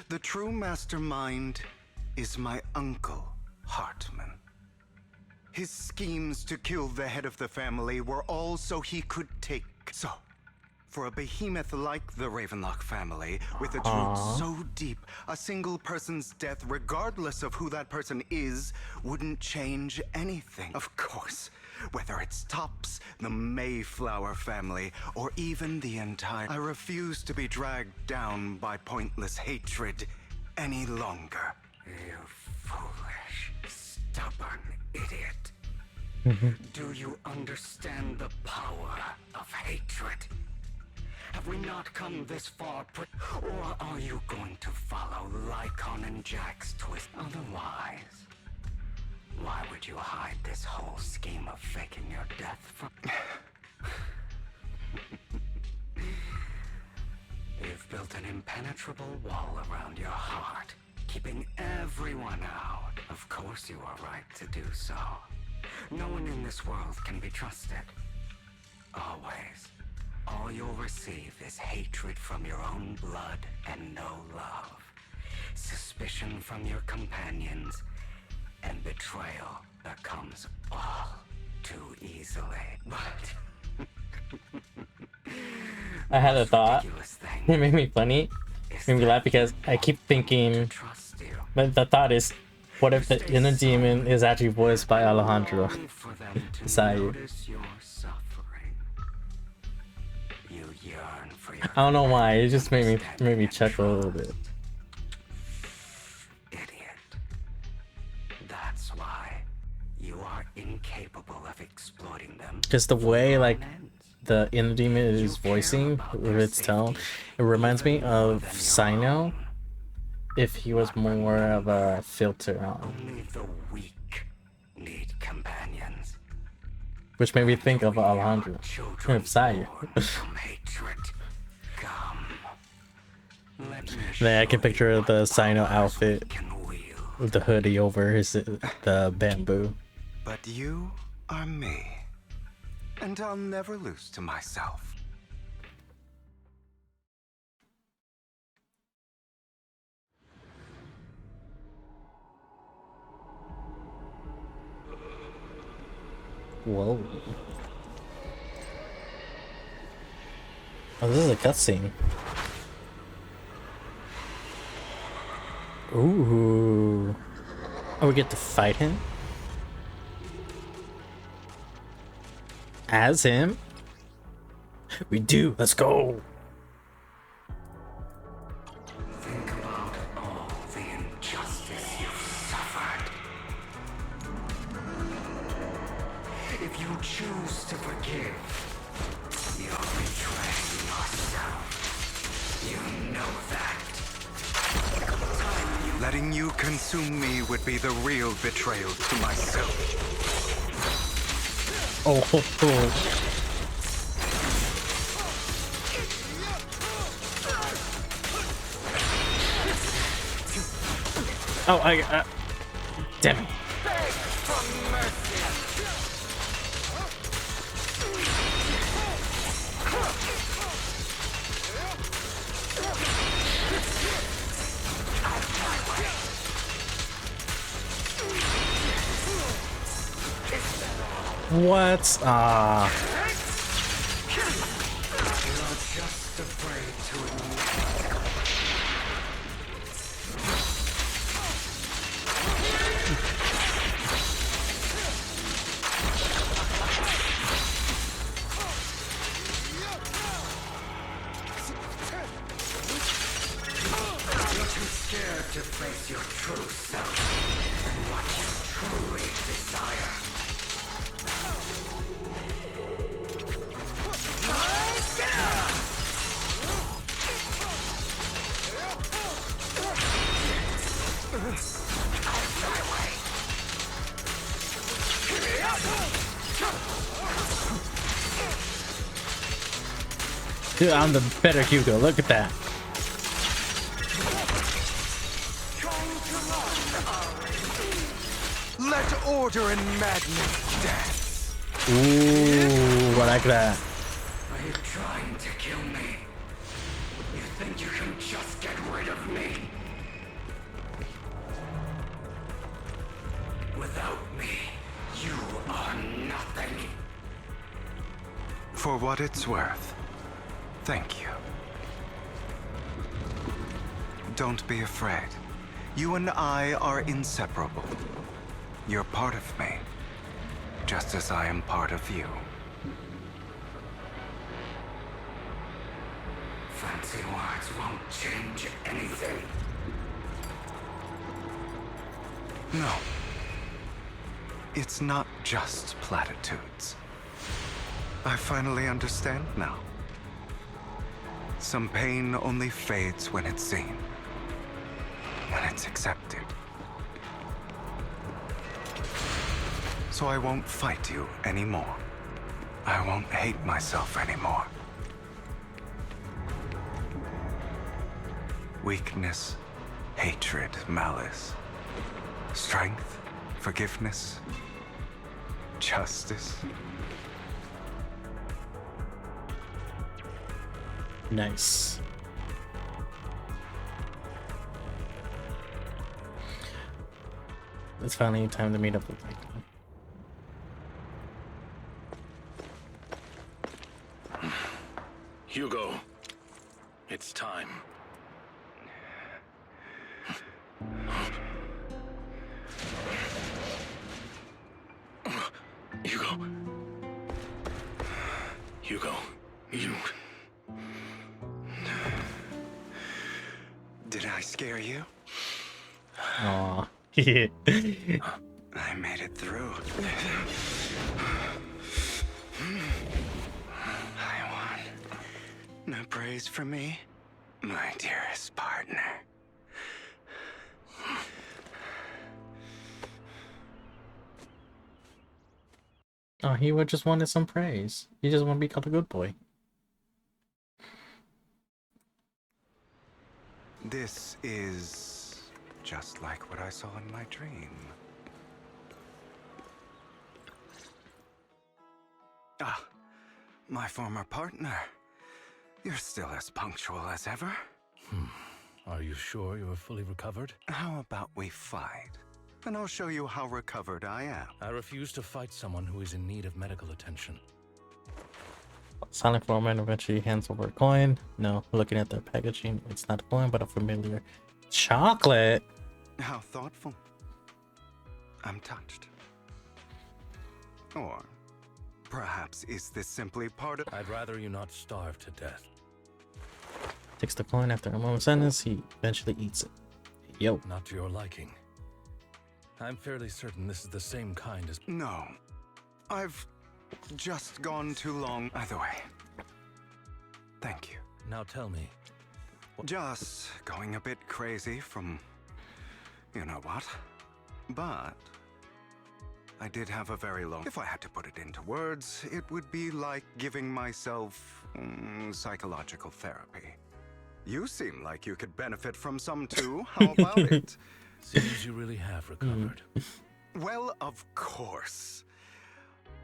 The true mastermind is my uncle, Hartman. His schemes to kill the head of the family were all so he could take. So, for a behemoth like the Ravenlock family, with its roots so deep, a single person's death, regardless of who that person is, wouldn't change anything. Of course, whether it's Tops, the Mayflower family, or even the entire... I refuse to be dragged down by pointless hatred any longer. You foolish, stubborn idiot. Do you understand the power of hatred? Have we not come this far, or are you going to follow Lycon and Jack's twist? Otherwise, why would you hide this whole scheme of faking your death from... You've built an impenetrable wall around your heart, keeping everyone out. Of course you are right to do so. No one in this world can be trusted. Always. All you'll receive is hatred from your own blood and no love. Suspicion from your companions, and betrayal that comes all too easily. But... I had a thought. It made me funny. It made me laugh because I keep thinking... But the thought is, what if the inner demon is actually voiced by Alejandro Sayu? I don't know why, it just made me chuckle a little bit. That's why you are incapable of exploiting them. Just the way like the inner demon is voicing with its tone, it reminds me of Sino if he was more of a filter on. Only the weak need companions. Which made me think of Alejandro of Sayu. Then I can picture the Sino outfit with the hoodie over the bamboo. But you are me, and I'll never lose to myself. Whoa. Oh, this is a cutscene. Ooh. Oh, we get to fight him? As him? We do. Let's go. Think about all the injustice you've suffered. If you choose to forgive, you're betraying yourself. You know that. Letting you consume me would be the real betrayal to myself. Oh, damn it. What? Ah. Dare to face your true self and what you truly desire. Dude, I'm the better Hugo. Look at that. Let order and madness dance. Ooh, I like that. Are you trying to kill me? You think you can just get rid of me? Without me, you are nothing. For what it's worth, thank you. Don't be afraid. You and I are inseparable. You're part of me, just as I am part of you. Fancy words won't change anything. No. It's not just platitudes. I finally understand now. Some pain only fades when it's seen, when it's accepted. So I won't fight you anymore. I won't hate myself anymore. Weakness, hatred, malice, strength, forgiveness, justice. Nice. It's finally time to meet up with Michael. Hugo, it's time. Hugo. Hugo, you... Did I scare you? Aw. I made it through. I won. No praise for me, my dearest partner. Oh, he would just wanted some praise. He just want to be called a good boy. This is just like what I saw in my dream. Ah, my former partner. You're still as punctual as ever. Are you sure you're fully recovered? How about we fight? And I'll show you how recovered I am. I refuse to fight someone who is in need of medical attention. Silent for a moment, eventually hands over a coin. No, looking at the packaging, it's not a coin, but a familiar chocolate. How thoughtful. I'm touched. Or perhaps is this simply part of... I'd rather you not starve to death. Takes the coin after a moment's sentence, he eventually eats it. Yo. Not to your liking. I'm fairly certain this is the same kind as... No. I've just gone too long. Either way. Thank you. Now tell me. Just going a bit crazy from... you know what? But... I did have a very long... If I had to put it into words, it would be like giving myself... psychological therapy. You seem like you could benefit from some too. How about it? Seems you really have recovered. Well, of course.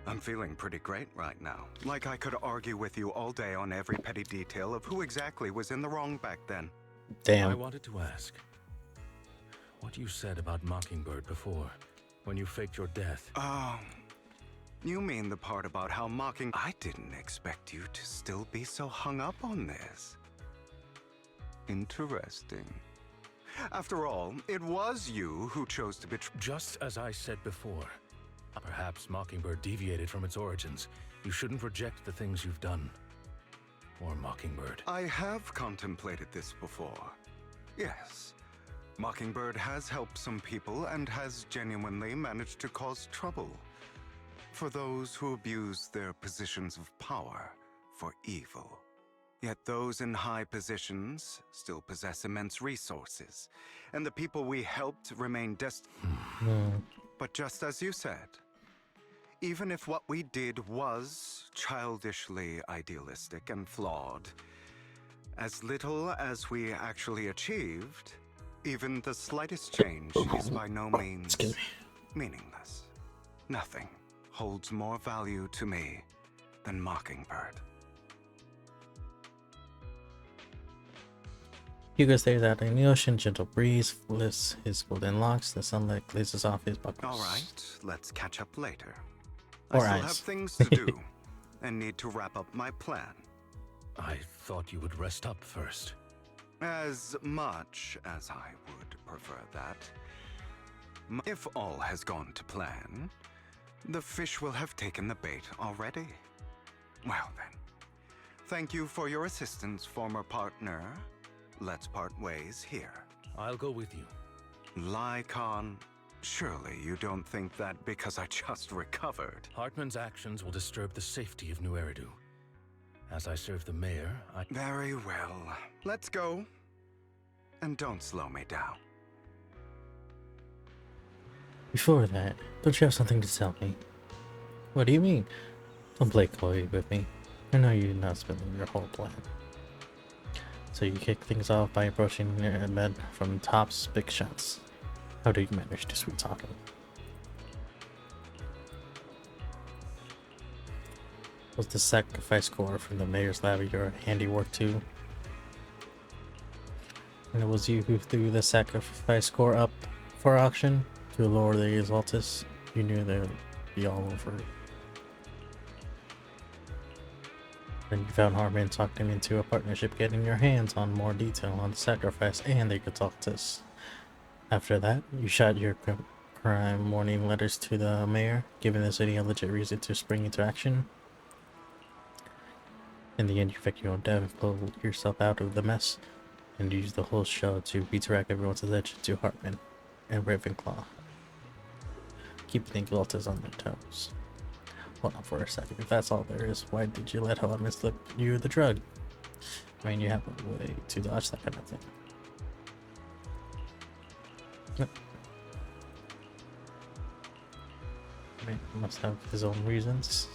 I'm feeling pretty great right now. Like I could argue with you all day on every petty detail of who exactly was in the wrong back then. Damn. I wanted to ask what you said about Mockingbird before, when you faked your death. Oh, you mean the part about how mocking... I didn't expect you to still be so hung up on this. Interesting. After all, it was you who chose to betray... Just as I said before, perhaps Mockingbird deviated from its origins. You shouldn't reject the things you've done. Or Mockingbird. I have contemplated this before. Yes. Mockingbird has helped some people and has genuinely managed to cause trouble for those who abuse their positions of power for evil. Yet those in high positions still possess immense resources, and the people we helped remain destined. But just as you said, even if what we did was childishly idealistic and flawed, as little as we actually achieved, even the slightest change is by no means meaningless. Nothing holds more value to me than Mockingbird. Hugo stares out in the ocean, gentle breeze lifts his golden locks, the sunlight glazes off his buckles. All right, let's catch up later. Or I still eyes. have things to do and need to wrap up my plan. I thought you would rest up first. As much as I would prefer that. If all has gone to plan, the fish will have taken the bait already. Well then, thank you for your assistance, former partner. Let's part ways here. I'll go with you. Lycon, surely you don't think that because I just recovered. Hartman's actions will disturb the safety of New Eridu. As I serve the mayor, I... Very well. Let's go. And don't slow me down. Before that, don't you have something to tell me? What do you mean? Don't play coy with me. I know you're not spilling your whole plan. So you kick things off by approaching Ahmed from Top's big shots. How do you manage to sweet talk him? Was the sacrifice core from the mayor's lab your handiwork too? And it was you who threw the sacrifice core up for auction to lower the Exaltus? You knew they would be all over it. Then you found Hartman, talked him into a partnership, getting your hands on more detail on the sacrifice and the Exaltus. After that, you shot your crime warning letters to the mayor, giving the city a legit reason to spring into action. In the end, you faked your own death and pulled yourself out of the mess, and used the whole show to redirect everyone's attention to Hartman and Ravenclaw. Keeping the Exaltus on their toes. Hold on for a second. If that's all there is, why did you let Hartman slip you the drug? I mean, you have a way to dodge that kind of thing. Yep. I mean, he must have his own reasons.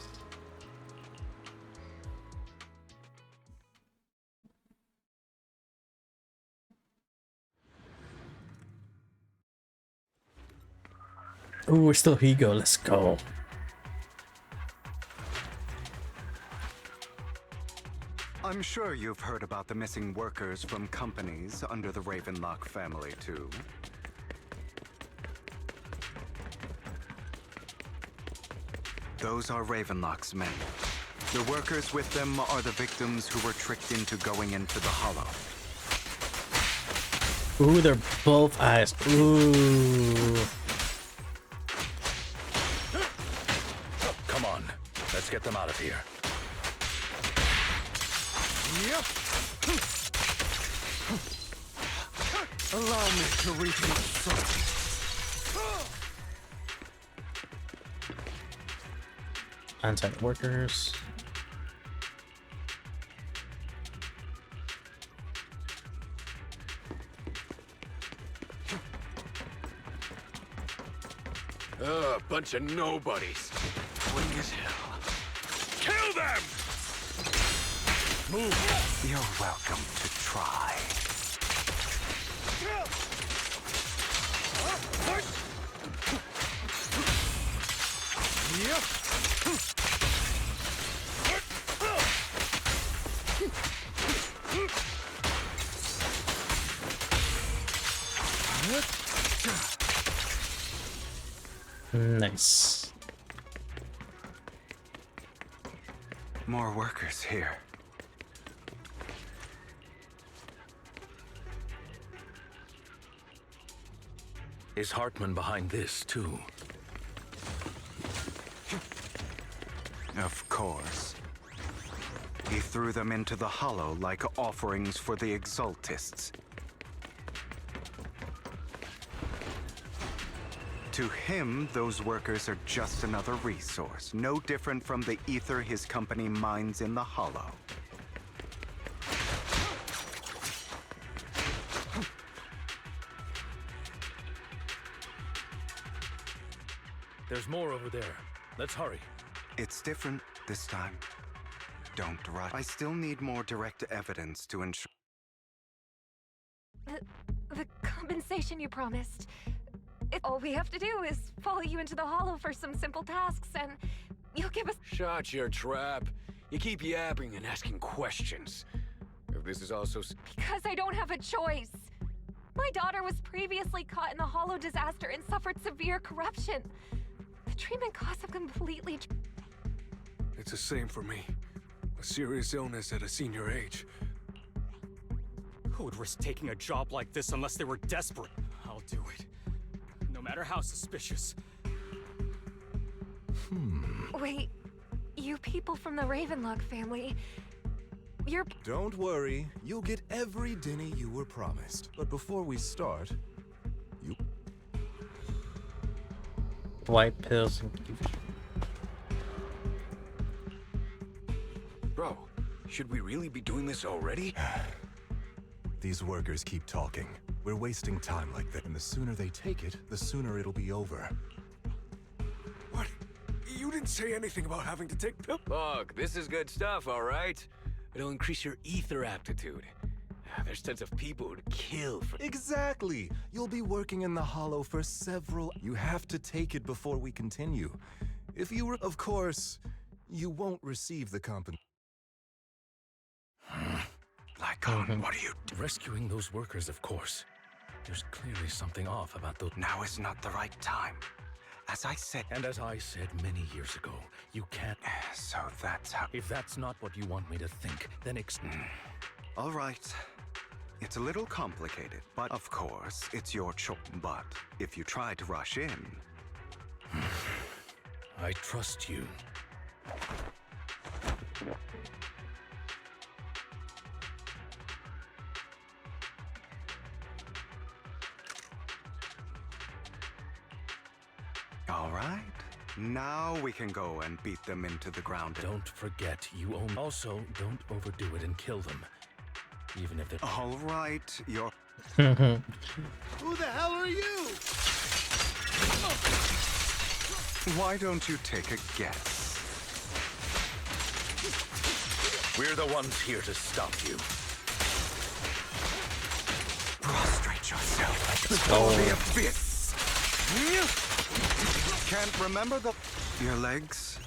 Oh, we're still Hugo. Let's go. I'm sure you've heard about the missing workers from companies under the Ravenlock family, too. Those are Ravenlock's men. The workers with them are the victims who were tricked into going into the Hollow. Ooh, they're both eyes. Ooh. Come on, let's get them out of here. Yep. Allow me to reach my soul. On-site workers. Bunch of nobodies. Swing as hell. Kill them! Move. You're welcome to try. Nice. More workers here. Is Hartman behind this, too? Of course. He threw them into the Hollow like offerings for the Exaltists. To him, those workers are just another resource, no different from the ether his company mines in the Hollow. There's more over there. Let's hurry. It's different this time. Don't rush. I still need more direct evidence to ensure. The compensation you promised. All we have to do is follow you into the Hollow for some simple tasks, and you'll give us. Shut your trap. You keep yapping and asking questions. If this is also. Because I don't have a choice. My daughter was previously caught in the Hollow disaster and suffered severe corruption. The treatment costs have completely. It's the same for me. A serious illness at a senior age. Who would risk taking a job like this unless they were desperate? I'll do it. No matter how suspicious. Wait, you people from the Ravenlock family. You're. Don't worry, you'll get every dinny you were promised. But before we start, you. White pills. Bro, should we really be doing this already? These workers keep talking. We're wasting time like that, and the sooner they take it, the sooner it'll be over. What? You didn't say anything about having to take pills. Look, this is good stuff, all right? It'll increase your ether aptitude. There's tons of people who'd kill for. Exactly! You'll be working in the Hollow for several. You have to take it before we continue. If you were, of course, you won't receive the compensation. Lycon, what are you? Rescuing those workers, of course. There's clearly something off about those. Now is not the right time. As I said. And as I said many years ago, you can't. So that's how. If that's not what you want me to think, then All right. It's a little complicated, but of course, it's your choice. But if you try to rush in. I trust you. All right. Now we can go and beat them into the ground. Don't forget, you own. Also, don't overdo it and kill them. Even if they're. All right, you're. Who the hell are you? Why don't you take a guess? We're the ones here to stop you. Prostrate yourself before the abyss. Can't remember the. Your legs?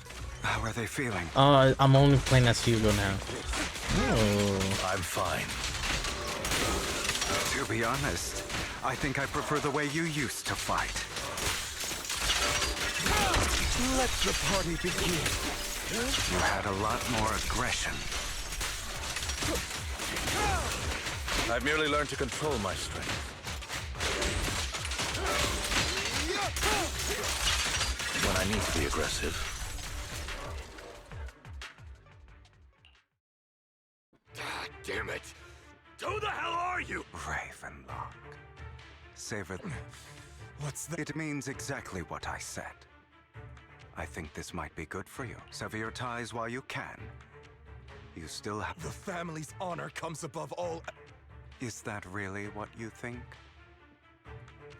How are they feeling? I'm only playing as Hugo now. Oh. I'm fine. To be honest, I think I prefer the way you used to fight. Let the party begin. You had a lot more aggression. I've merely learned to control my strength. When I need to be aggressive. God damn it. Who the hell are you? Ravenlock. Savor. What's that? It means exactly what I said. I think this might be good for you. Sever your ties while you can. You still have. The family's honor comes above all. Is that really what you think?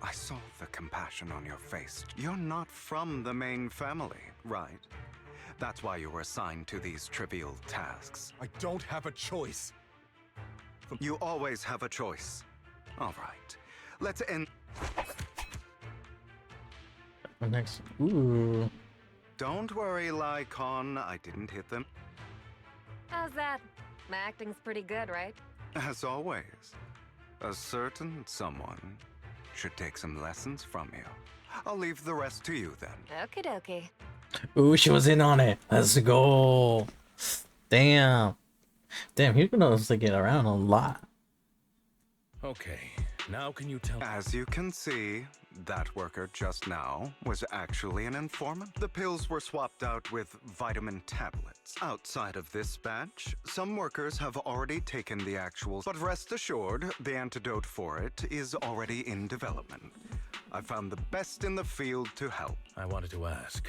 I saw the compassion on your face. You're not from the main family, right? That's why you were assigned to these trivial tasks. I don't have a choice. You always have a choice. All right. Let's end. Next. Ooh. Don't worry, Lycon. I didn't hit them. How's that? My acting's pretty good, right? As always, a certain someone should take some lessons from you. I'll leave the rest to you then. Okie dokie. Ooh, she was in on it. Let's go. Damn. Damn, Hugo knows to get around a lot. Okay, now can you tell? As you can see, that worker just now was actually an informant. The pills were swapped out with vitamin tablets. Outside of this batch, some workers have already taken the actual, but rest assured, the antidote for it is already in development. I found the best in the field to help. I wanted to ask.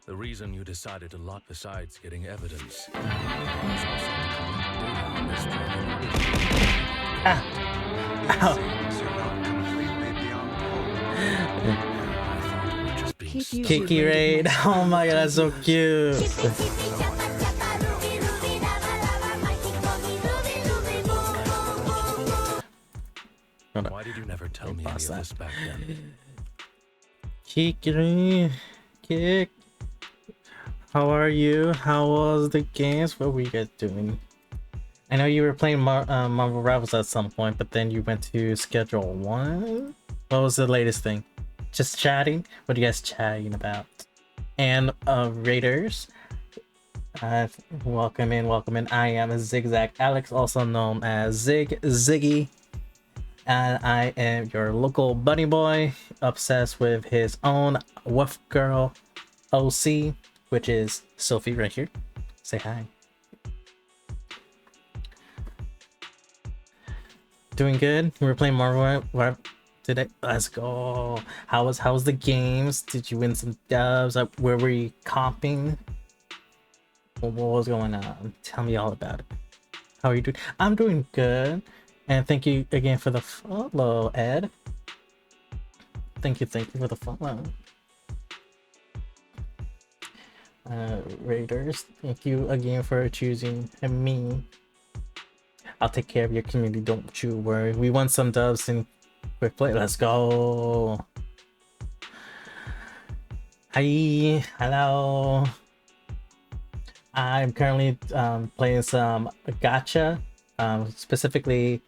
The reason you decided to lock besides getting evidence was also to collect data on this Kiki Raid. Oh my god, that's so cute. Why did you never tell me any of this back then? Kiki, Kick. How are you? How was the games? What were you guys doing? I know you were playing Marvel Rivals at some point, but then you went to Schedule 1? What was the latest thing? Just chatting? What are you guys chatting about? And Raiders, welcome in, welcome in. I am Zigzag Alex, also known as Ziggy. And I am your local bunny boy, obsessed with his own Wolf Girl OC, which is Sophie right here. Say hi. Doing good. We were playing Marvel. What today? Let's go. How was the games? Did you win some dubs? Where were you comping? What was going on? Tell me all about it. How are you doing? I'm doing good. And thank you again for the follow, Ed. Thank you for the follow. Raiders, thank you again for choosing me. I'll take care of your community, don't you worry. We won some dubs in quick play. Let's go. Hi, hello. I'm currently playing some gacha, specifically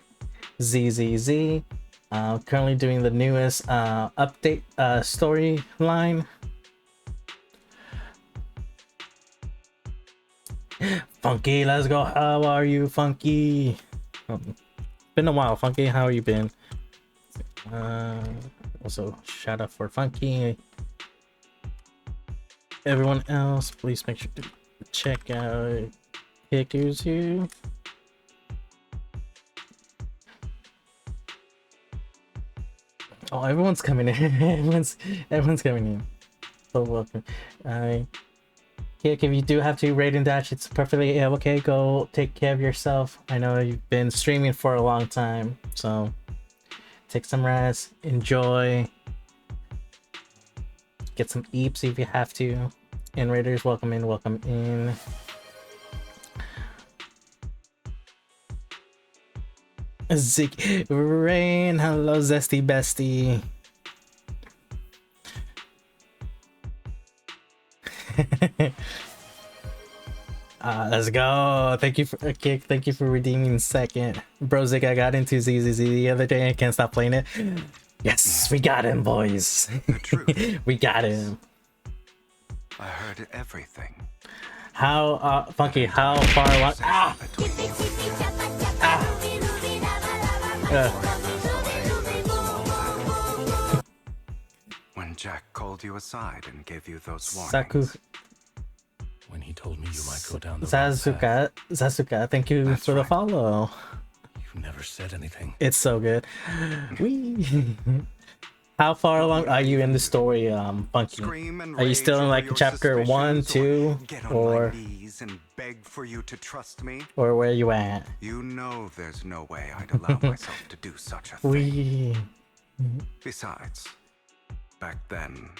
ZZZ. Currently doing the newest update storyline. Funky, let's go. How are you, Funky? Been a while, Funky. How you been? Also, shout out for Funky. Everyone else, please make sure to check out Hikuzu. Oh, everyone's coming in. everyone's coming in. So welcome. Kick, if you do have to raid and dash, it's perfectly okay. Go take care of yourself. I know you've been streaming for a long time, so take some rest, enjoy, get some eeps if you have to. And raiders, welcome in, welcome in. Zeke, Rain, hello, Zesty Bestie. Let's go. Thank you for a kick. Thank you for redeeming second. Bro, Zig, I got into ZZZ the other day. I can't stop playing it. Yes, we got him, boys. We got him. I heard everything. How, Funky, how far along? When Jack called you aside and gave you those warnings. Saku. When he told me you might go down the Zazuka, thank you for the follow. You never said anything. It's so good. How far along are you in the story, Funky? Are you still in like chapter 1, 2, or and beg for you to trust me? Or where you at? You know there's no way I'd allow myself to do such a thing. Besides, back then,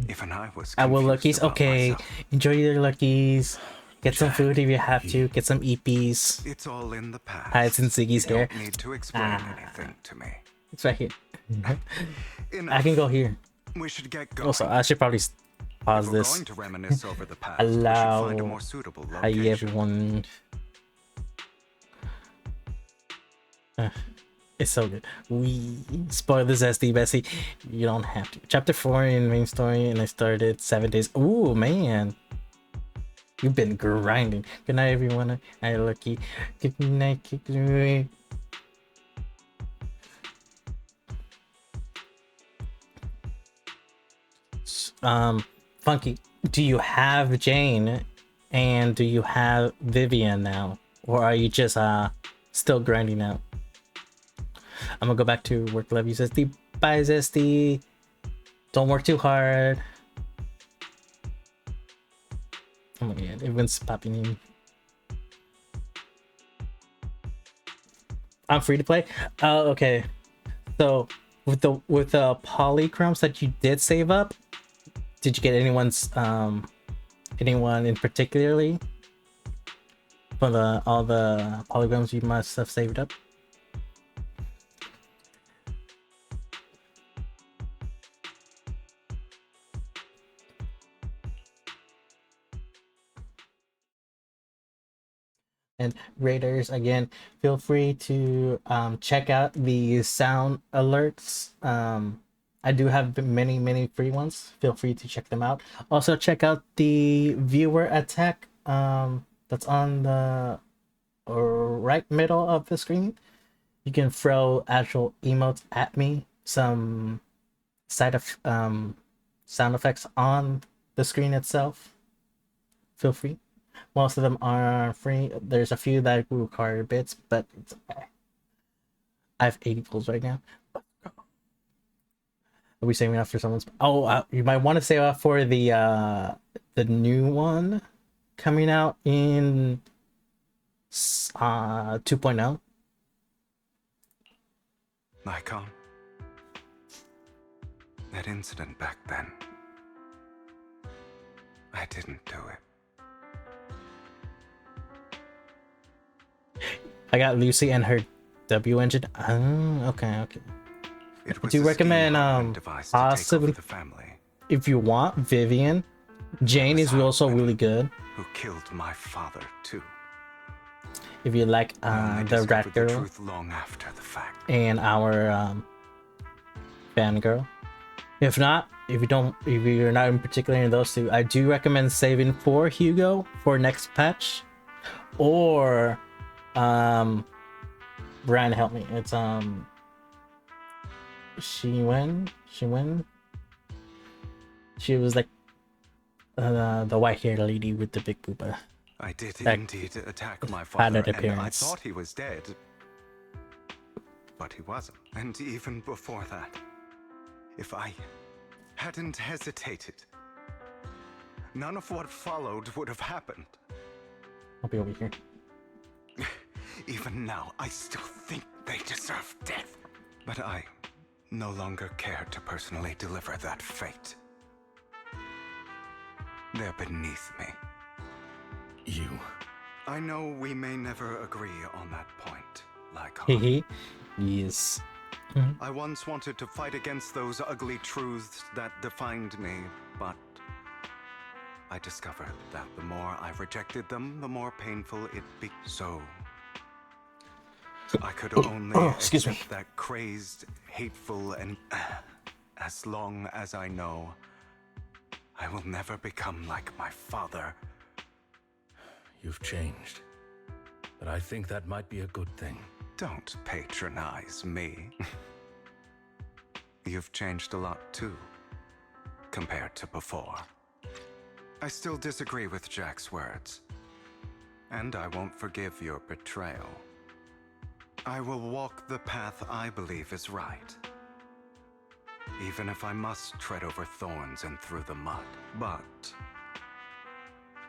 even I was I will confused luckies. Okay, myself. enjoy your luckies. Get some food if you have to. Get some EPs. It's all in the past. It's in Ziggy's hair. You don't need to explain anything to me. It's right here. I can go here. We should get going. Also, I should probably pause If we're this. going to reminisce over the past, we should Allow. find a more suitable Hi location. everyone. It's so good. We spoil this SD Bessie. You don't have to. Chapter 4 in main story, and I started 7 days. Ooh man, you've been grinding. Good night, everyone. I lucky. Good night. Good night. Funky, do you have Jane and do you have Vivian now, or are you just still grinding out? I'm gonna go back to work. Love you, says the Bye, Zesty. Don't work too hard. Oh my god, everyone's popping in. I'm free to play. Okay. So with the polychromes that you did save up, did you get anyone in particularly for all the polygons you must have saved up? And Raiders, again, feel free to check out the sound alerts. I do have many free ones. Feel free to check them out. Also, check out the viewer attack that's on the right middle of the screen. You can throw actual emotes at me, some sound effects on the screen itself. Feel free. Most of them are free. There's a few that require bits, but it's okay. I have 80 pulls right now. Are we saving up for someone's? Oh, you might want to save up for the new one coming out in 2.0. Nikon, that incident back then, I didn't do it. I got Lucy and her W engine. Oh, okay. I do recommend possibly if you want Vivian. Jane is also really good. Who killed my father too? If you like the rat girl long after the fact. And our fangirl. If not, if you're not in particular in those two, I do recommend saving for Hugo for next patch, or Brian, help me. It's she was like the white-haired lady with the big booba. I did indeed attack my father, and I thought he was dead, but he wasn't. And even before that, if I hadn't hesitated, none of what followed would have happened. I'll be over here. Even now, I still think they deserve death. But I no longer care to personally deliver that fate. They're beneath me. You. I know we may never agree on that point, like yes. I once wanted to fight against those ugly truths that defined me, but I discovered that the more I rejected them, the more painful it became. So I could only accept that crazed, hateful, and as long as I know I will never become like my father. You've changed, but I think that might be a good thing. Don't patronize me. You've changed a lot too, compared to before. I still disagree with Jack's words, and I won't forgive your betrayal. I will walk the path I believe is right, even if I must tread over thorns and through the mud. But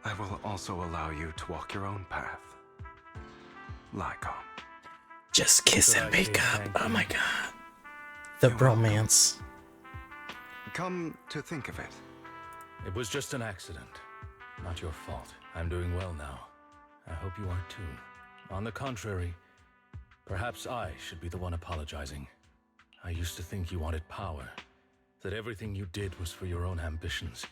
I will also allow you to walk your own path. Lycon. Just kiss and make up. Oh my god. The bromance. Come to think of it. It was just an accident. Not your fault. I'm doing well now. I hope you are too. On the contrary, perhaps I should be the one apologizing. I used to think you wanted power, that everything you did was for your own ambitions.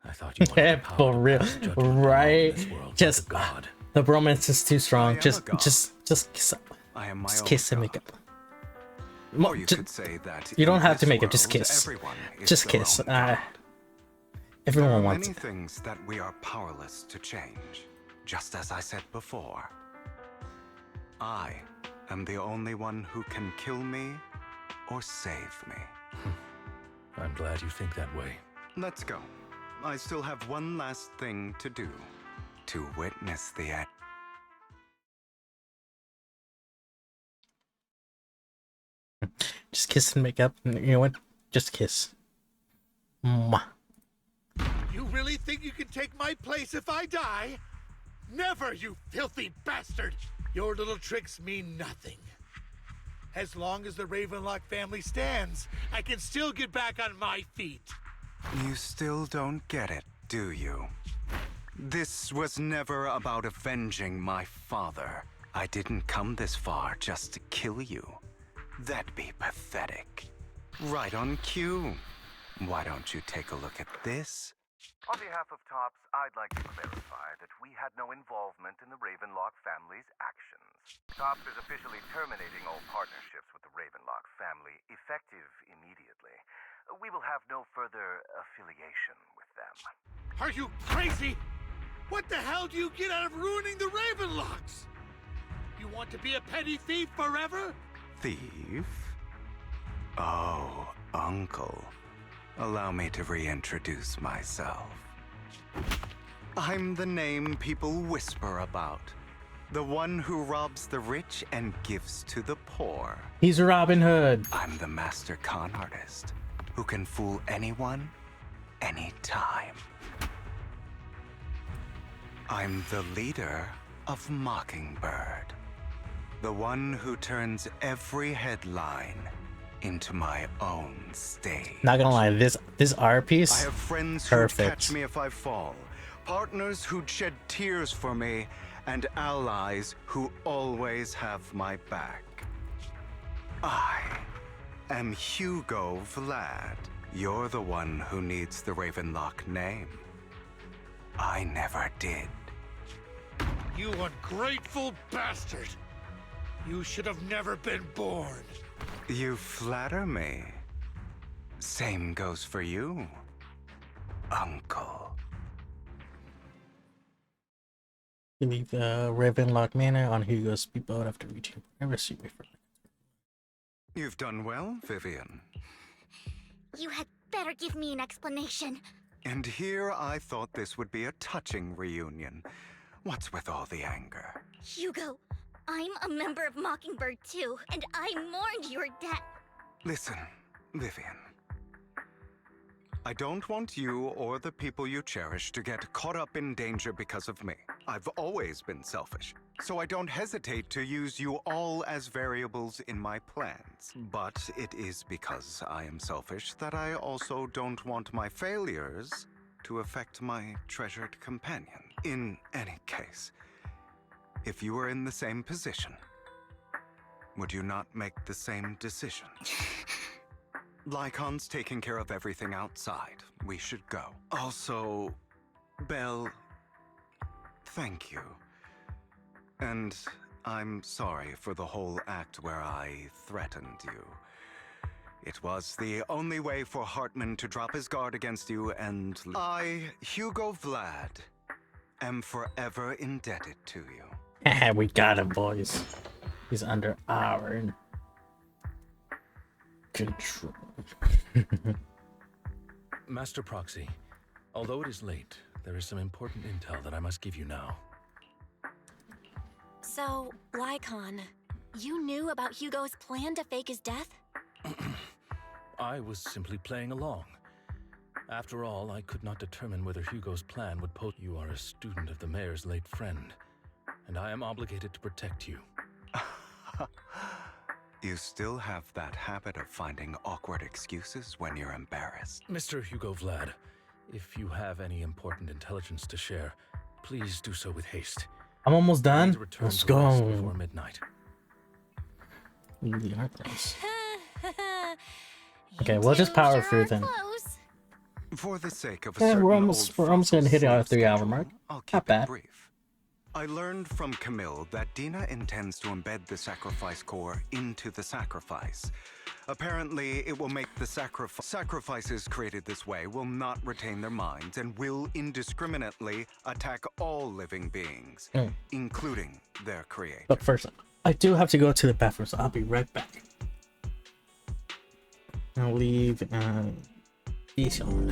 I thought you wanted power for real, right? Just God. The bromance is too strong. Just kiss up. Just kiss and make up. Or you could say that you don't have to make it. Just kiss. Just kiss. Everyone wants many things that we are powerless to change. Just as I said before, I am the only one who can kill me or save me. I'm glad you think that way. Let's go. I still have one last thing to do. To witness the end. Just kiss and make up. You know what? Just kiss. Mwah. You really think you can take my place if I die? Never, you filthy bastard! Your little tricks mean nothing. As long as the Ravenlock family stands, I can still get back on my feet. You still don't get it, do you? This was never about avenging my father. I didn't come this far just to kill you. That'd be pathetic. Right on cue. Why don't you take a look at this? On behalf of TOPS, I'd like to clarify that we had no involvement in the Ravenlock family's actions. TOPS is officially terminating all partnerships with the Ravenlock family, effective immediately. We will have no further affiliation with them. Are you crazy? What the hell do you get out of ruining the Ravenlocks? You want to be a petty thief forever? Thief? Oh, Uncle. Allow me to reintroduce myself. I'm the name people whisper about. The one who robs the rich and gives to the poor. He's Robin Hood. I'm the master con artist who can fool anyone, anytime. I'm the leader of Mockingbird. The one who turns every headline into my own stage. Not gonna lie, this art piece. I have friends who'd catch me if I fall, partners who'd shed tears for me, and allies who always have my back. I am Hugo Vlad. You're the one who needs the Ravenlock name. I never did. You ungrateful bastard! You should have never been born. You flatter me. Same goes for you, Uncle. You leave the Ravenlock Manor on Hugo's speedboat after reaching privacy. You've done well, Vivian. You had better give me an explanation. And here I thought this would be a touching reunion. What's with all the anger? Hugo, I'm a member of Mockingbird too, and I mourned your death. Listen, Vivian. I don't want you or the people you cherish to get caught up in danger because of me. I've always been selfish, so I don't hesitate to use you all as variables in my plans. But it is because I am selfish that I also don't want my failures to affect my treasured companion. In any case, if you were in the same position, would you not make the same decision? Lycon's taking care of everything outside. We should go. Also, Belle, thank you. And I'm sorry for the whole act where I threatened you. It was the only way for Hartman to drop his guard against you, and I, Hugo Vlad, am forever indebted to you. We got him, boys. He's under our control. Master Proxy, although it is late, there is some important intel that I must give you now. So, Lycon, you knew about Hugo's plan to fake his death? I was simply playing along. After all, I could not determine whether Hugo's plan would pose. You are a student of the mayor's late friend, and I am obligated to protect you. You still have that habit of finding awkward excuses when you're embarrassed. Mr. Hugo Vlad, if you have any important intelligence to share, please do so with haste. I'm almost I need done. to return Let's to rest go. before midnight. Leave the art things. Okay, we'll just power through then. For the sake of a Yeah, certain we're almost gonna hit our 3-hour mark. I'll keep Not bad. it brief. I learned from Camille that Dina intends to embed the sacrifice core into the sacrifice. Apparently, it will make the sacrifices created this way will not retain their minds and will indiscriminately attack all living beings, including their creator. But first, I do have to go to the bathroom, so I'll be right back. I'll leave these on.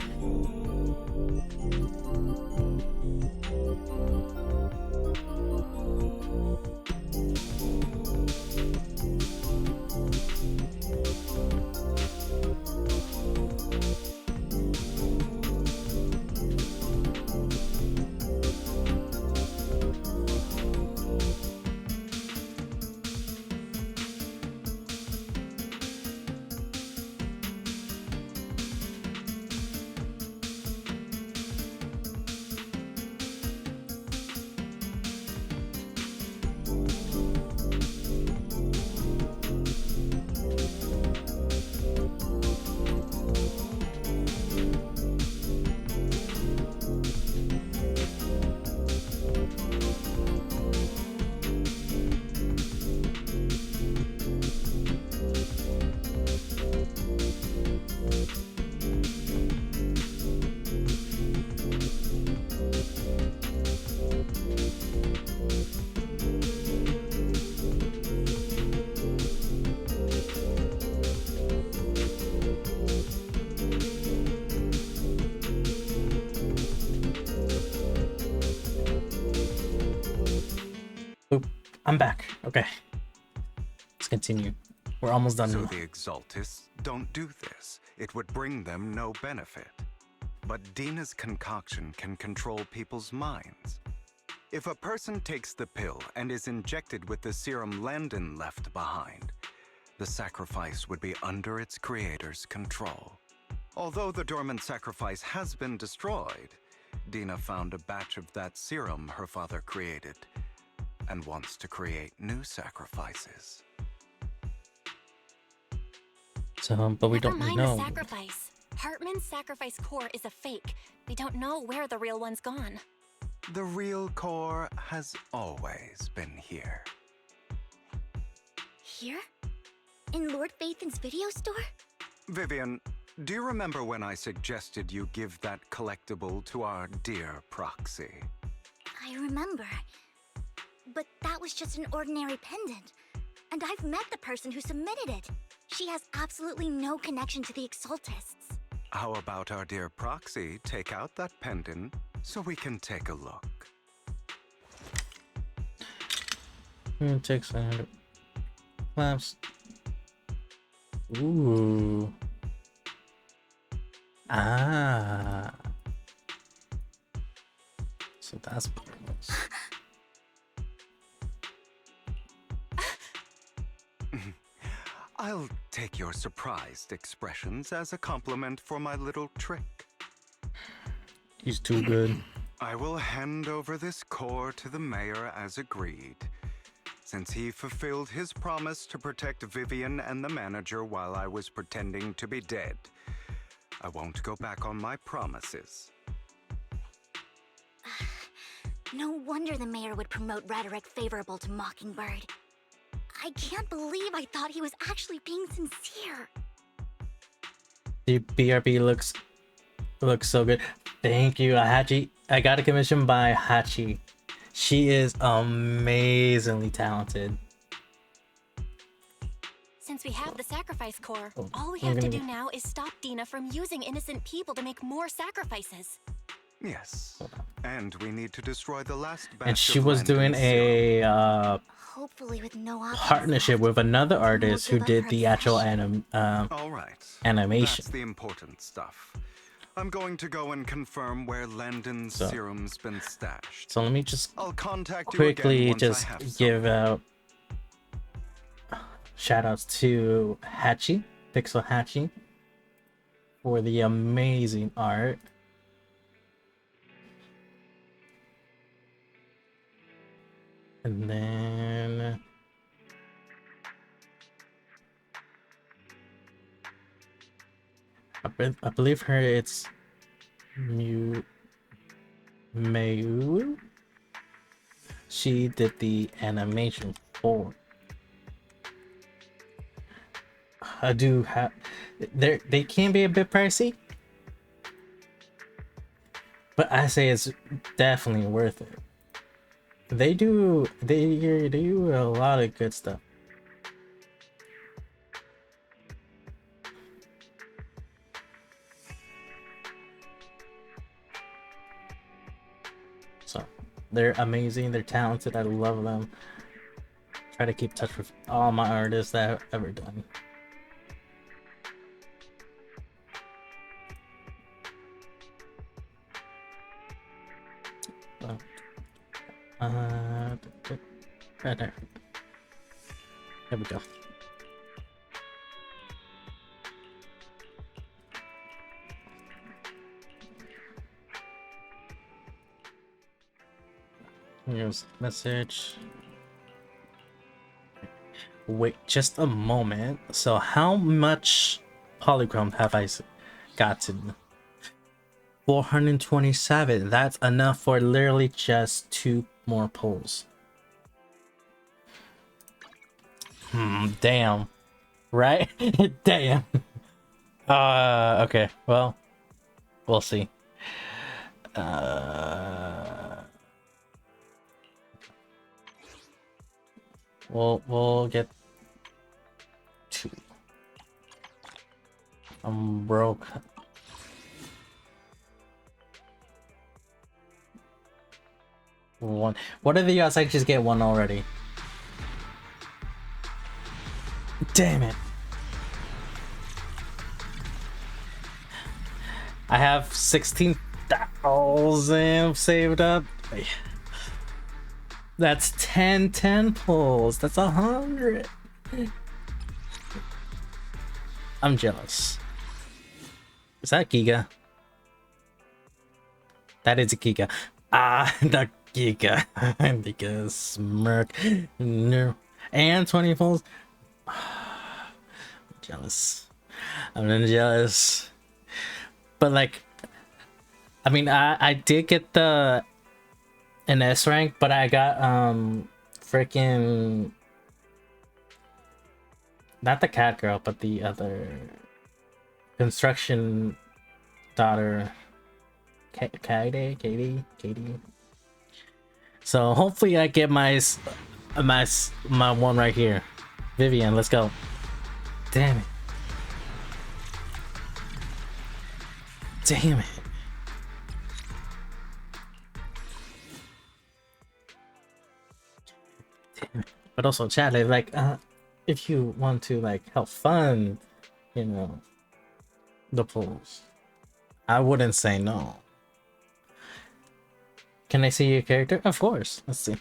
I'm back. Okay. Let's continue. We're almost done. So the Exaltists don't do this. It would bring them no benefit. But Dina's concoction can control people's minds. If a person takes the pill and is injected with the serum Landon left behind, the sacrifice would be under its creator's control. Although the dormant sacrifice has been destroyed, Dina found a batch of that serum her father created and wants to create new sacrifices. So, but we Never don't mind know. the sacrifice. Hartman's sacrifice core is a fake. We don't know where the real one's gone. The real core has always been here. Here? In Lord Phaethon's video store? Vivian, do you remember when I suggested you give that collectible to our dear proxy? I remember. But that was just an ordinary pendant. And I've met the person who submitted it. She has absolutely no connection to the Exaltists. How about our dear proxy take out that pendant so we can take a look? It takes 100 claps. Ooh. Ah. So that's what it was. I'll take your surprised expressions as a compliment for my little trick. He's too good. I will hand over this core to the mayor as agreed. Since he fulfilled his promise to protect Vivian and the manager while I was pretending to be dead, I won't go back on my promises. No wonder the mayor would promote rhetoric favorable to Mockingbird. I can't believe I thought he was actually being sincere. The BRB looks so good. Thank you, Hachi. I got a commission by Hachi. She is amazingly talented. Since we have the sacrifice core, Oh, all we I'm have to gonna- do now is stop Dina from using innocent people to make more sacrifices. Yes. And we need to destroy the last batch And she of was doing Landon's a Hopefully with no options. partnership with another artist who did the actual All right. animation. That's the important stuff. I'm going to go and confirm where Landon's So- serum's been stashed. So let me just I'll contact you quickly again once I just have some. give out shout outs to Hachi, Pixel Hachi, for the amazing art. And then I believe her it's Mayu. She did the animation for. I do have they can be a bit pricey, but I say it's definitely worth it. They do a lot of good stuff. So they're amazing, they're talented, I love them. Try to keep in touch with all my artists that I've ever done. So, right there. There we go. Here's message. Wait just a moment. So how much polychrome have I gotten? 427. That's enough for literally just 2 more pulls. Damn. Right? Damn. Okay. Well, we'll see. We'll get 2. I'm broke. One. What are the odds I just get 1 already? Damn it. I have 16,000 saved up. That's 10 pulls. That's 100. I'm jealous. Is that Giga? That is a Giga. Ah, the Giga. Giga smirk. No. And 20 pulls. I'm jealous. I'm jealous. But like, I mean, I did get an S rank, but I got freaking not the cat girl, but the other construction daughter, Katie. So hopefully I get my one right here. Vivian, let's go. Damn it. Damn it. Damn it. But also chat, like, if you want to like help fund, you know, the pools, I wouldn't say no. Can I see your character? Of course. Let's see.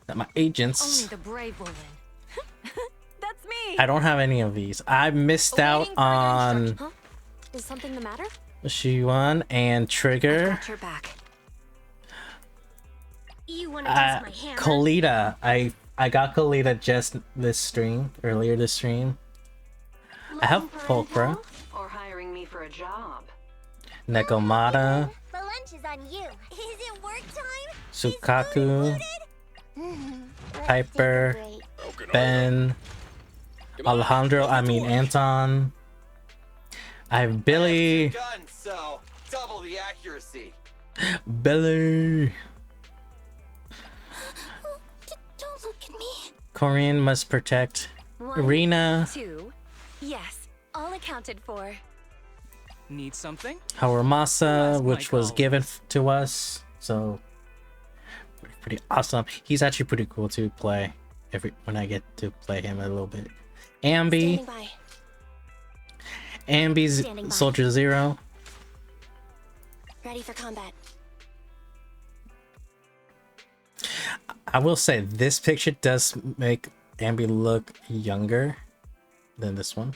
That my agents. Only the brave will win. That's me. I don't have any of these. I missed out on Huh? Is something the matter? Shiwan and Trigger. Got your back. You want to test my hammer? Kolita. I got Kolita just earlier this stream. I have Pulcra. Or hiring me for a job. Nekomata. The lunch is on you. Is it work time? Sukaku. Piper. Ben. Alejandro. I mean Anton. I have Billy. Gun, so double the accuracy. Billy. Don't look at me. Korean must protect. Irina. 2. Yes, all accounted for. Need something? Haramasa, which was given to us, so pretty awesome. He's actually pretty cool to play when I get to play him a little bit. Ambi. Ambi's Soldier Zero. Ready for combat. I will say this picture does make Ambi look younger than this one.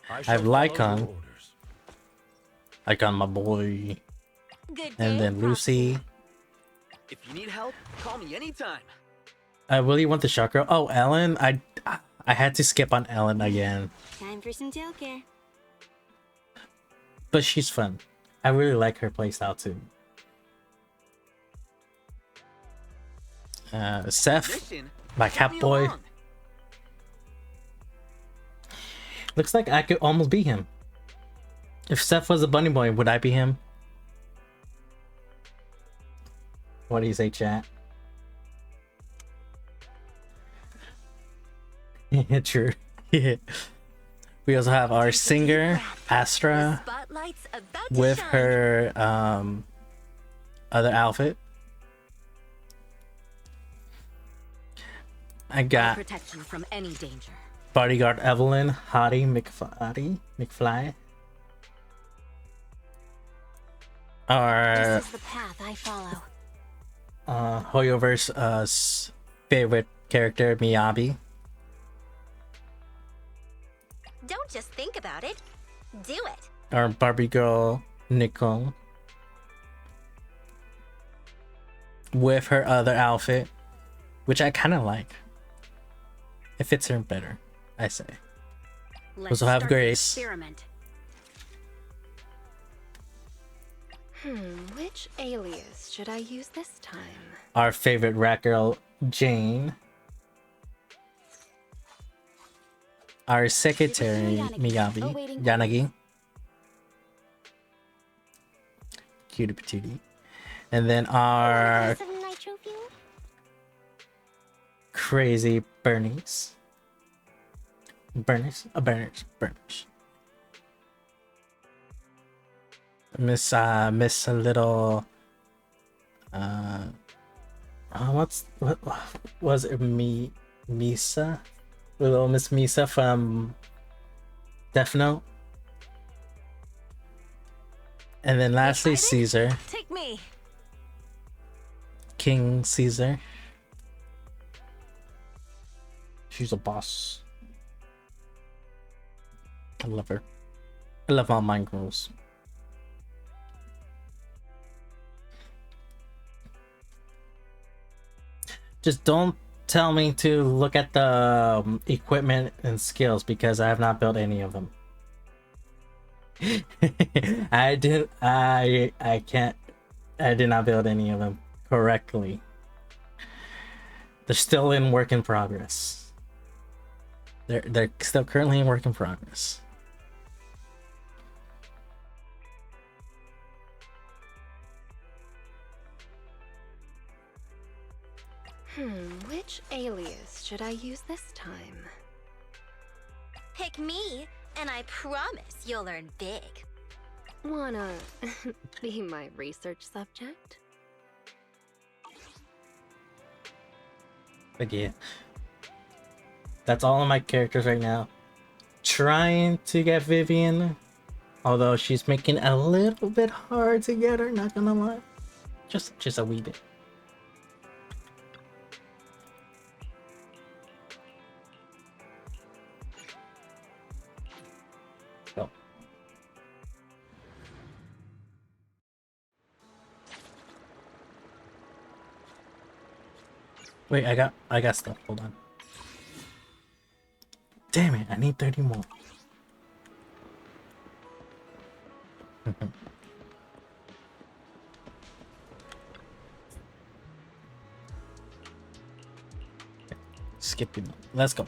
I have Lycon. Lycon, my boy. And then Lucy. If you need help, call me anytime. I really want the shot girl. Oh, Ellen. I had to skip on Ellen again. Time for some tail care. But she's fun. I really like her playstyle too. Seth, my cat boy. Looks like I could almost be him. If Seth was a bunny boy, would I be him? What do you say, chat? True. We also have our singer, Astra, with her other outfit. I got protect you from any danger. bodyguard Evelyn, Hottie McFly. Our This is the path I follow. Hoyover's favorite character, Miyabi. Don't just think about it. Do it. Our Barbie girl, Nicole. With her other outfit, which I kind of like. It fits her better, I say. We also have Grace. Which alias should I use this time? Our favorite rat girl, Jane. Our secretary, Miyabi. Yanagi. Cutie patootie. And then our crazy Bernice. Bernice. Miss a little what was it? Misa, little Miss Misa from Death Note, and then lastly Caesar, Take me. King Caesar. She's a boss. I love her. I love all mine girls. Just don't tell me to look at the equipment and skills because I have not built any of them. I did not build any of them correctly. They're still in work in progress. They're still currently in work in progress. Which alias should I use this time? Pick me, and I promise you'll learn big. Wanna be my research subject? But yeah, that's all of my characters right now. Trying to get Vivian, although she's making it a little bit hard to get her, not gonna lie. Just a wee bit. Go. Wait, I got stuff. Hold on. Damn it, I need 30 more. Skip it. Let's go.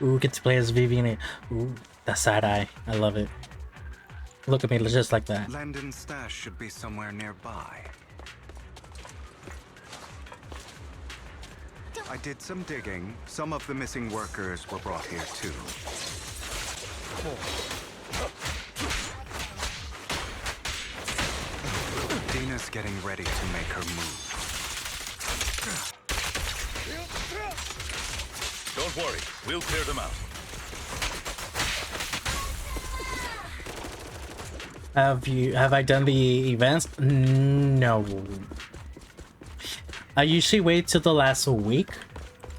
Ooh, get to play as Vivian. Ooh, that side eye. I love it. Look at me just like that. Landon's stash should be somewhere nearby. I did some digging. Some of the missing workers were brought here too. Dina's getting ready to make her move. Don't worry, we'll clear them out. Have I done the events? No. I usually wait till the last week,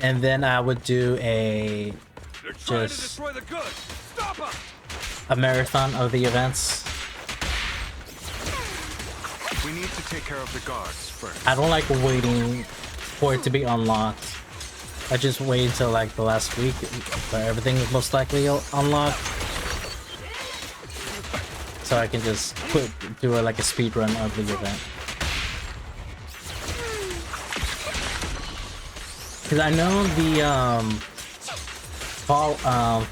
and then I would do a a marathon of the events. We need to take care of the guards first. I don't like waiting for it to be unlocked. I just wait until like the last week where everything is most likely unlocked, so I can just do like a speed run of the event. Because I know the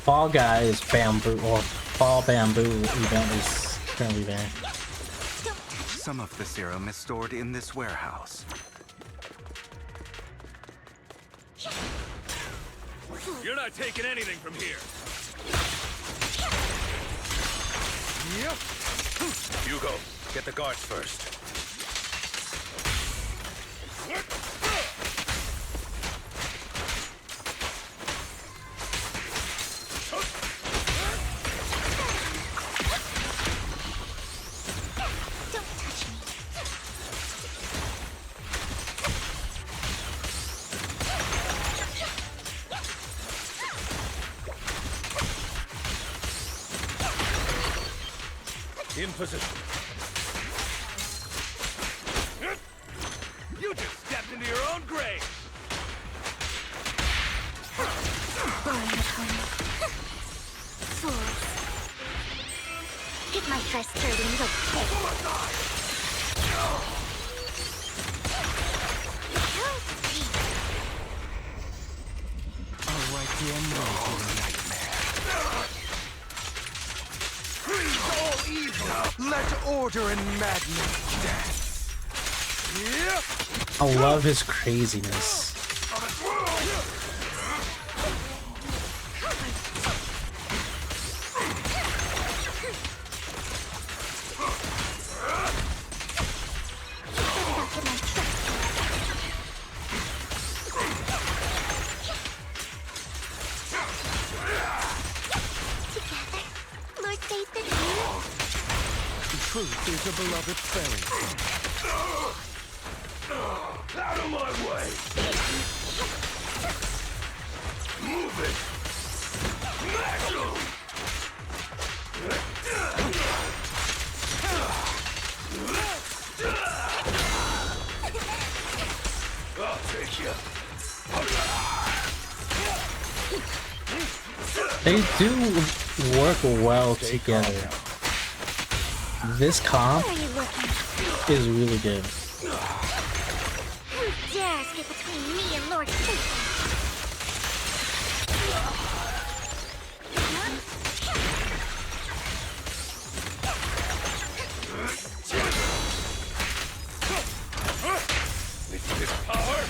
Fall Guys Bamboo or Fall Bamboo event is currently there. Some of the serum is stored in this warehouse. You're not taking anything from here. Hugo, get the guards first. In position. You just stepped into your own grave. Get my first 30 little I'll write the end of your nightmare. All evil, let order and madness dance. I love his craziness. truth is a beloved thing. Out of my way! Move it! Smash him! I'll take you. They do work well together. This comp is really good. Who dares get between me and Lord Satan? With this power,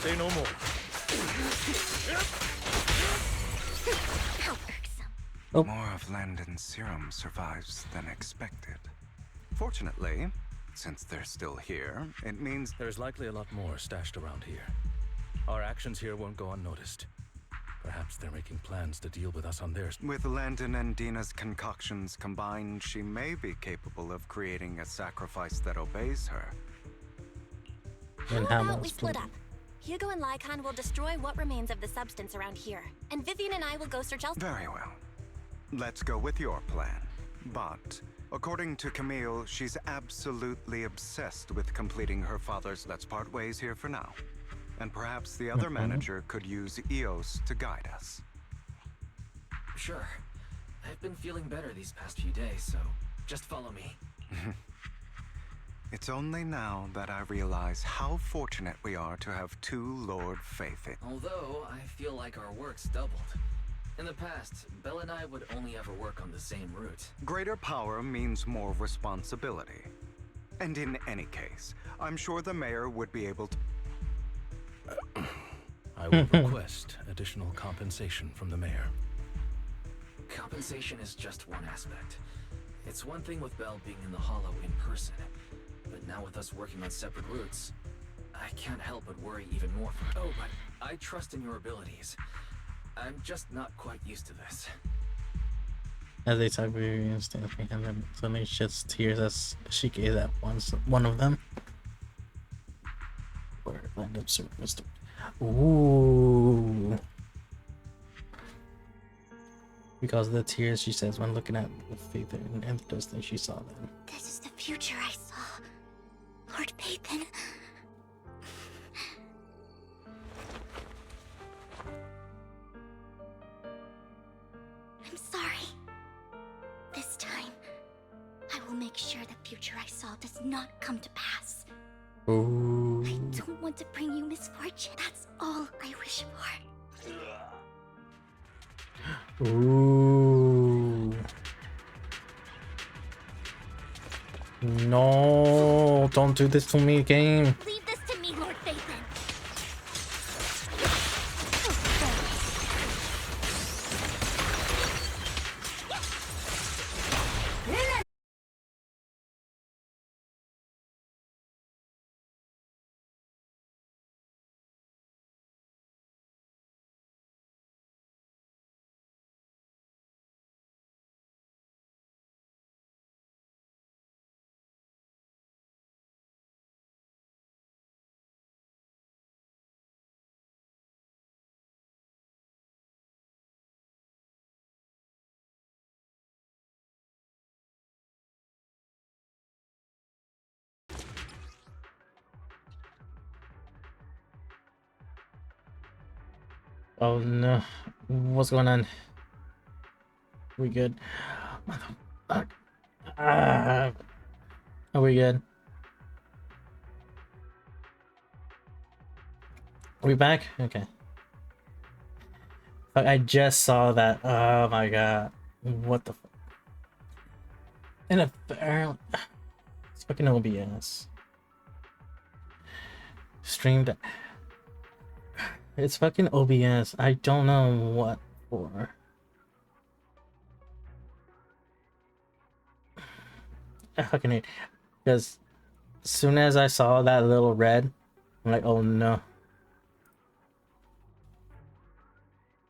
Say no more. How irksome. Oh. More of Landon's serum survives than expected. Fortunately, since they're still here, it means There's likely a lot more stashed around here. Our actions here won't go unnoticed. Perhaps they're making plans to deal with us on theirs. with Landon and Dina's concoctions combined, she may be capable of creating a sacrifice that obeys her. And How how about we much? split up? Hugo and Lycon will destroy what remains of the substance around here, and Vivian and I will go search elsewhere. Very well. Let's go with your plan. But, according to Camille, she's absolutely obsessed with completing her father's. Let's part ways here for now. And perhaps the other manager could use EOS to guide us. Sure. I've been feeling better these past few days, so just follow me. It's only now that I realize how fortunate we are to have two Lord Faithin. Although, I feel like our work's doubled. In the past, Belle and I would only ever work on the same route. Greater power means more responsibility. And in any case, I'm sure the mayor would be able to... I will request additional compensation from the mayor. Compensation is just one aspect. It's one thing with Belle being in the Hollow in person, but now with us working on separate routes, I can't help but worry even more for... Oh, but I trust in your abilities. I'm just not quite used to this. As they talk, Vivian stands behind them. Suddenly sheds tears as she gazes at one of them. Or random Mr. Ooh. Because of the tears, she says, when looking at the faith and the distance she saw them. This is the future I saw. Lord Pathan. I'm sorry. This time, I will make sure the future I saw does not come to pass. Ooh. I don't want to bring you misfortune. That's all I wish for. Ooh. No, don't do this to me, game. Leave this to me, Lord Phaethon. Oh no. What's going on? We good? Are we good? Are we back? Okay. Fuck, I just saw that. Oh my god. What the fuck? And apparently... It's fucking OBS. Streamed... It's fucking OBS. I don't know what for. I fucking hate. Because as soon as I saw that little red, I'm like, oh no.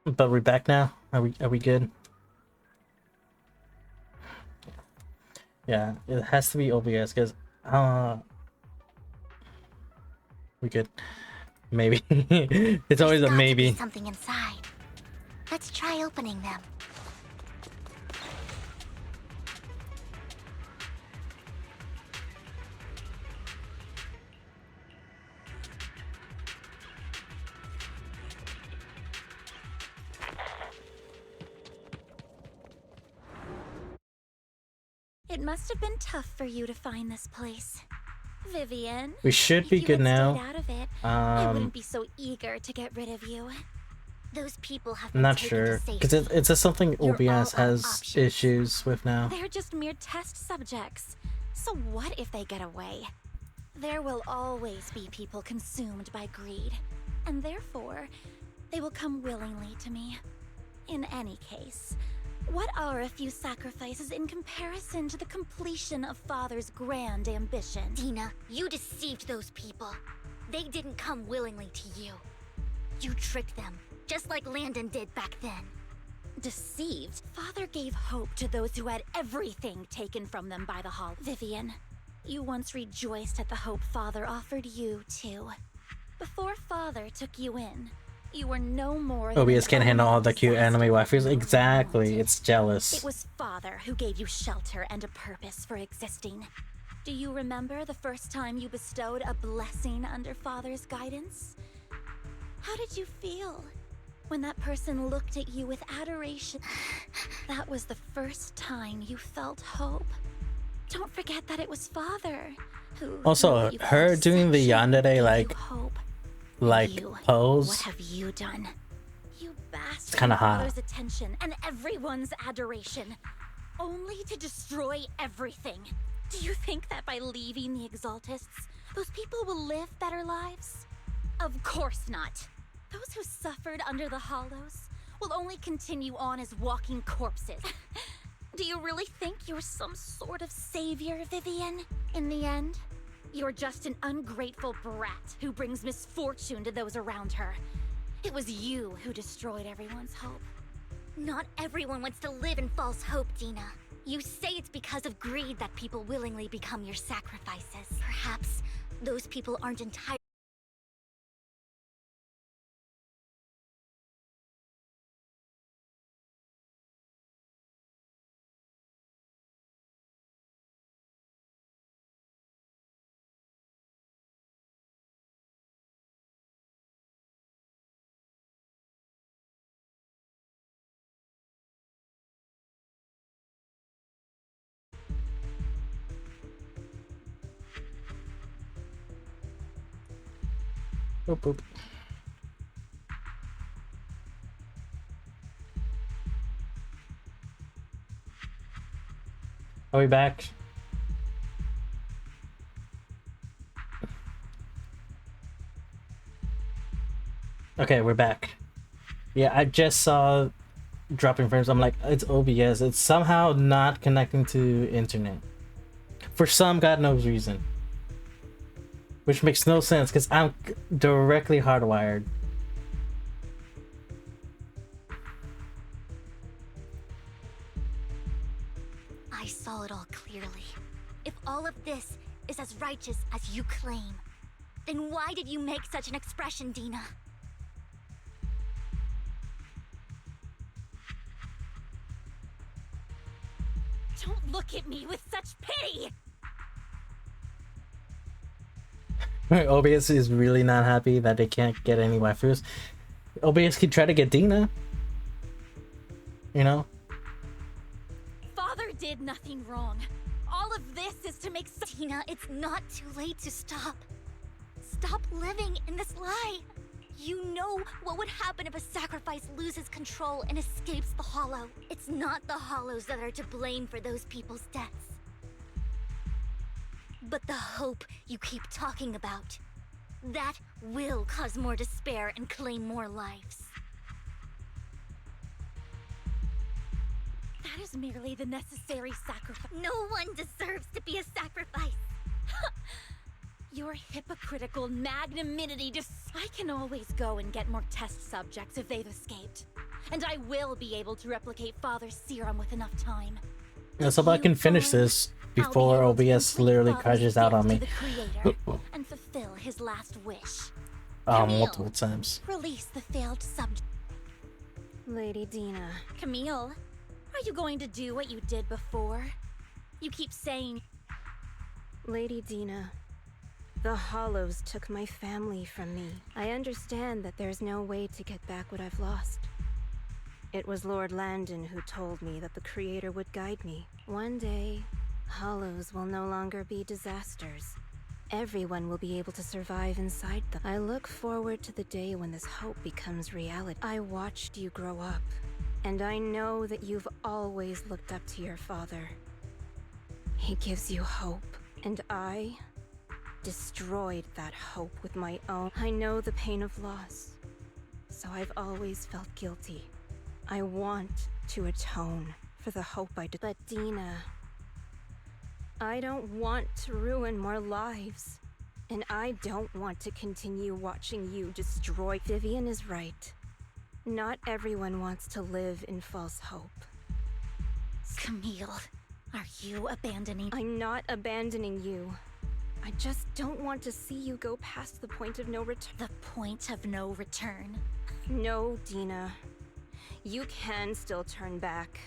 But we're back now. Are we good? Yeah, it has to be OBS because we good. Maybe. It's always a There's got to be maybe. something inside. Let's try opening them. It must have been tough for you to find this place. Vivian, We should be if you good had now. stayed out of it, I wouldn't be so eager to get rid of you. Those people have I'm been not taken sure to because safety. it's just something You're OBS all our has options. issues with now. They're just mere test subjects. So what if they get away? There will always be people consumed by greed, and therefore, they will come willingly to me. In any case, what are a few sacrifices in comparison to the completion of Father's grand ambition? Dina, you deceived those people. They didn't come willingly to you. You tricked them, just like Landon did back then. Deceived? Father gave hope to those who had everything taken from them by the Hall. Vivian, you once rejoiced at the hope Father offered you, too. Before Father took you in, you were no more than OBS an can't handle omen all of the cute disaster. anime waifus. Exactly, it's jealous. It was Father who gave you shelter and a purpose for existing. Do you remember the first time you bestowed a blessing under Father's guidance? How did you feel when that person looked at you with adoration? That was the first time you felt hope. Don't forget that it was Father who Also, you her felt doing the section yandere gave like you hope. You, pose. What have you done? You basked It's kinda in hot. Father's attention and everyone's adoration, only to destroy everything. Do you think that by leaving the Exaltists, those people will live better lives? Of course not. Those who suffered under the Hollows will only continue on as walking corpses. Do you really think you're some sort of savior, Vivian? In the end, you're just an ungrateful brat who brings misfortune to those around her. It was you who destroyed everyone's hope. Not everyone wants to live in false hope, Dina. You say it's because of greed that people willingly become your sacrifices. Perhaps those people aren't entirely. Boop, boop. Are we back? Okay, we're back. Yeah, I just saw dropping frames. I'm like, it's OBS. It's somehow not connecting to internet. For some God knows reason. Which makes no sense because I'm directly hardwired. I saw it all clearly. If all of this is as righteous as you claim, then why did you make such an expression, Dina? Don't look at me with such pity! OBS is really not happy that they can't get any waifus. OBS can try to get Dina. You know? Father did nothing wrong. All of this is to make Dina, it's not too late to stop. Stop living in this lie. You know what would happen if a sacrifice loses control and escapes the Hollow. It's not the Hollows that are to blame for those people's deaths, but the hope you keep talking about. That will cause more despair and claim more lives. That is merely the necessary sacrifice. No one deserves to be a sacrifice. Your hypocritical magnanimity I can always go and get more test subjects if they've escaped. and I will be able to replicate Father's serum with enough time. Let's hope I can finish this before OBS literally crashes out on me. The Creator and fulfill his last wish. Multiple times. Release the failed subject. Lady Dina. Camille, are you going to do what you did before? You keep saying... Lady Dina, the Hollows took my family from me. I understand that there's no way to get back what I've lost. It was Lord Landon who told me that the Creator would guide me. One day, Hollows will no longer be disasters. Everyone will be able to survive inside them. I look forward to the day when this hope becomes reality. I watched you grow up, and I know that you've always looked up to your father. He gives you hope, and I destroyed that hope with my own. I know the pain of loss, so I've always felt guilty. I want to atone for the hope I did. But Dina, I don't want to ruin more lives, and I don't want to continue watching you destroy. Vivian is right. Not everyone wants to live in false hope. Camille, are you abandoning? I'm not abandoning you. I just don't want to see you go past the point of no return. The point of no return? No, Dina. You can still turn back.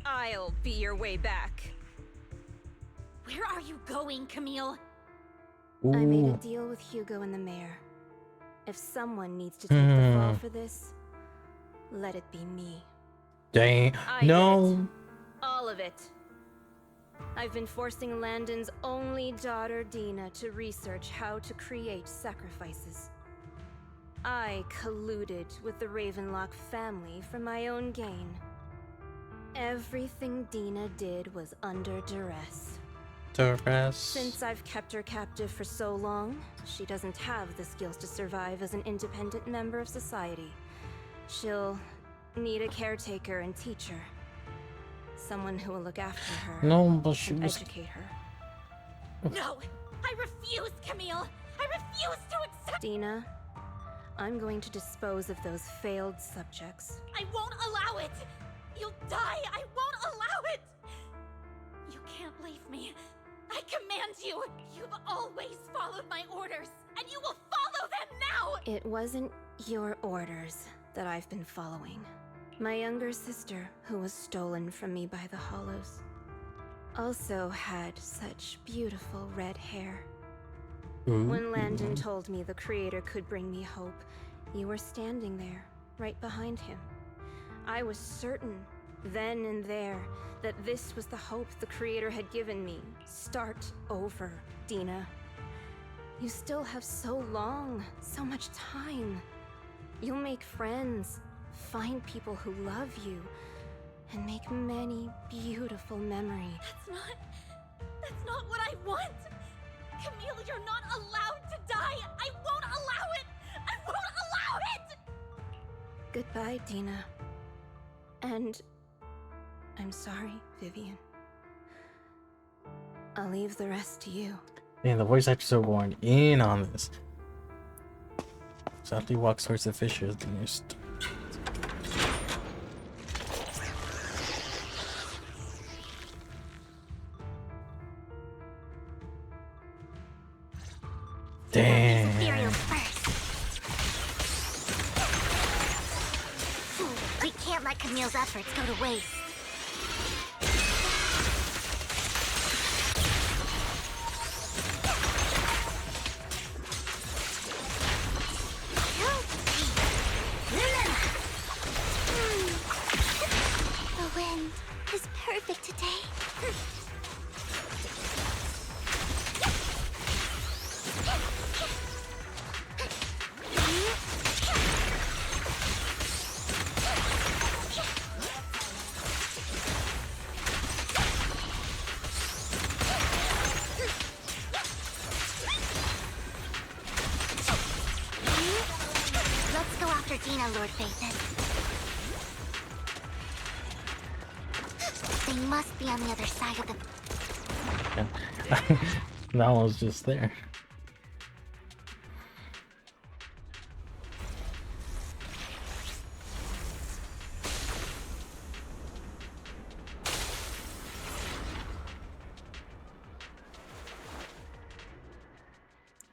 I'll be your way back. Where are you going, Camille? Ooh. I made a deal with Hugo and the mayor. If someone needs to take the fall for this, let it be me. Dang. No. All of it. I've been forcing Landon's only daughter, Dina, to research how to create sacrifices. I colluded with the Ravenlock family for my own gain. Everything Dina did was under duress. Since I've kept her captive for so long, she doesn't have the skills to survive as an independent member of society. She'll need a caretaker and teacher. Someone who will look after her. No, but she and was... educate her. No! I refuse, Camille! I refuse to accept— Dina, I'm going to dispose of those failed subjects. I won't allow it! You'll die! I won't allow it! You can't leave me. I command you! You've always followed my orders, and you will follow them now! It wasn't your orders that I've been following. My younger sister, who was stolen from me by the Hollows, also had such beautiful red hair. When Landon told me the Creator could bring me hope, you were standing there, right behind him. I was certain, then and there, that this was the hope the Creator had given me. Start over, Dina. You still have so long, so much time. You'll make friends, find people who love you, and make many beautiful memories. That's not what I want! Camille, you're not allowed to die! I won't allow it! I won't allow it! Goodbye, Dina. And I'm sorry, Vivian. I'll leave the rest to you. Man, the voice actors are going in on this. So after he walks towards the fissures, then you start. Damn. We can't let Camille's efforts go to waste. The wind is perfect today. Let's go after Dina, Lord Phaethon. They must be on the other side of the... That one was just there.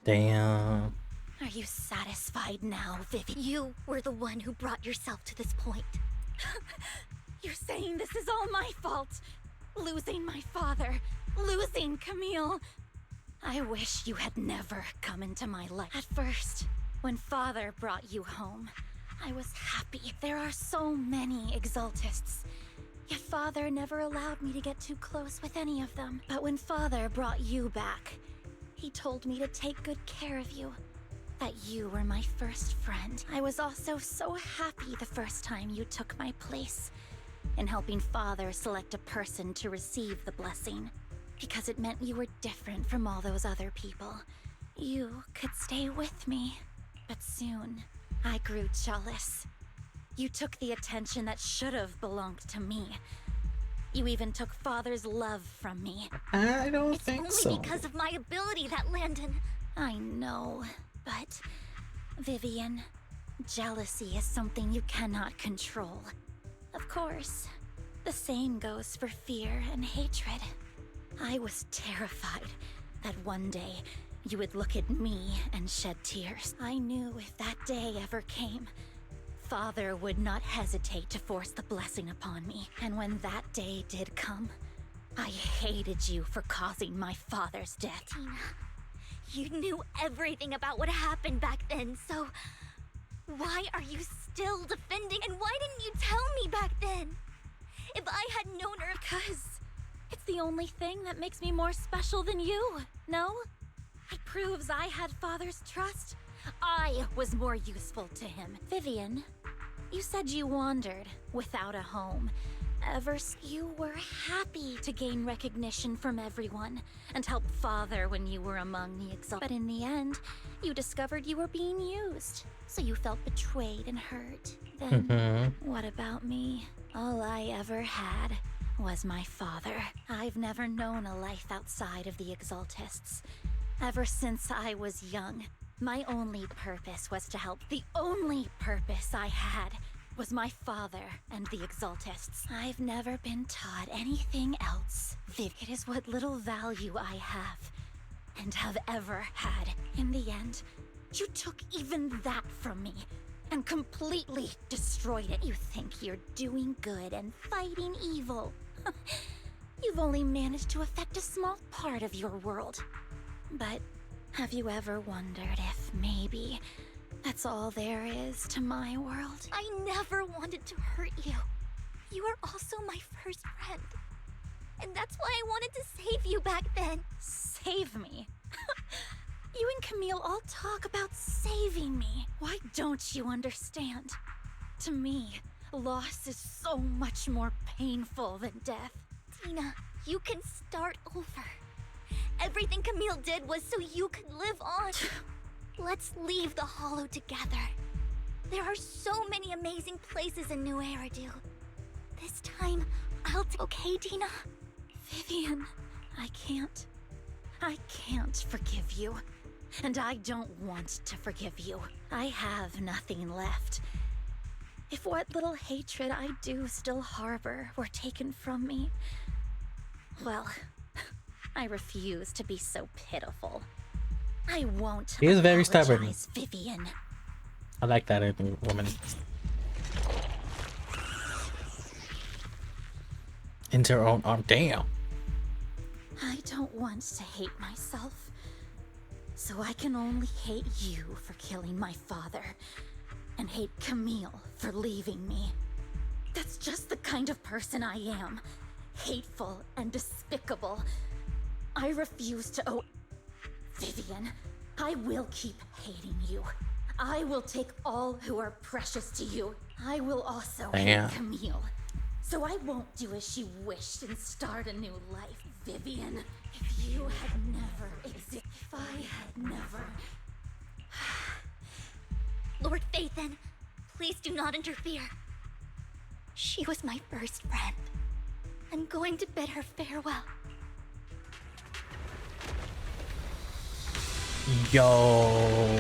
Damn. Are you satisfied now, Vivi? You were the one who brought yourself to this point. You're saying this is all my fault. Losing my father, losing Camille. I wish you had never come into my life. At first, when father brought you home, I was happy. There are so many Exaltists. Yet father never allowed me to get too close with any of them. But when father brought you back, he told me to take good care of you. That you were my first friend. I was also so happy the first time you took my place in helping father select a person to receive the blessing. Because it meant you were different from all those other people. You could stay with me. But soon, I grew jealous. You took the attention that should have belonged to me. You even took father's love from me. I don't think so. It's only because of my ability that Landon... I know, but... Vivian, jealousy is something you cannot control. Of course, the same goes for fear and hatred. I was terrified that one day you would look at me and shed tears. I knew if that day ever came, father would not hesitate to force the blessing upon me. And when that day did come, I hated you for causing my father's death. Tina, you knew everything about what happened back then, so why are you still defending? And why didn't you tell me back then? If I had known her... Because it's the only thing that makes me more special than you, no? It proves I had father's trust. I was more useful to him. Vivian, you said you wandered without a home. You were happy to gain recognition from everyone and help father when you were among the Exalted. But in the end, you discovered you were being used. So you felt betrayed and hurt. Then, what about me? All I ever had was my father. I've never known a life outside of the Exaltists. Ever since I was young, my only purpose was to help. The only purpose I had was my father and the Exaltists. I've never been taught anything else. It is what little value I have and have ever had. In the end, you took even that from me and completely destroyed it. You think you're doing good and fighting evil. You've only managed to affect a small part of your world. But have you ever wondered if maybe that's all there is to my world? I never wanted to hurt you. You were also my first friend. And that's why I wanted to save you back then. Save me? You and Camille all talk about saving me. Why don't you understand? To me, loss is so much more painful than death. Tina, you can start over. Everything Camille did was so you could live on. Let's leave the Hollow together. There are so many amazing places in New Eridu. This time, okay, Tina? Vivian, I can't forgive you. And I don't want to forgive you. I have nothing left. If what little hatred I do still harbor were taken from me, well, I refuse to be so pitiful. I won't. He is very stubborn. Vivian. I like that in a woman. Into her own arm. Damn. I don't want to hate myself. So I can only hate you for killing my father. And hate Camille for leaving me. That's just the kind of person I am. Hateful and despicable. I refuse to owe... Vivian, I will keep hating you. I will take all who are precious to you. I will also hate Camille. So I won't do as she wished and start a new life, Vivian. If you had never existed, if I had never... Lord Phaethon, please do not interfere. She was my first friend. I'm going to bid her farewell. Yo.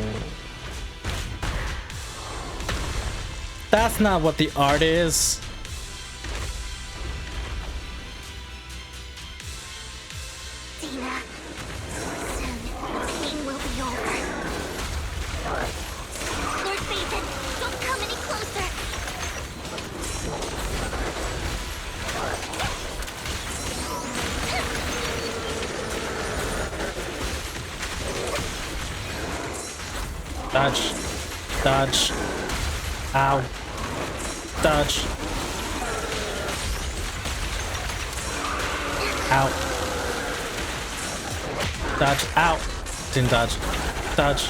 That's not what the art is. Tina, soon, pain will be over. Dodge. Dodge. Ow. Dodge. Ow. Dodge. Ow. Didn't dodge. Dodge.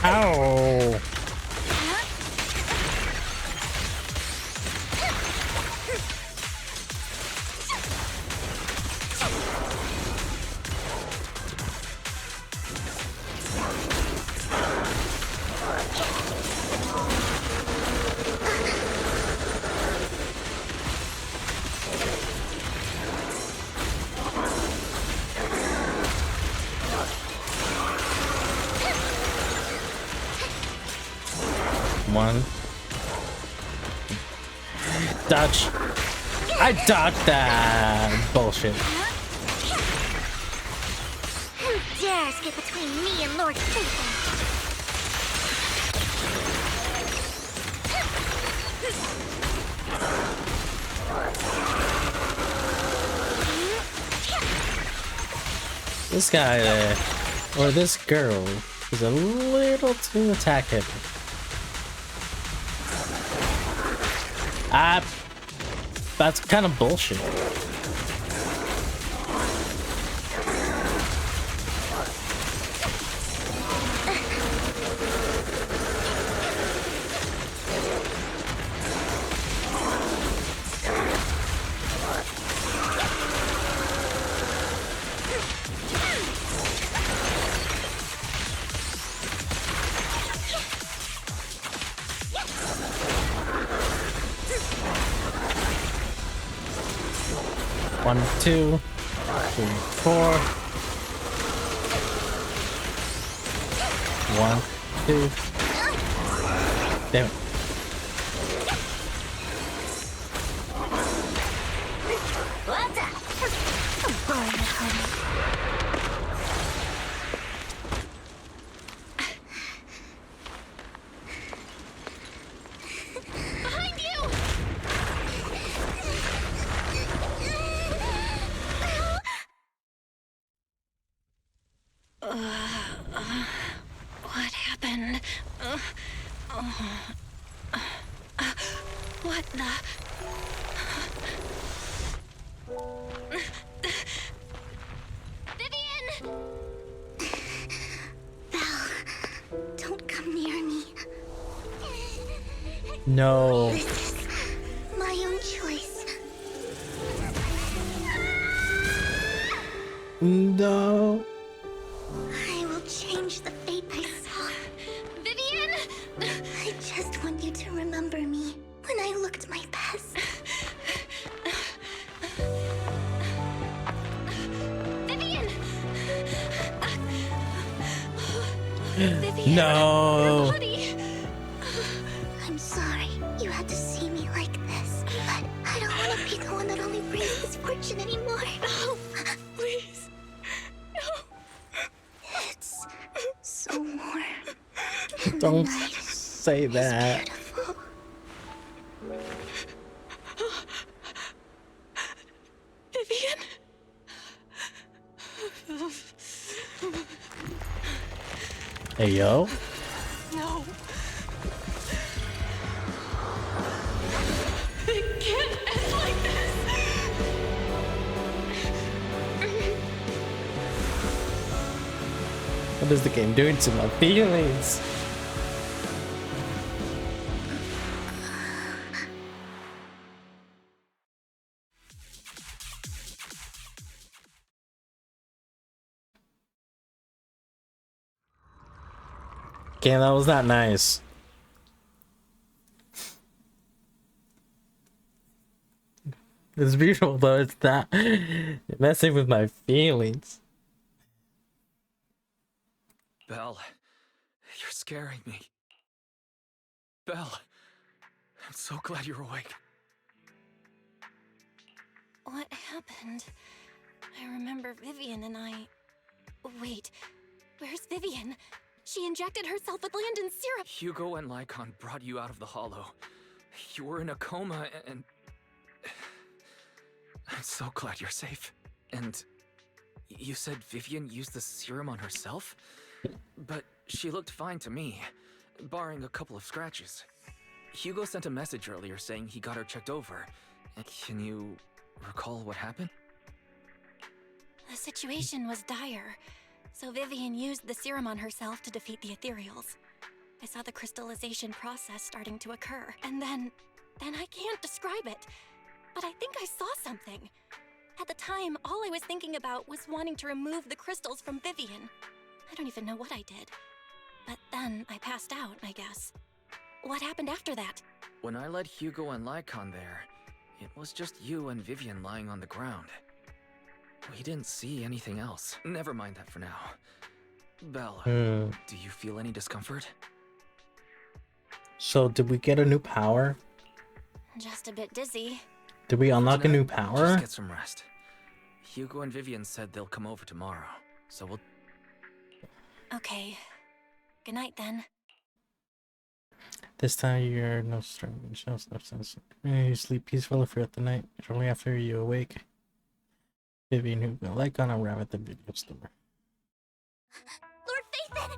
Ow. One. Dodge. I dodged that bullshit. Who dares get between me and Lord Phaethon? This guy, or this girl, is a little too attack heavy. That's kind of bullshit. One, two, three, four. One, two. Damn it. What's up? I'm boring, honey. Behind you! What happened? What the? Vivian! Belle, don't come near me. No. This is my own choice. No. I will change the fate I saw. Vivian! I just want you to remember me when I looked my best. Vivian! No. Buddy! I'm sorry you had to see me like this, but I don't want to be the one that only brings misfortune anymore. No, please. No. It's so warm. Don't say that. Beautiful. Vivian? Hey, yo. No. It can't end like this. What is the game doing to my feelings? Okay, that was not nice. It's beautiful though, it's not messing with my feelings. Belle, you're scaring me. Belle, I'm so glad you're awake. What happened? I remember Vivian and I... Wait, where's Vivian? She injected herself with Landon's syrup. Hugo and Lycon brought you out of the hollow. You were in a coma and... I'm so glad you're safe. And you said Vivian used the serum on herself? But she looked fine to me, barring a couple of scratches. Hugo sent a message earlier saying he got her checked over. Can you recall what happened? The situation was dire, so Vivian used the serum on herself to defeat the ethereals. I saw the crystallization process starting to occur, and then I can't describe it, but I think I saw something. At the time, all I was thinking about was wanting to remove the crystals from Vivian. I don't even know what I did. But then I passed out, I guess. What happened after that? When I led Hugo and Lycon there, it was just you and Vivian lying on the ground. We didn't see anything else. Never mind that for now. Belle, do you feel any discomfort? So did we get a new power? Just a bit dizzy. Did we unlock a new power? Just get some rest. Hugo and Vivian said they'll come over tomorrow, so we'll... Okay. Good night, then. This time you're no strange. No substance. You sleep peacefully throughout the night. Shortly after you awake, Vivian, who will like on arrive at the video store. Lord Phaethon!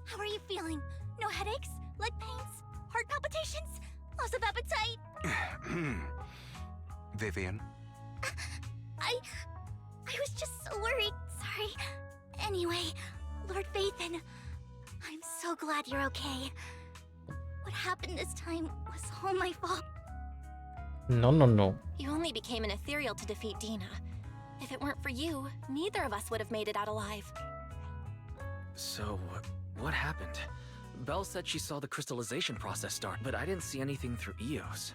How are you feeling? No headaches? Leg pains? Heart palpitations? Loss of appetite? Vivian? I was just so worried. Sorry. Anyway, Lord Phaethon, I'm so glad you're okay. What happened this time was all my fault. No. You only became an ethereal to defeat Dina. If it weren't for you, neither of us would have made it out alive. So, what happened? Belle said she saw the crystallization process start, but I didn't see anything through EOS.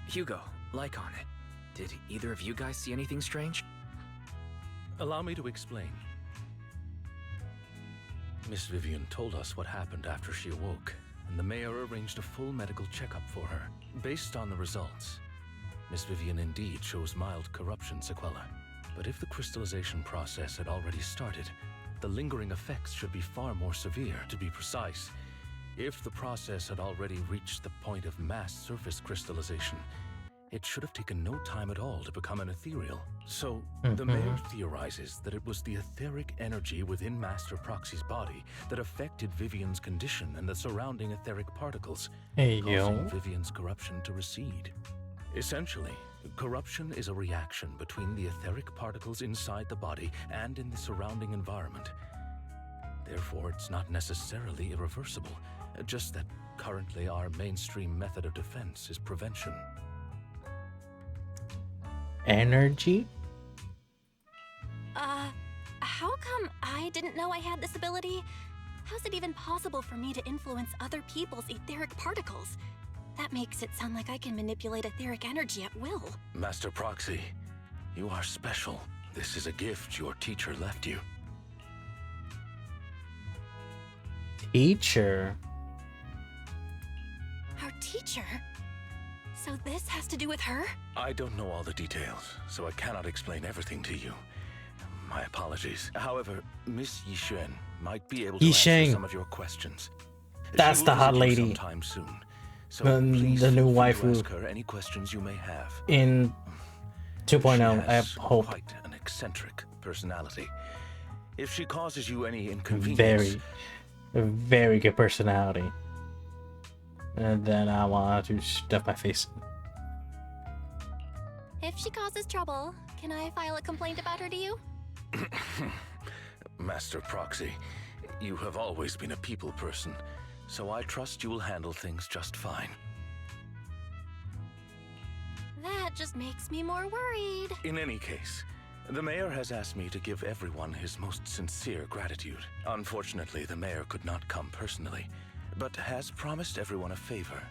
Hugo, Lycon, did either of you guys see anything strange? Allow me to explain. Miss Vivian told us what happened after she awoke, and the mayor arranged a full medical checkup for her. Based on the results, Miss Vivian indeed shows mild corruption sequelae. But if the crystallization process had already started, the lingering effects should be far more severe. To be precise, if the process had already reached the point of mass surface crystallization, it should have taken no time at all to become an ethereal. So, the mayor theorizes that it was the etheric energy within Master Proxy's body that affected Vivian's condition and the surrounding etheric particles, causing Vivian's corruption to recede. Essentially, corruption is a reaction between the etheric particles inside the body and in the surrounding environment. Therefore, it's not necessarily irreversible, just that currently our mainstream method of defense is prevention. Energy? How come I didn't know I had this ability? How's it even possible for me to influence other people's etheric particles? That makes it sound like I can manipulate etheric energy at will. Master Proxy, you are special. This is a gift your teacher left you. Teacher? Our teacher? So this has to do with her? I don't know all the details, so I cannot explain everything to you. My apologies. However, Miss Yixuan might be able to answer some of your questions. That's the hot lady. Sometime soon. So the new waifu. Ask her any questions you may have. In 2.0, I hope. Quite an eccentric personality. If she causes you any inconvenience, very good personality. And then I want to stuff my face. If she causes trouble, can I file a complaint about her to you? Master Proxy, you have always been a people person, so I trust you will handle things just fine. That just makes me more worried. In any case, the mayor has asked me to give everyone his most sincere gratitude. Unfortunately, the mayor could not come personally, but has promised everyone a favor.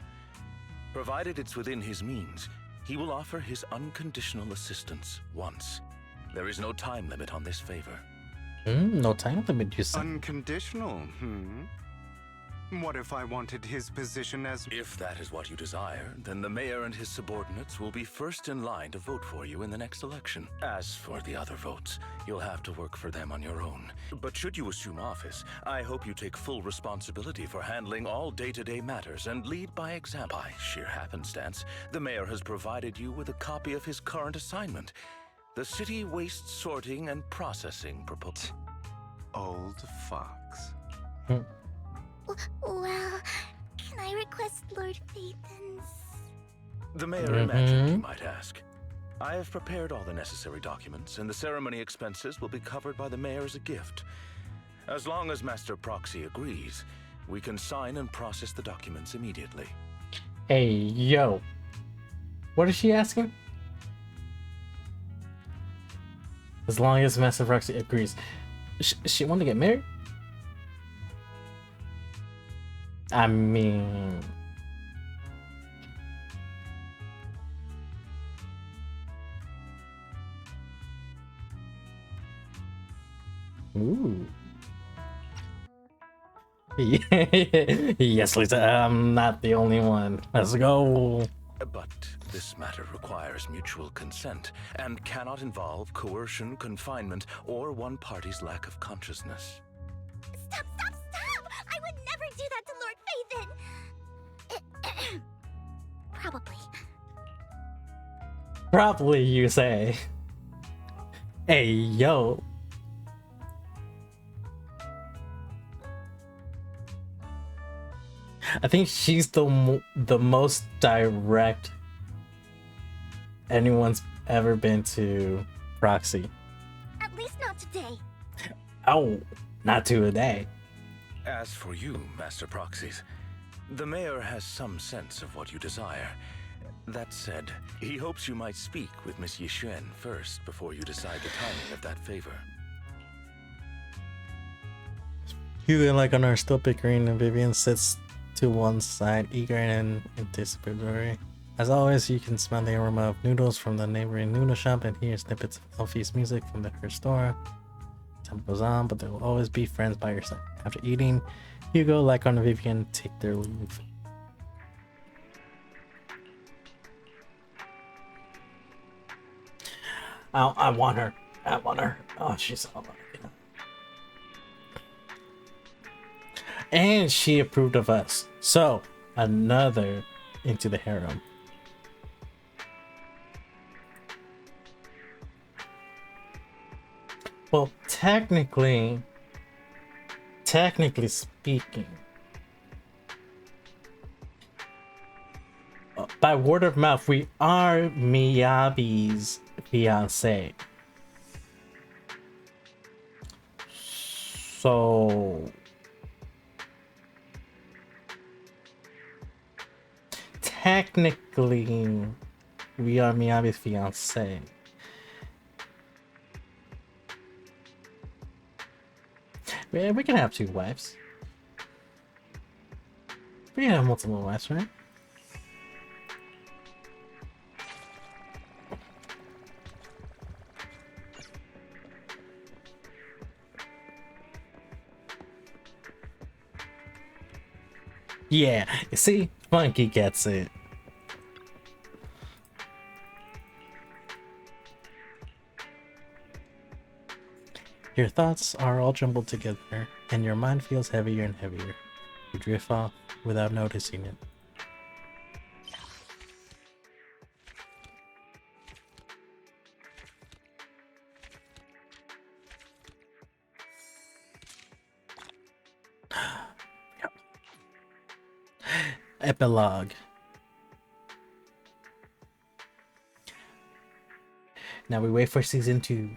Provided it's within his means, he will offer his unconditional assistance once. There is no time limit on this favor. No time limit, you said. Unconditional, What if I wanted his position as... If that is what you desire, then the mayor and his subordinates will be first in line to vote for you in the next election. As for the other votes, you'll have to work for them on your own. But should you assume office, I hope you take full responsibility for handling all day-to-day matters and lead by example. By sheer happenstance, the mayor has provided you with a copy of his current assignment. The city waste sorting and processing proposal. Old fox. Well, can I request Lord Phaethon's? The mayor imagined you might ask. I have prepared all the necessary documents, and the ceremony expenses will be covered by the mayor as a gift. As long as Master Proxy agrees, we can sign and process the documents immediately. Hey, yo. What is she asking? As long as Master Proxy agrees. She want to get married? I mean... Ooh. Yes, Lisa, I'm not the only one. Let's go. But this matter requires mutual consent and cannot involve coercion, confinement, or one party's lack of consciousness. Stop! I would never do that to Lord Phaethon! Probably. Probably, you say. Hey, yo. I think she's the most direct anyone's ever been to Proxy. At least not today. Oh, not today. As for you, Master Proxies, the mayor has some sense of what you desire. That said, he hopes you might speak with Miss Yixuan first before you decide the timing of that favor. Hugo and Lycon are still bickering, and Vivian sits to one side, eager and anticipatory. As always, you can smell the aroma of noodles from the neighboring noodle shop and hear snippets of Elfie's music from her store. Time goes on, but they will always be friends by your side. After eating, Hugo, Lycon, and Vivian take their leave. I want her. Oh, she's so lucky. And she approved of us. So, another into the harem. Well, technically speaking, by word of mouth, we are Miyabi's fiance. So technically, we are Miyabi's fiance. We can have two wives. We can have multiple wives, right? Yeah, you see, Funky gets it. Your thoughts are all jumbled together, and your mind feels heavier and heavier. You drift off without noticing it. Epilogue. Now we wait for season 2.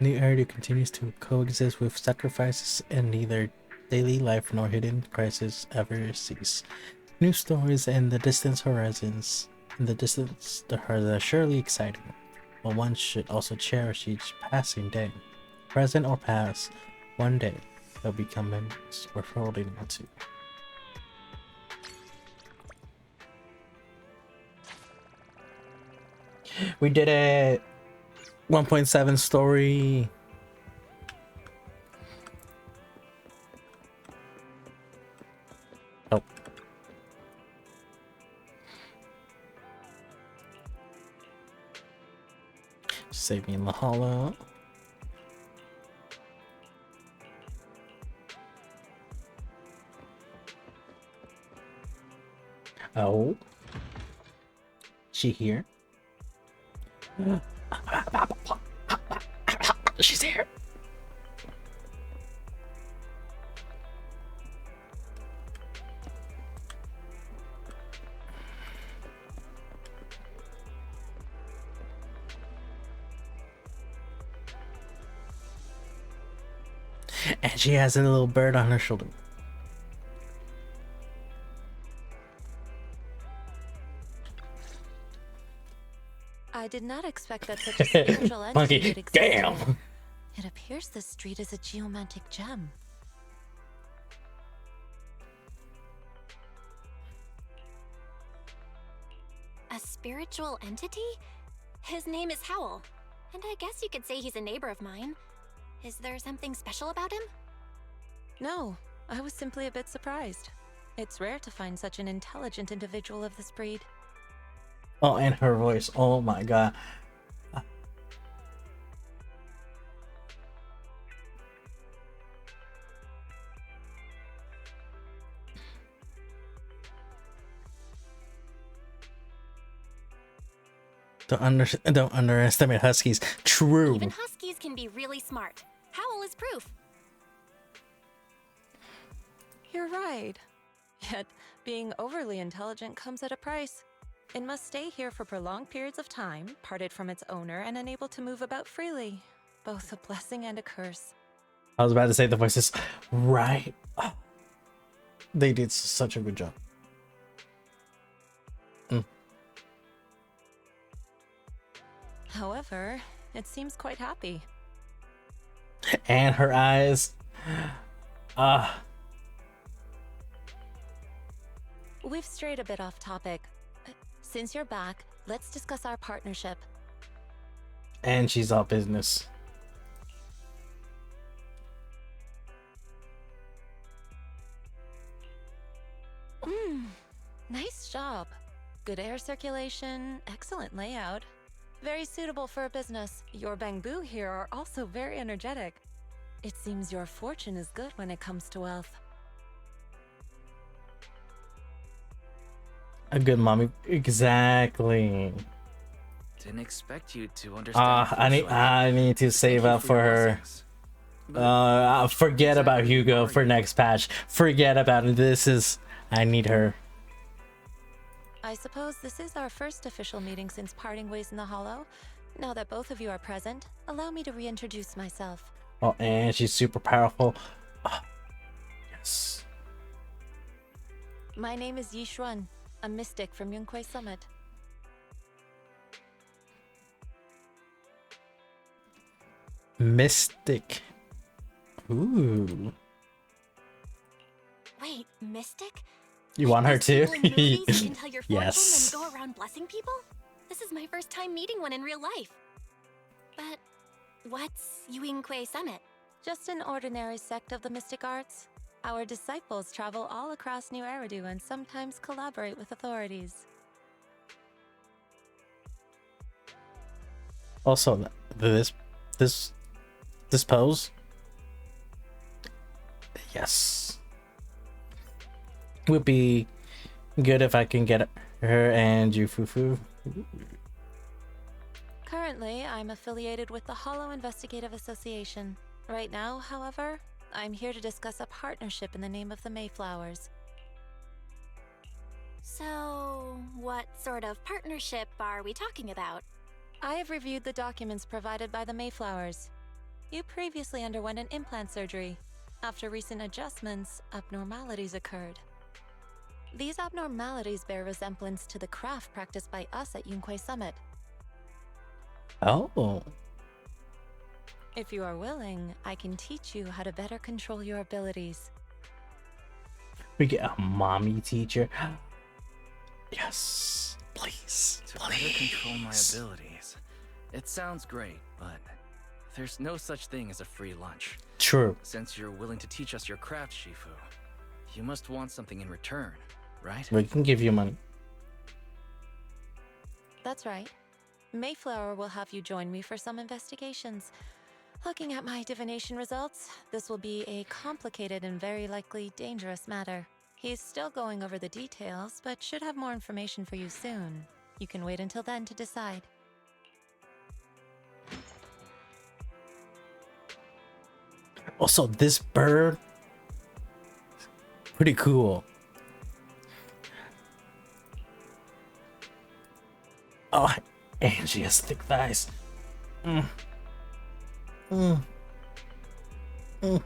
New Eridu continues to coexist with sacrifices, and neither daily life nor hidden crises ever cease. New stories and the distant horizons. In the distance, the horizon are surely exciting, but one should also cherish each passing day. Present or past, one day they'll become memories worth holding on to. We did it! 1.7 story. Oh. Save me in the hollow. Oh. She here? She's here. And she has a little bird on her shoulder. I did not expect that such a spiritual entity Monkey, would exist damn. here. It appears this street is a geomantic gem. A spiritual entity? His name is Howl, and I guess you could say he's a neighbor of mine. Is there something special about him? No, I was simply a bit surprised. It's rare to find such an intelligent individual of this breed. Oh, and her voice. Oh my god. Don't underestimate huskies. True. Even huskies can be really smart. Howl is proof. You're right. Yet, being overly intelligent comes at a price. It must stay here for prolonged periods of time, parted from its owner, and unable to move about freely. Both a blessing and a curse. I was about to say the voices. Right. Oh, they did such a good job. However, it seems quite happy. And her eyes. We've strayed a bit off topic. Since you're back, let's discuss our partnership. And she's all business. Nice job. Good air circulation, excellent layout. Very suitable for a business. Your bamboo here are also very energetic. It seems your fortune is good when it comes to wealth. A good mommy. Exactly. Didn't expect you to understand. I need to save up for her. Forget about Hugo for next patch. Forget about it. I need her. I suppose this is our first official meeting since parting ways in the Hollow. Now that both of you are present, allow me to reintroduce myself. Oh, and she's super powerful. Oh, yes. My name is Yi Xuan, a mystic from Yunquei Summit. Mystic. Ooh. Wait, mystic? You want her too? You can tell your fortune Yes. and go around blessing people? This is my first time meeting one in real life. But what's Yunquei Summit? Just an ordinary sect of the mystic arts. Our disciples travel all across New Eridu and sometimes collaborate with authorities. Also, this pose. Yes. Would be good if I can get her and Jufufu. Currently, I'm affiliated with the Hollow Investigative Association. Right now, however, I'm here to discuss a partnership in the name of the Mayflowers. So, what sort of partnership are we talking about? I have reviewed the documents provided by the Mayflowers. You previously underwent an implant surgery. After recent adjustments, abnormalities occurred. These abnormalities bear resemblance to the craft practiced by us at Yunquei Summit. Oh. If you are willing, I can teach you how to better control your abilities. We get a mommy teacher. Yes. Please. To better control my abilities. It sounds great, but there's no such thing as a free lunch. True. Since you're willing to teach us your craft, Shifu, you must want something in return, right? We can give you money. That's right. Mayflower will have you join me for some investigations. Looking at my divination results, this will be a complicated and very likely dangerous matter. He's still going over the details, but should have more information for you soon. You can wait until then to decide. Also, this bird, pretty cool. Oh, and she has thick thighs. Mm. Mm. Mm.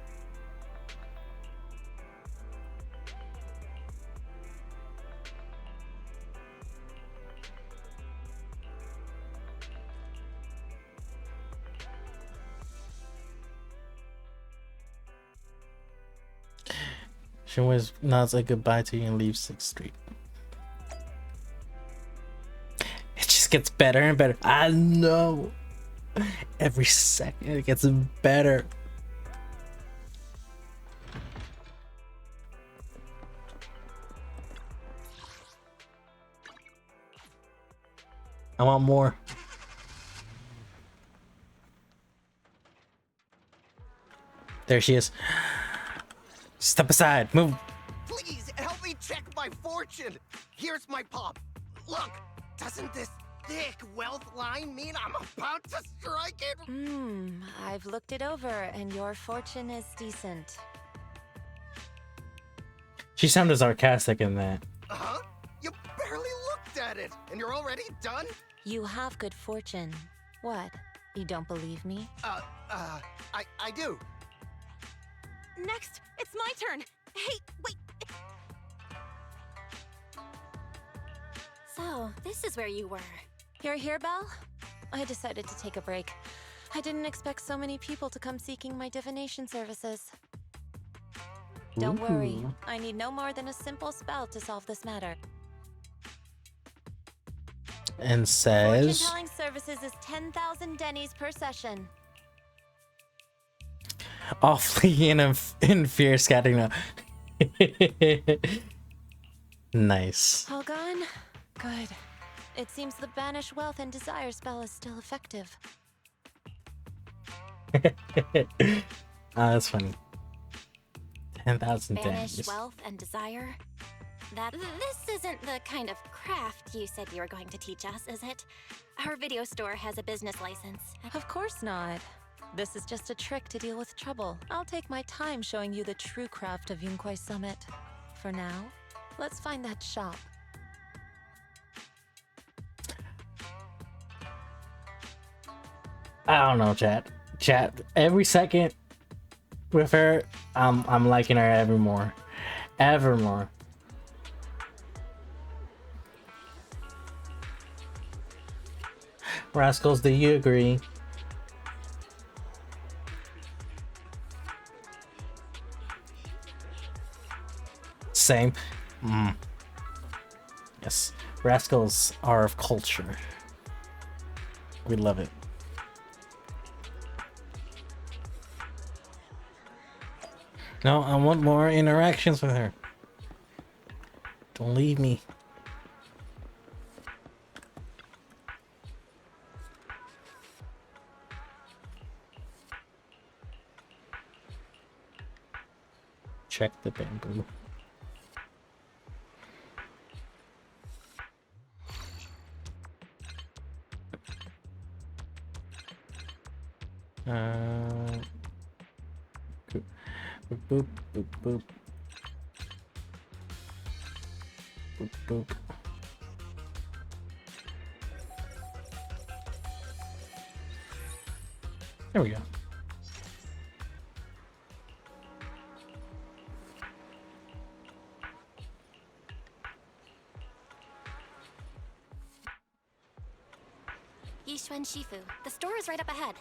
She always nods a goodbye to you and leaves 6th Street. It just gets better and better. I know. Every second it gets better. I want more. There she is. Step aside. Move. Please help me check my fortune. Here's my pop. Look, doesn't this thick wealth line mean I'm about to strike it? I've looked it over, and your fortune is decent. She sounded sarcastic in that. Huh? You barely looked at it, and you're already done? You have good fortune. What? You don't believe me? I do. Next, it's my turn. Hey, wait. So, this is where you were. You're here, Belle? I decided to take a break. I didn't expect so many people to come seeking my divination services. Don't worry, I need no more than a simple spell to solve this matter. And says... Fortune-telling services is 10,000 dennies per session. Awfully in fear scatting now. Nice. All gone? Good. It seems the banish wealth and desire spell is still effective. That's funny. 10,000 Banish days. wealth and desire? This isn't the kind of craft you said you were going to teach us, is it? Our video store has a business license. Of course not. This is just a trick to deal with trouble. I'll take my time showing you the true craft of Yunquai Summit. For now, let's find that shop. I don't know, chat. Every second with her, I'm liking her ever more. Ever more. Rascals, do you agree? Same. Yes. Rascals are of culture. We love it. No, I want more interactions with her. Don't leave me. Check the bamboo. Boop, boop, boop, boop. Boop, boop. There we go. Yishuan Shifu. The store is right up ahead.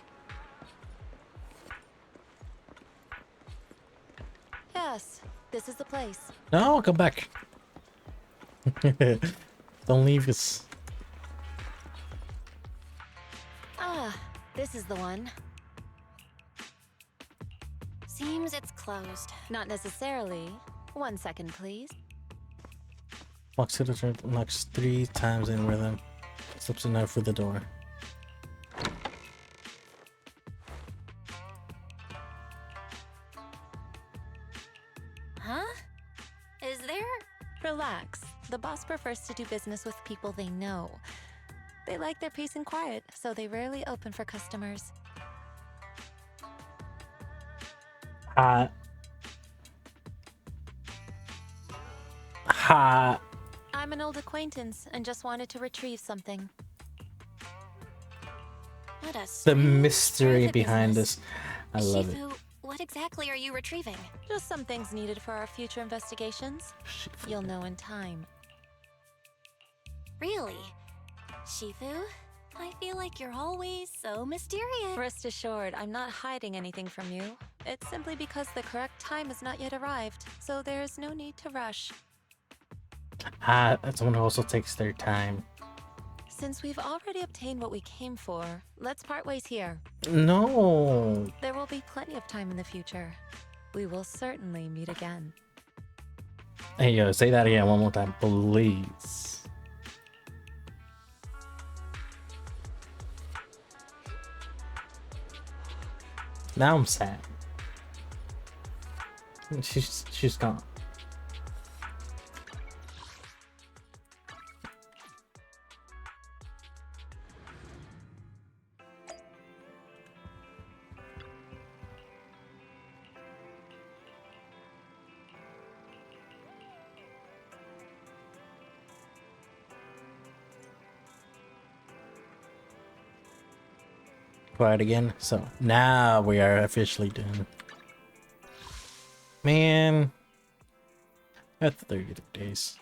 Yes, this is the place. No, come back. Don't leave us. Ah, this is the one. Seems it's closed. Not necessarily. 1 second, please. Walks to the door, knocks 3 times in rhythm. Slips a knife through the door. Huh? Is there? Relax. The boss prefers to do business with people they know. They like their peace and quiet, so they rarely open for customers. Hot. Hot. I'm an old acquaintance and just wanted to retrieve something. What a The strange mystery private behind business. this. I love it. Shifu, what exactly are you retrieving? Just some things needed for our future investigations. You'll know in time. Really? Shifu, I feel like you're always so mysterious. Rest assured, I'm not hiding anything from you. It's simply because the correct time has not yet arrived, so there is no need to rush. Someone who also takes their time. Since we've already obtained what we came for, let's part ways here. No. There will be plenty of time in the future. We will certainly meet again. Hey, yo, say that again one more time, please. Now I'm sad. She's gone. Quiet again. So now we are officially done. Man, that's 30 days.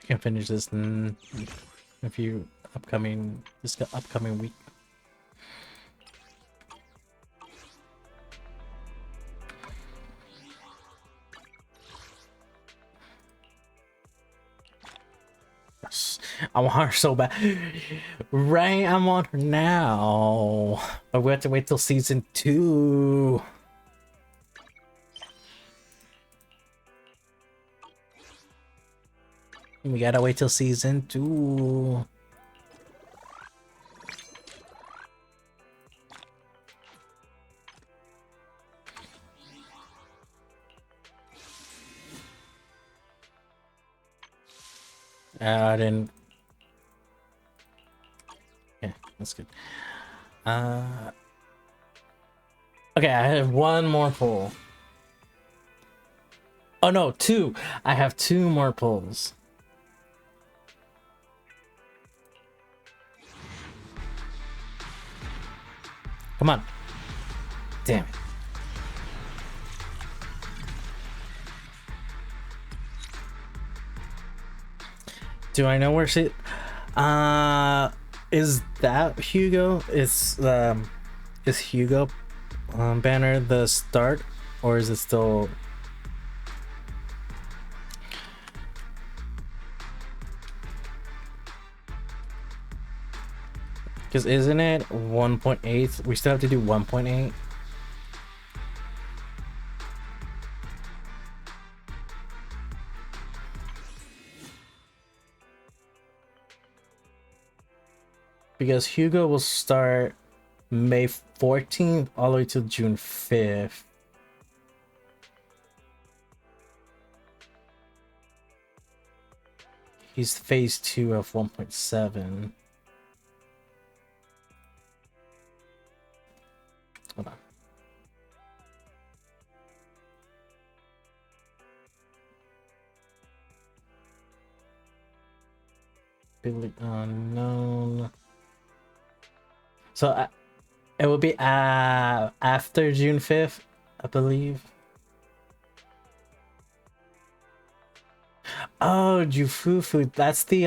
Can finish this in a few upcoming week. I want her so bad. Right, I'm on her now. But we have to wait till season 2. We gotta wait till season 2. I didn't. Yeah, that's good. Okay, I have one more pull. Oh no, 2. I have 2 more pulls. Come on. Damn it. Do I know where she... is that Hugo? Is Hugo banner the start, or is it still... Because isn't it 1.8? We still have to do 1.8. Because Hugo will start May 14th all the way to June 5th. He's phase 2 of 1.7. Hold on. Billy unknown. So it will be after June 5th, I believe. Oh, Jufufu, that's the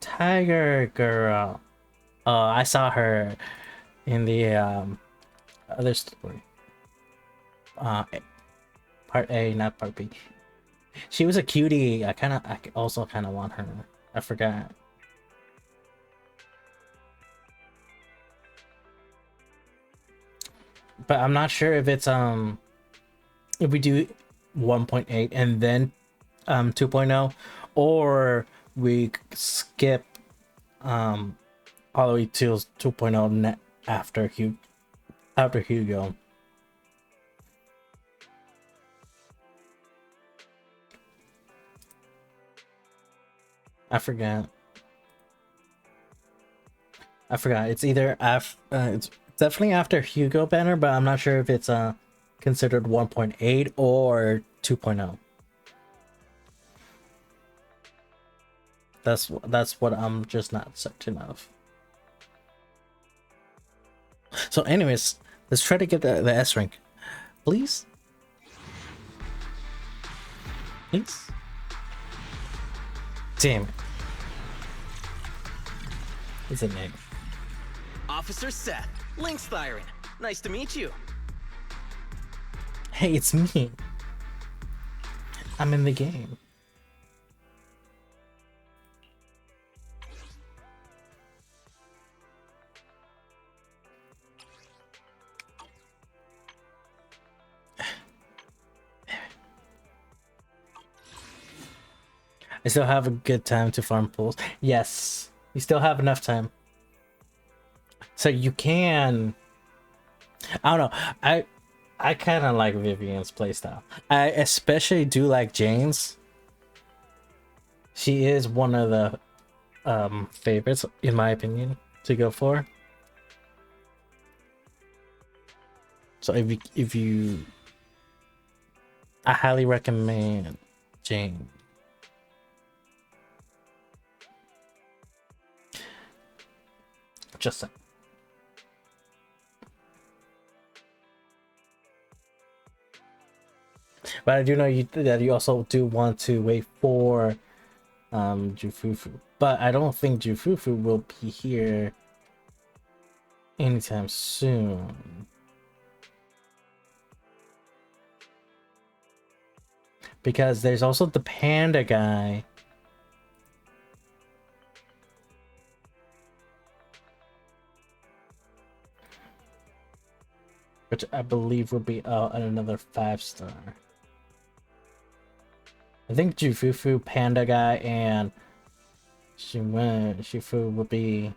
tiger girl. Oh, I saw her in the other story. Part A, not part B. She was a cutie. I also kind of want her. I forgot. But I'm not sure if it's if we do 1.8 and then 2.0, or we skip all the way till 2.0 after Hugo. I forgot. It's either it's definitely after Hugo banner, but I'm not sure if it's considered 1.8 or 2.0. That's what I'm just not certain of. So anyways, let's try to get the S rank. Please? Please? Damn it. It's a name. Officer Seth, Lynx Thyron. Nice to meet you. Hey, it's me. I'm in the game. I still have a good time to farm pools. Yes, you still have enough time. So you can... I don't know. I kind of like Vivian's playstyle. I especially do like Jane's. She is one of the favorites, in my opinion, to go for. So if you... I highly recommend Jane. Just saying. But I do know that you also do want to wait for Jufufu. But I don't think Jufufu will be here anytime soon. Because there's also the panda guy. Which I believe would be another 5-star. I think Jufufu, Panda Guy, and Shifu would be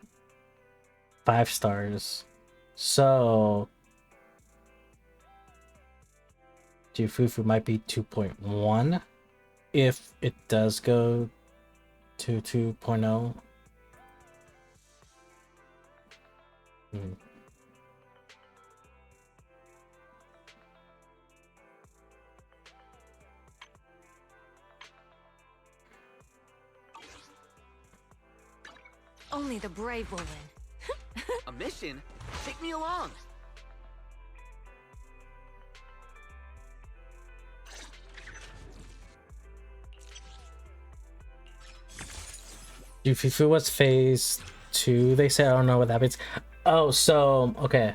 5 stars. So Jufufu might be 2.1 if it does go to 2.0. Only the brave will win. A mission? Take me along. Jufufu was phase 2, they said. I don't know what that means. Oh, so okay.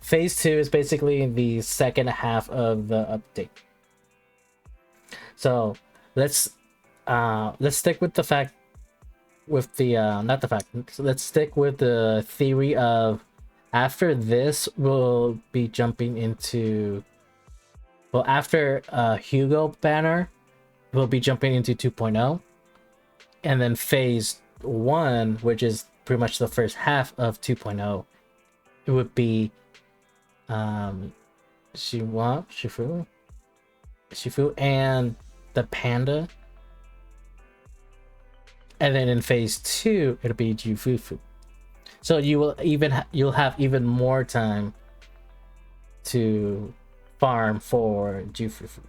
Phase 2 is basically the second half of the update. So let's stick with the fact with the not the fact. Let's stick with the theory of after this we'll be jumping into, well, after Hugo banner we'll be jumping into 2.0, and then phase 1, which is pretty much the first half of 2.0, it would be Shifu and the panda. And then in phase 2, it'll be Jufufu. So you'll have even more time to farm for Jufufu.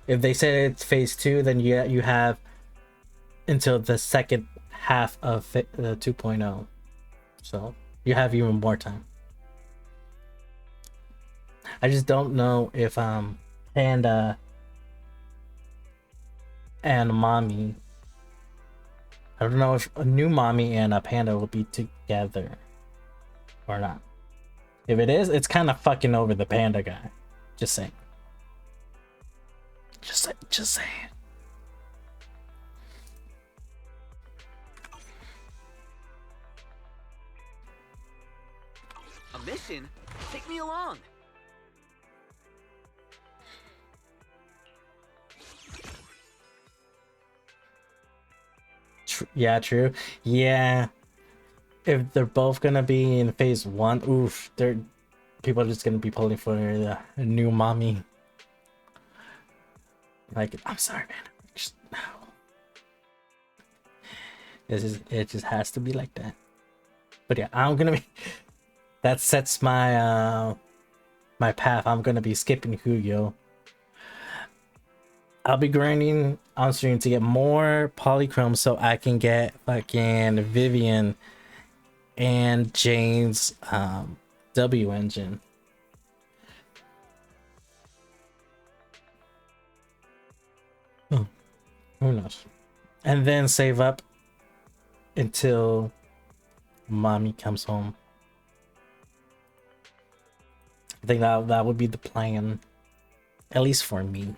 If they said it's phase 2, then you have until the second half of the 2.0. So you have even more time. I just don't know if Panda and Mommy, I don't know if a new Mommy and a Panda will be together or not. If it is, it's kind of fucking over the Panda guy. Just saying. Just saying. A mission? Take me along. Yeah, true. Yeah. If they're both gonna be in phase 1, oof, people are just gonna be pulling for the new Mommy. Like, I'm sorry, man. Just, no. It just has to be like that. But yeah, I'm gonna be. That sets my my path. I'm gonna be skipping Hugo. I'll be grinding on stream to get more polychrome so I can get fucking Vivian and Jane's W engine. Oh, who knows? And then save up until mommy comes home. I think that would be the plan, at least for me.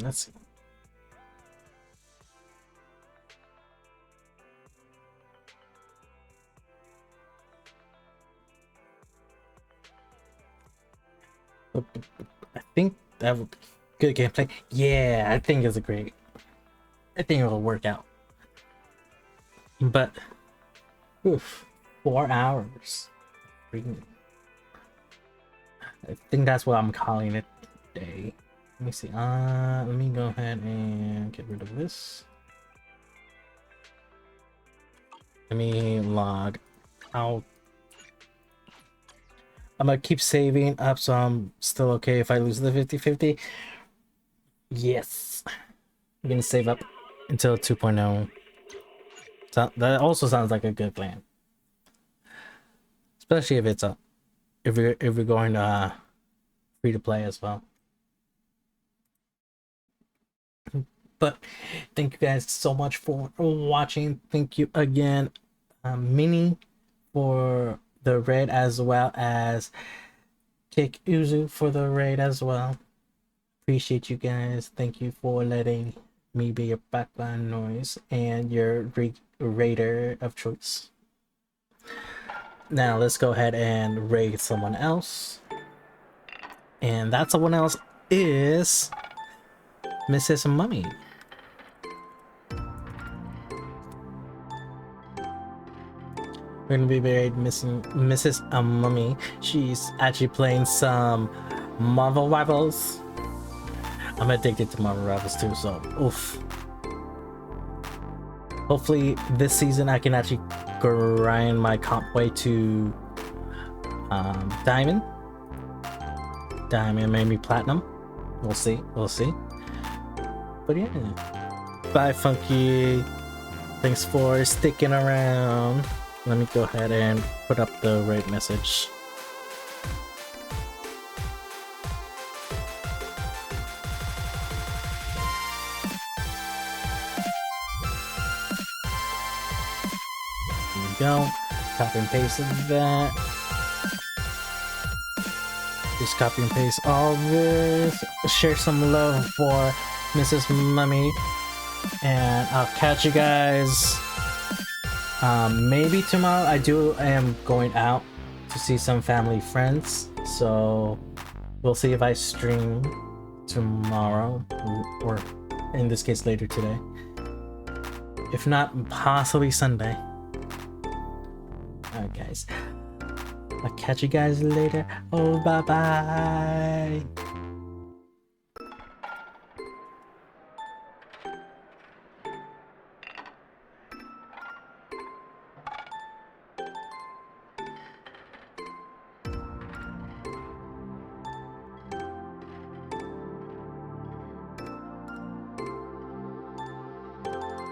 Let's see. I think that would be good gameplay. Yeah, I think it's a great. I think it'll work out. But, oof, 4 hours. I think that's what I'm calling it today. Let me see. Let me go ahead and get rid of this. Let me log out. I'm gonna keep saving up so I'm still okay if I lose the 50-50. Yes. I'm gonna save up until 2.0. So that also sounds like a good plan. Especially if it's if we're going free to play as well. But thank you guys so much for watching. Thank you again, Minnie, for the raid, as well as Kick Uzu for the raid as well. Appreciate you guys. Thank you for letting me be your background noise and your raider of choice. Now let's go ahead and raid someone else. And that someone else is Mrs. Mummy. We're gonna be married missing Mrs. Mummy. She's actually playing some Marvel Rivals. I'm addicted to Marvel Rivals too, so oof. Hopefully this season I can actually grind my comp way to Diamond, maybe Platinum. We'll see. But yeah. Bye, Funky. Thanks for sticking around. Let me go ahead and put up the raid message. Here we go. Copy and paste that. Just copy and paste all this. Share some love for Mrs. Mummy. And I'll catch you guys maybe tomorrow. I am going out to see some family friends, so we'll see if I stream tomorrow, or in this case later today. If not, possibly Sunday. Alright guys, I'll catch you guys later. Oh, bye bye.